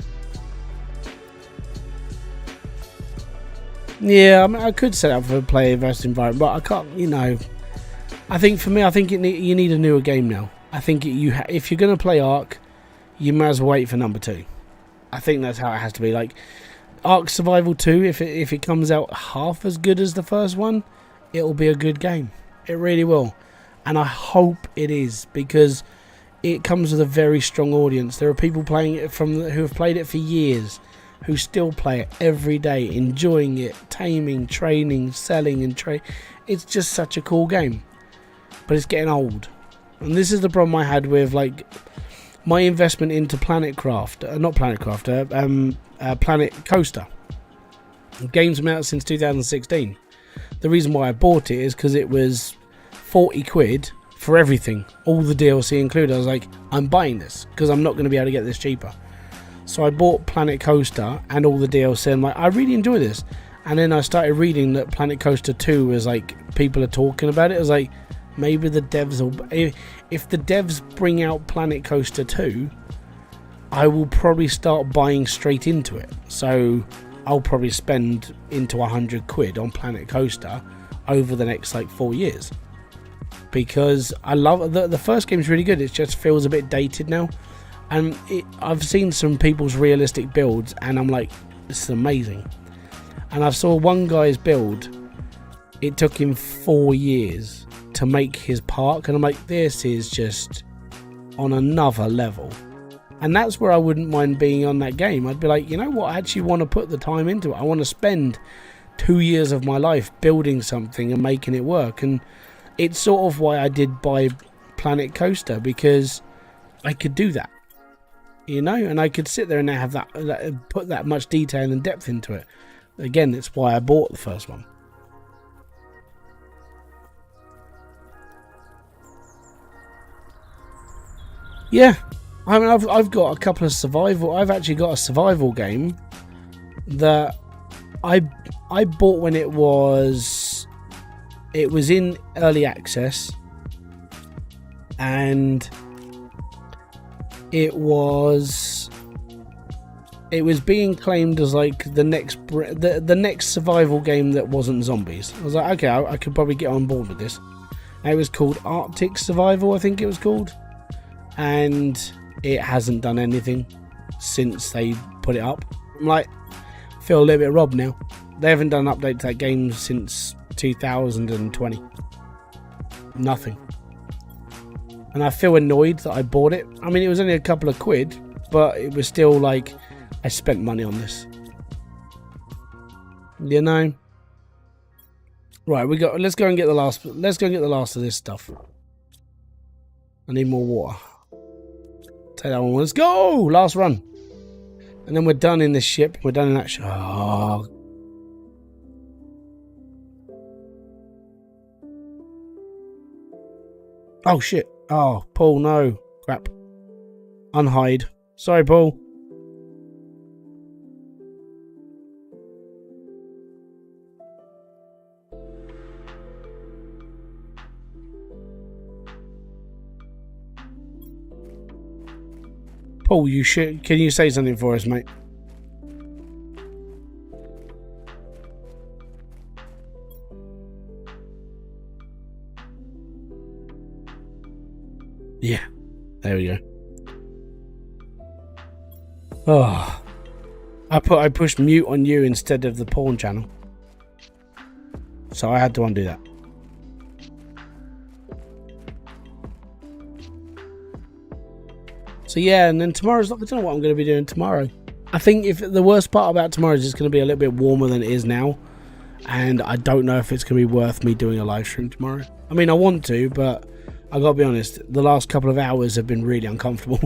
Speaker 1: Yeah, I mean, I could set up for a player versus environment, but I can't, you know. I think for me, I think you need a newer game now. I think if you're going to play Ark, you might as well wait for number 2. I think that's how it has to be. Like Ark Survival 2, if it comes out half as good as the first one, it'll be a good game. It really will. And I hope it is, because it comes with a very strong audience. There are people playing it who have played it for years, who still play it every day, enjoying it, taming, training, selling and trade. It's just such a cool game, but it's getting old. And this is the problem I had with like my investment into Planet Coaster. The game's been out since 2016. The reason why I bought it is because it was 40 quid for everything, all the DLC included. I was like, I'm buying this because I'm not going to be able to get this cheaper. So I bought Planet Coaster and all the DLC. I'm like, I really enjoy this. And then I started reading that Planet Coaster 2 was like, people are talking about it. I was like, maybe the devs will, if the devs bring out Planet Coaster 2, I will probably start buying straight into it. So I'll probably spend into 100 quid on Planet Coaster over the next like 4 years. Because I love the first game's really good. It just feels a bit dated now, and I've seen some people's realistic builds, and I'm like, this is amazing. And I saw one guy's build. It took him 4 years to make his park, and I'm like, this is just on another level. And that's where I wouldn't mind being on that game. I'd be like, you know what? I actually want to put the time into it. I want to spend 2 years of my life building something and making it work. And it's sort of why I did buy Planet Coaster, because I could do that, you know, and I could sit there and have that put that much detail and depth into it. Again, it's why I bought the first one. Yeah, I mean, I've got a couple of survival. I've actually got a survival game that I bought when it was in early access, and it was being claimed as like the next survival game that wasn't zombies. I was like, okay, I could probably get on board with this. And it was called Arctic Survival, I think it was called, and it hasn't done anything since they put it up. I'm like, feel a little bit robbed now. They haven't done an update to that game since 2020. Nothing. And I feel annoyed that I bought it. I mean, it was only a couple of quid, but it was still like, I spent money on this. You know? Right, let's go and get the last of this stuff. I need more water. Take that one. Let's go! Last run. And then we're done in this ship. We're done in that ship. Oh. Oh, shit. Oh, Paul, no. Crap. Unhide. Sorry, Paul. Paul, can you say something for us, mate? Yeah, there we go. Oh, I pushed mute on you instead of the porn channel, so I had to undo that. So yeah, and then tomorrow's, I don't know what I'm going to be doing tomorrow. I think if the worst part about tomorrow is it's going to be a little bit warmer than it is now, and I don't know if it's going to be worth me doing a live stream tomorrow. I mean, I want to, but I got to be honest, the last couple of hours have been really uncomfortable.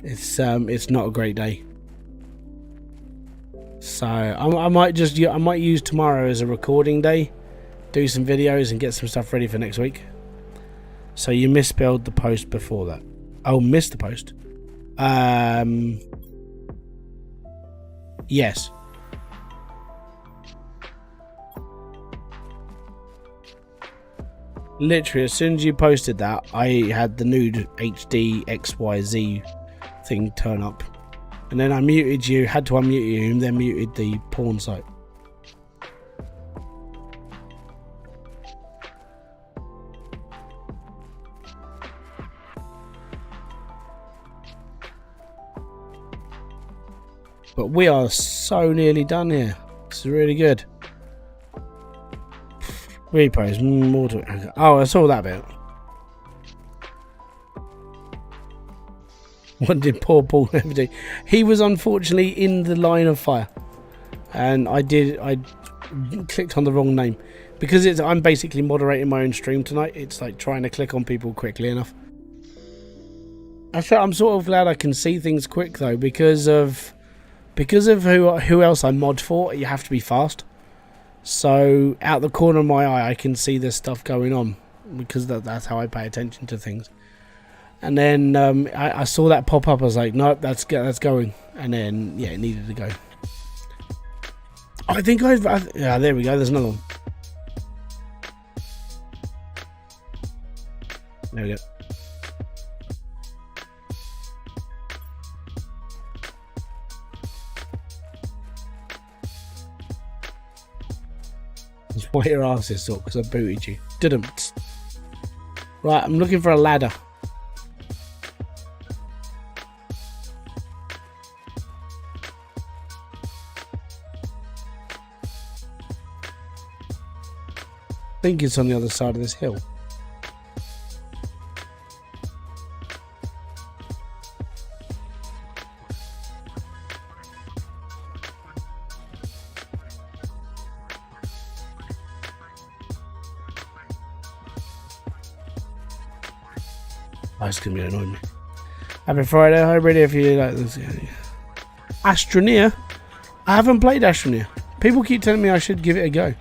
Speaker 1: It's not a great day. So I might use tomorrow as a recording day, do some videos and get some stuff ready for next week. So you misspelled the post before that. Oh, missed the post. Yes. Literally, as soon as you posted that, I had the nude HD XYZ thing turn up. And then I muted you, had to unmute you, and then muted the porn site. But we are so nearly done here. This is really good. Repos, more to... Oh, I saw that bit. What did poor Paul ever do? He was unfortunately in the line of fire. And I clicked on the wrong name. Because I'm basically moderating my own stream tonight. It's like trying to click on people quickly enough. I'm sort of glad I can see things quick though, because of who else I mod for. You have to be fast. So out the corner of my eye I can see this stuff going on, because that's how I pay attention to things. And then I saw that pop up. I was like, nope, that's going. And then yeah, it needed to go. I think yeah, there we go. There's another one. There we go. That's why your ass is sore, because I booted you. Didn't. Right, I'm looking for a ladder. I think it's on the other side of this hill. Oh, it's going to be annoying me. Happy Friday, Hybrid, if you like this. Astroneer? I haven't played Astroneer. People keep telling me I should give it a go.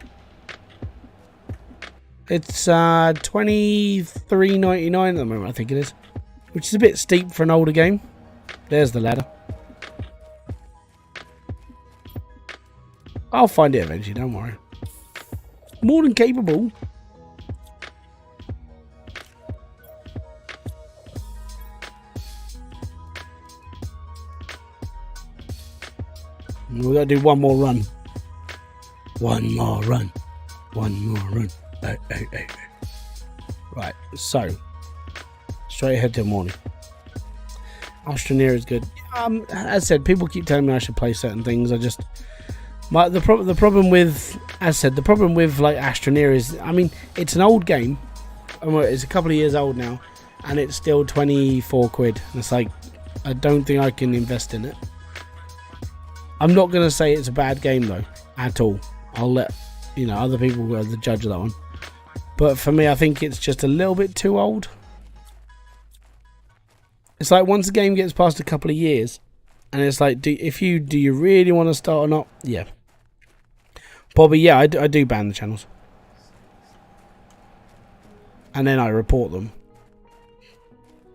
Speaker 1: It's $23.99 at the moment, I think it is. which is a bit steep for an older game. There's the ladder. I'll find it eventually, don't worry. More than capable. We've got to do one more run. One more run. One more run. Hey. Right, so straight ahead till morning. Astroneer is good. As I said, people keep telling me I should play certain things. I just the problem with, as I said, the problem with like Astroneer is, I mean, it's an old game. It's a couple of years old now, and it's still 24 quid. And it's like, I don't think I can invest in it. I'm not gonna say it's a bad game though, at all. I'll let other people be the judge of that one. But for me, I think it's just a little bit too old. It's like once the game gets past a couple of years, and it's like, do you really want to start or not? Yeah. Bobby, yeah, I do ban the channels, and then I report them.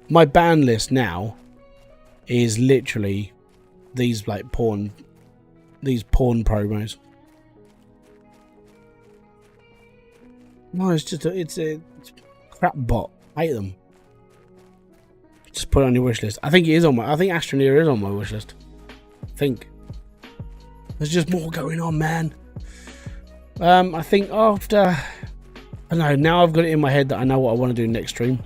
Speaker 1: My ban list now is literally these like porn promos. No, it's a crap bot. I hate them. Just put it on your wish list. I think Astroneer is on my wish list. I think there's just more going on, man. I think after, I don't know, now I've got it in my head that I know what I want to do next stream.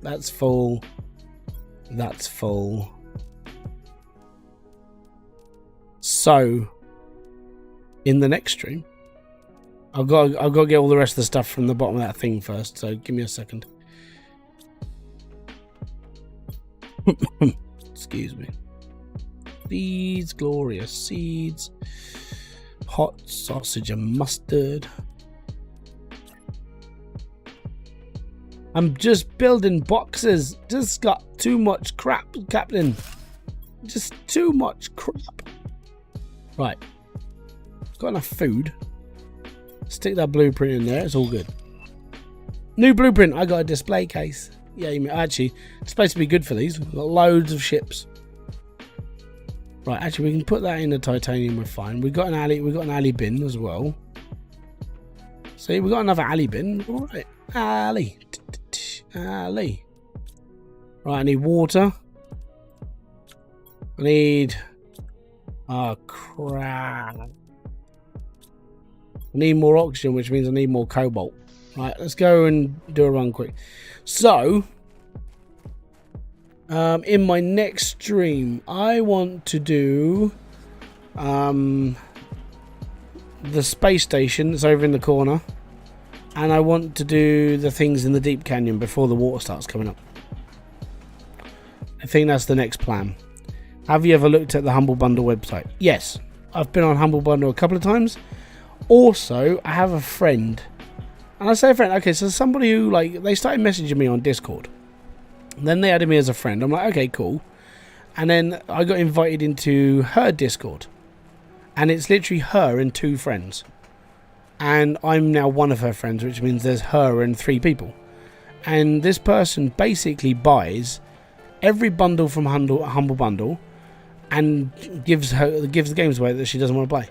Speaker 1: That's full. That's full. So, in the next stream, I've got to get all the rest of the stuff from the bottom of that thing first. So give me a second. Excuse me. These glorious seeds, hot sausage and mustard. I'm just building boxes. Just got too much crap, Captain. Just too much crap. Right. Got enough food. Stick that blueprint in there. It's all good. New blueprint. I got a display case. Yeah, actually, it's supposed to be good for these. We've got loads of ships. Right. Actually, we can put that in the titanium. We're fine. We've got an alley. We've got an alley bin as well. See, we've got another alley bin. All right. Alley. Alley. Right. I need water. I need. Oh crap. I need more oxygen, which means I need more cobalt. Right, let's go and do a run quick. So, in my next stream, I want to do the space station that's over in the corner, and I want to do the things in the deep canyon before the water starts coming up. I think that's the next plan. Have you ever looked at the Humble Bundle website? Yes, I've been on Humble Bundle a couple of times. Also, I have a friend, and I say a friend, okay, so somebody who, like, they started messaging me on Discord, and then they added me as a friend. I'm like, okay, cool. And then I got invited into her Discord, and it's literally her and 2 friends, and I'm now one of her friends, which means there's her and 3 people. And this person basically buys every bundle from Humble Bundle and gives the games away that she doesn't want to play.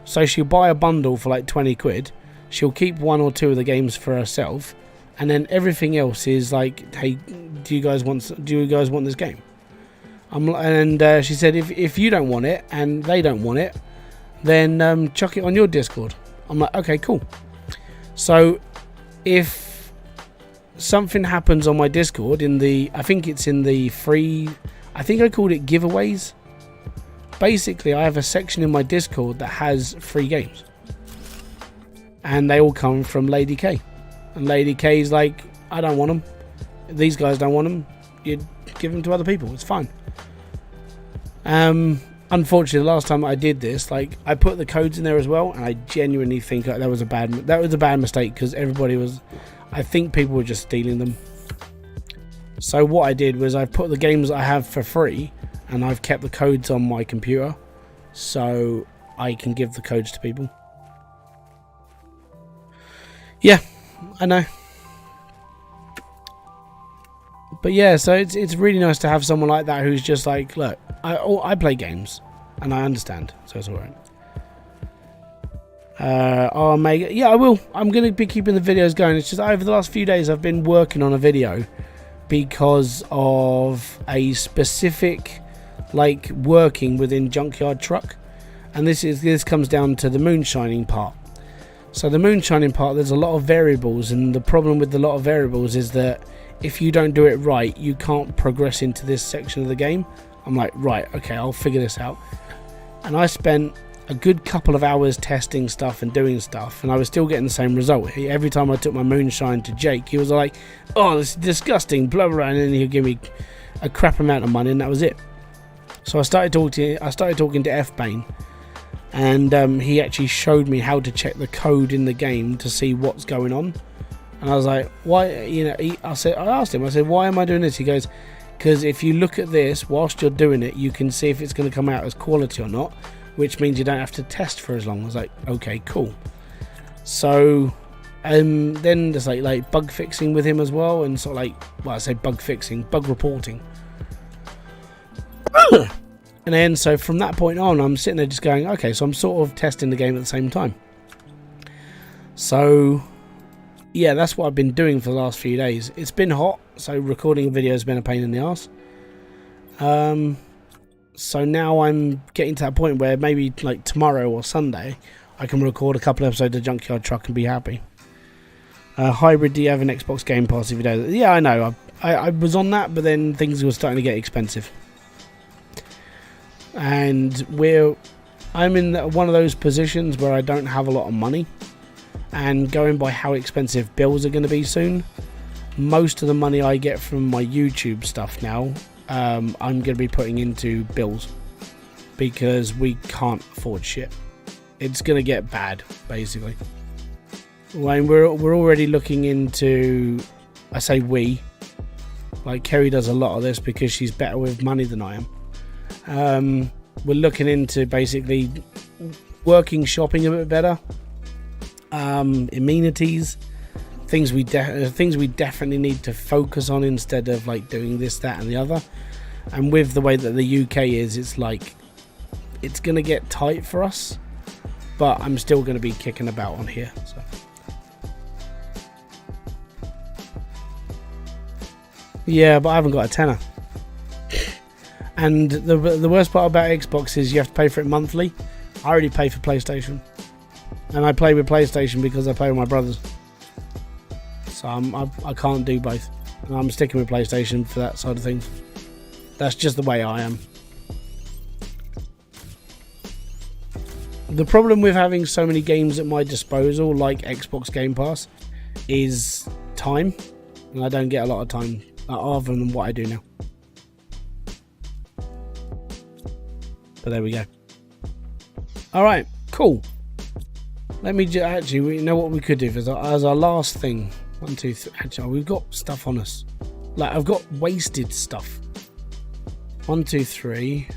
Speaker 1: So she'll buy a bundle for like 20 quid. She'll keep 1 or 2 of the games for herself, and then everything else is like, hey, do you guys want this game? And she said, if you don't want it and they don't want it, then chuck it on your Discord. I'm like, okay, cool. So if something happens on my Discord I think it's in the free, I think I called it giveaways. Basically, I have a section in my Discord that has free games, and they all come from Lady K. And Lady K's like, I don't want them. These guys don't want them. You give them to other people. It's fine. Unfortunately, the last time I did this, like, I put the codes in there as well, and I genuinely think that was a bad mistake, because I think people were just stealing them. So what I did was I put the games I have for free, and I've kept the codes on my computer, so I can give the codes to people. Yeah, I know. But yeah, so it's really nice to have someone like that who's just like, look, I play games, and I understand, so it's alright. Omega, yeah, I will. I'm going to be keeping the videos going. It's just over the last few days I've been working on a video because of a specific, like, working within Junkyard Truck, and this comes down to the moonshining part. So the moonshining part, there's a lot of variables, and the problem with a lot of variables is that if you don't do it right, you can't progress into this section of the game. I'm like, right, okay, I'll figure this out. And I spent a good couple of hours testing stuff and doing stuff, and I was still getting the same result. Every time I took my moonshine to Jake, he was like, oh, this is disgusting, blah, blah, blah, and then he'd give me a crap amount of money, and that was it. So I started talking to F-Bane, and he actually showed me how to check the code in the game to see what's going on. And I was like, why, you know, I asked him, why am I doing this? He goes, because if you look at this whilst you're doing it, you can see if it's going to come out as quality or not, which means you don't have to test for as long. I was like, okay, cool. So then there's like bug fixing with him as well, and sort of like, well, I say bug fixing, bug reporting. And then so from that point on, I'm sitting there just going, okay, so I'm sort of testing the game at the same time. So yeah, that's what I've been doing for the last few days. It's been hot, so recording a video has been a pain in the arse. So now I'm getting to that point where maybe like tomorrow or Sunday I can record a couple episodes of Junkyard Truck and be happy. Hybrid, do you have an Xbox Game Pass if you don't? Yeah, I know. I was on that, but then things were starting to get expensive. And I'm in one of those positions where I don't have a lot of money. And going by how expensive bills are going to be soon, most of the money I get from my YouTube stuff now, I'm going to be putting into bills, because we can't afford shit. It's going to get bad, basically. When we're already looking into, I say we, like Kerry does a lot of this because she's better with money than I am. We're looking into basically working shopping a bit better. Amenities, things we definitely need to focus on instead of like doing this, that and the other. And with the way that the UK is, it's like it's gonna get tight for us, but I'm still gonna be kicking about on here, so. Yeah, but I haven't got a tenner. And the worst part about Xbox is you have to pay for it monthly. I already pay for PlayStation. And I play with PlayStation because I play with my brothers. So I can't do both. And I'm sticking with PlayStation for that side of things. That's just the way I am. The problem with having so many games at my disposal, like Xbox Game Pass, is time. And I don't get a lot of time other than what I do now. But there we go. Alright, cool. Let me just, actually, you know what we could do as our last thing. 1, 2, 3. Actually, we've got stuff on us. Like, I've got wasted stuff. 1, 2, 3.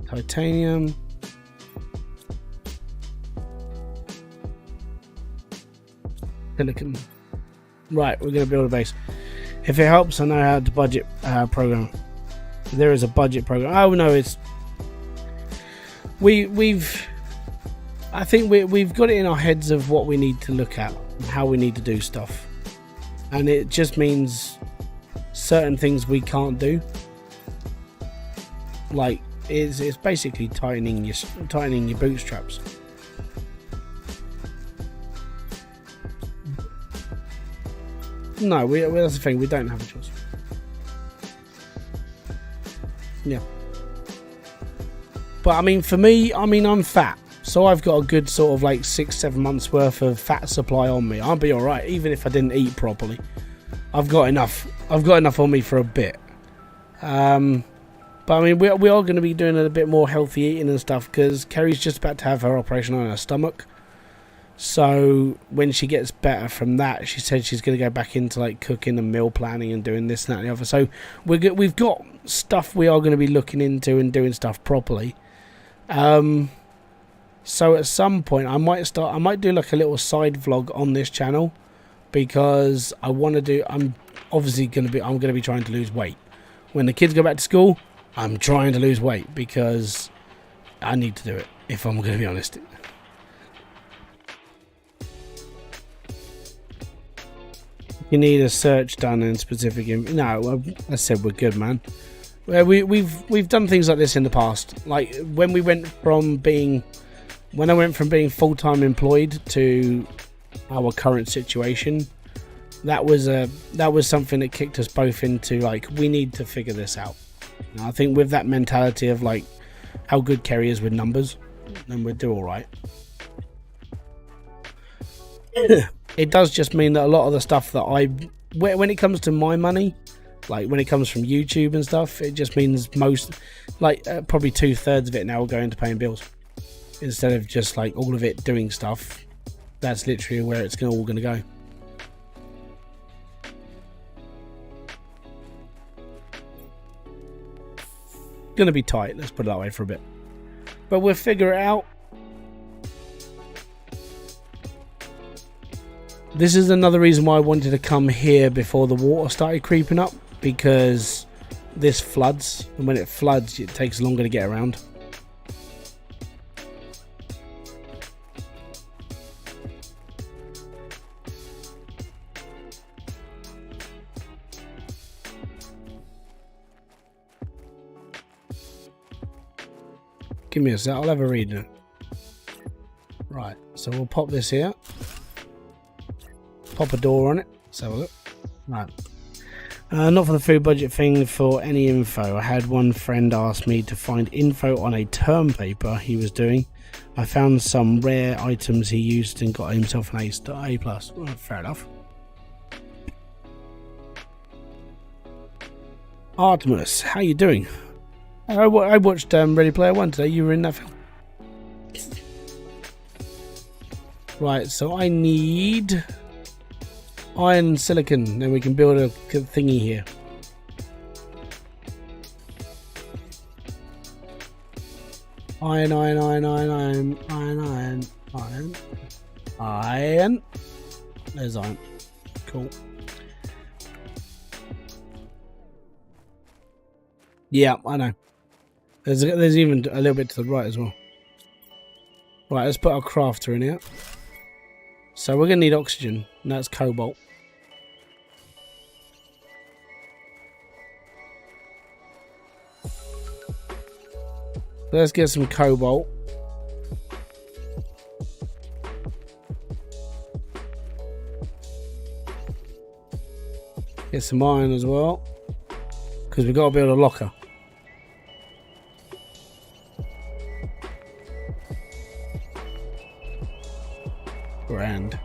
Speaker 1: Titanium. Silicon. Right, we're going to build a base. If it helps, I know how to budget program. There is a budget program. Oh no, it's I think we've got it in our heads of what we need to look at and how we need to do stuff, and it just means certain things we can't do. Like it's basically tightening your bootstraps. No, that's the thing. We don't have a choice. Yeah. But I mean, for me, I'm fat, so I've got a good sort of like 6-7 months worth of fat supply on me. I'll be all right, even if I didn't eat properly. I've got enough on me for a bit. But I mean, we are going to be doing a bit more healthy eating and stuff because Kerry's just about to have her operation on her stomach. So when she gets better from that, she said she's going to go back into like cooking and meal planning and doing this and that and the other. So we've got stuff we are going to be looking into and doing stuff properly. So at some point I might do like a little side vlog on this channel, because I want to do, I'm going to be trying to lose weight. When the kids go back to school, I'm trying to lose weight because I need to do it, if I'm going to be honest. You need a search done in specific. No, I said we're good, man. We've done things like this in the past. Like when I went from being full-time employed to our current situation, that was something that kicked us both into, like, we need to figure this out. And I think with that mentality of like how good Kerry is with numbers, then we'll do all right. It does just mean that a lot of the stuff that when it comes to my money, like when it comes from YouTube and stuff, it just means probably 2/3 of it now will go into paying bills, instead of just like all of it doing stuff. That's literally where it's all going to go. Going to be tight, let's put it that way for a bit, but we'll figure it out. This is another reason why I wanted to come here before the water started creeping up, because this floods, and when it floods it takes longer to get around. Give me a sec, I'll have a read now. Right, so we'll pop this here. Pop a door on it. Let's have a look. Right. Not for the food budget thing, for any info. I had one friend ask me to find info on a term paper he was doing. I found some rare items he used and got himself an A+. Well, fair enough. Artemis, how you doing? I watched Ready Player One today. You were in that film. Right, so I need iron and silicon, then we can build a thingy here. Iron. There's iron. Cool. Yeah, I know. There's even a little bit to the right as well. Right, let's put our crafter in here. So we're going to need oxygen, and that's cobalt. Let's get some cobalt. Get some iron as well, because we've got to build a locker. Grand.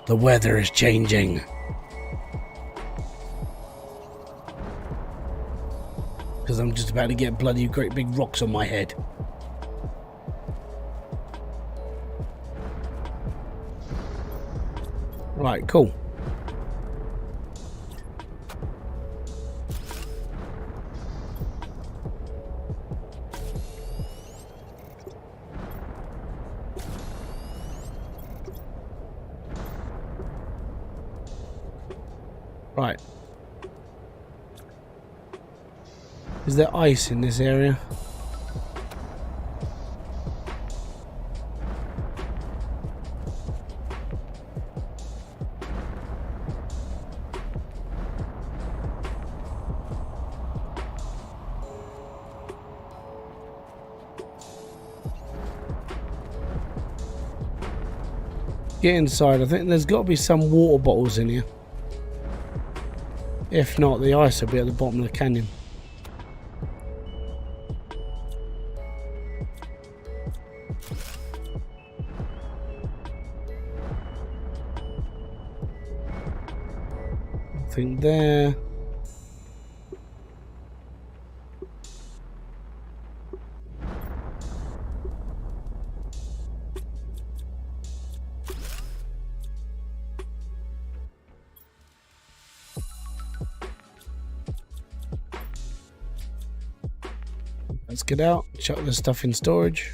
Speaker 1: The weather is changing. Because I'm just about to get bloody great big rocks on my head. Right, cool. Right. Is there ice in this area? Get inside. I think there's got to be some water bottles in here. If not, the ice will be at the bottom of the canyon. I think there. Let's get out, chuck this stuff in storage.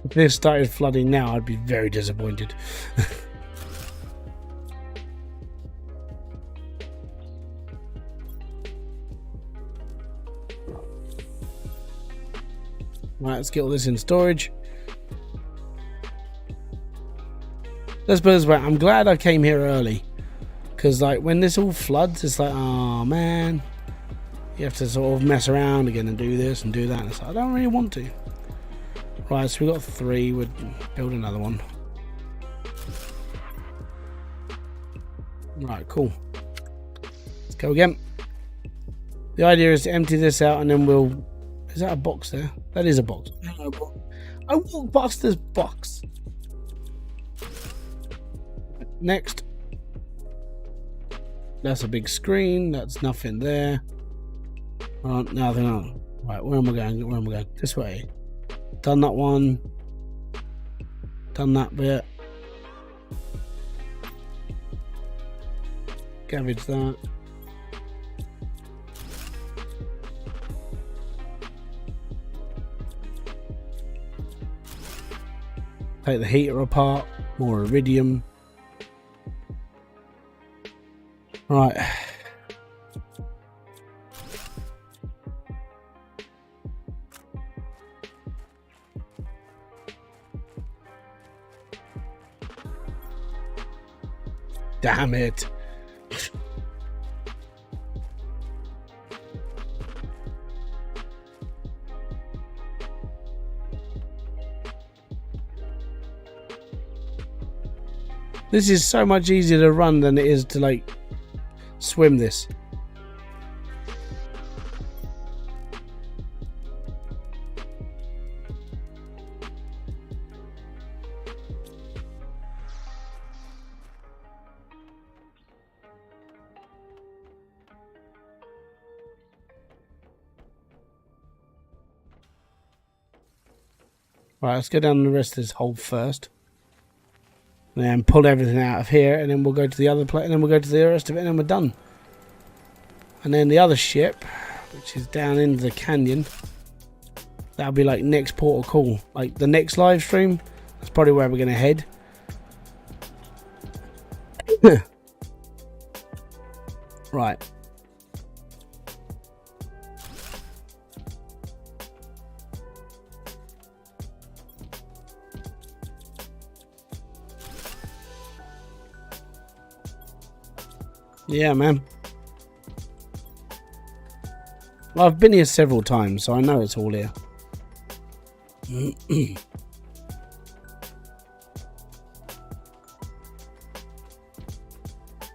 Speaker 1: If this started flooding now, I'd be very disappointed. Right, let's get all this in storage. Let's put it this way, I'm glad I came here early. Because, like, when this all floods, it's like, oh, man. You have to sort of mess around again and do this and do that. And it's like, I don't really want to. Right, so we got 3. We'd build another one. Right, cool. Let's go again. The idea is to empty this out and then we'll... Is that a box there? That is a box. I walk past this box. Next. That's a big screen. That's nothing there. Nothing on. Right, where am I going? Where am I going? This way. Done that one. Done that bit. Garbage that. Take the heater apart. More iridium. Right. Damn it. This is so much easier to run than it is to, like, swim this. Right, let's go down the rest of this hole first. And then pull everything out of here, and then we'll go to the other place, and then we'll go to the rest of it, and then we're done. And then the other ship, which is down into the canyon, that'll be like next port of call. Like the next live stream, that's probably where we're going to head. Right. Yeah, man. Well, I've been here several times, so I know it's all here.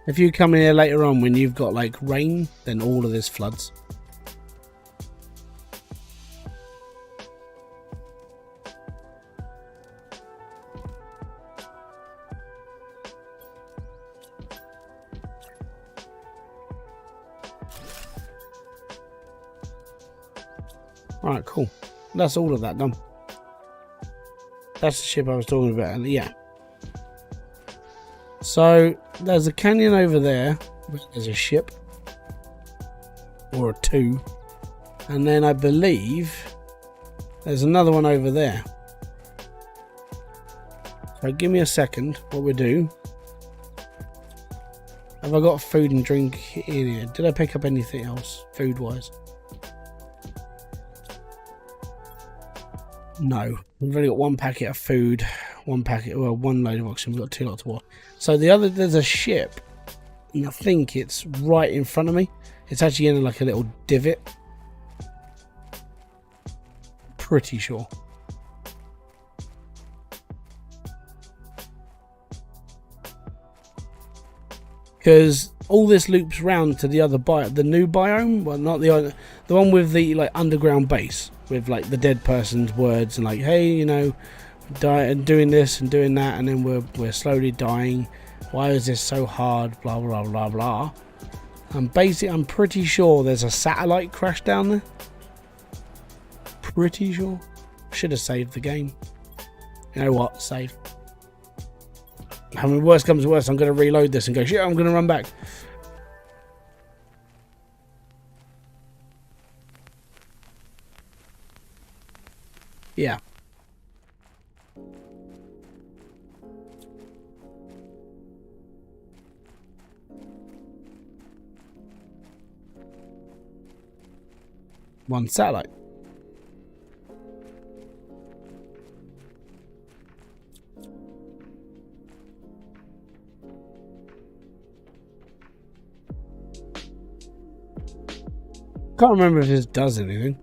Speaker 1: If you come in here later on when you've got like rain, then all of this floods. Alright, cool. That's all of that done. That's the ship I was talking about, and yeah. So, there's a canyon over there. There's a ship. Or a 2. And then I believe there's another one over there. So give me a second. What we do. Have I got food and drink in here? Did I pick up anything else food-wise? No, we've only got 1 packet of food, 1 packet, well, 1 load of oxygen. We've got 2 lots of water. So there's a ship, and I think it's right in front of me. It's actually in like a little divot. Pretty sure. Because all this loops round to the other biome, the new biome. Well, not the one with the like underground base. With like the dead person's words and like, hey, you know, doing this and doing that, and then we're slowly dying. Why is this so hard? Blah blah blah blah. And basically, I'm pretty sure there's a satellite crash down there. Pretty sure. Should have saved the game. You know what? Save. I mean, worst comes to worst, I'm going to reload this and go, shit, I'm going to run back. Yeah. one satellite. Can't remember if this does anything.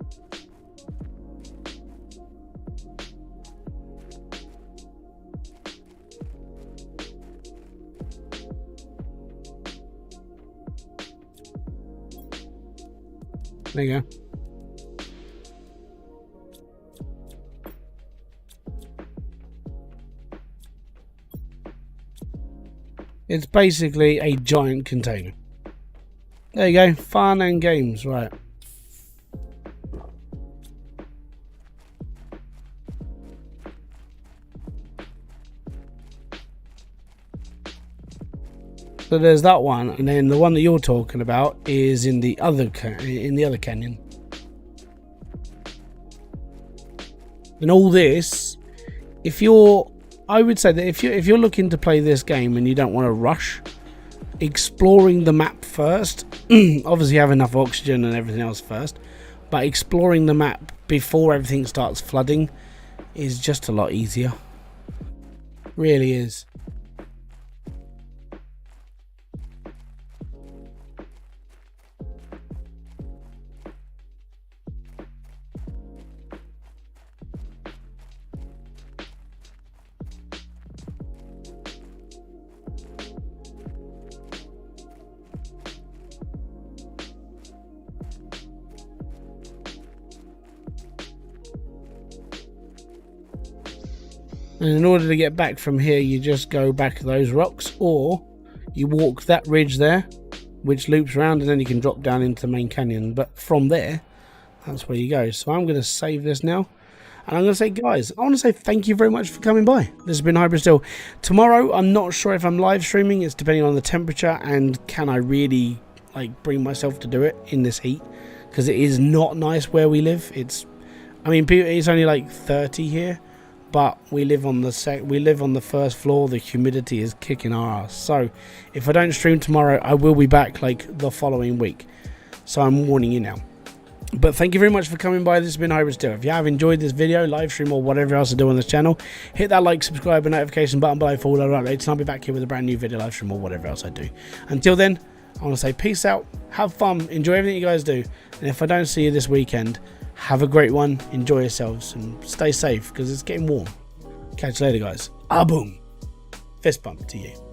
Speaker 1: There you go. It's basically a giant container. There you go. Fun and games, right. So there's that one, and then the one that you're talking about is in the other canyon. And all this, I would say that if you're looking to play this game and you don't want to rush, exploring the map first, obviously have enough oxygen and everything else first, but exploring the map before everything starts flooding is just a lot easier. Really is. And in order to get back from here, you just go back those rocks, or you walk that ridge there, which loops around, and then you can drop down into the main canyon. But from there, that's where you go. So I'm going to save this now. And I'm going to say, guys, I want to say thank you very much for coming by. This has been Hybridsteel. Tomorrow, I'm not sure if I'm live streaming. It's depending on the temperature and can I really bring myself to do it in this heat, because it is not nice where we live. It's only like 30 here. But we live on the first floor. The humidity is kicking our ass. So if I don't stream tomorrow, I will be back the following week. So I'm warning you now. But thank you very much for coming by. This has been Hybridsteel. If you have enjoyed this video, live stream, or whatever else I do on this channel, hit that like, subscribe, and notification button below for all other updates. And I'll be back here with a brand new video, live stream, or whatever else I do. Until then, I want to say peace out, have fun, enjoy everything you guys do. And if I don't see you this weekend, have a great one, enjoy yourselves, and stay safe because it's getting warm. Catch you later, guys. Ah, boom. Fist bump to you.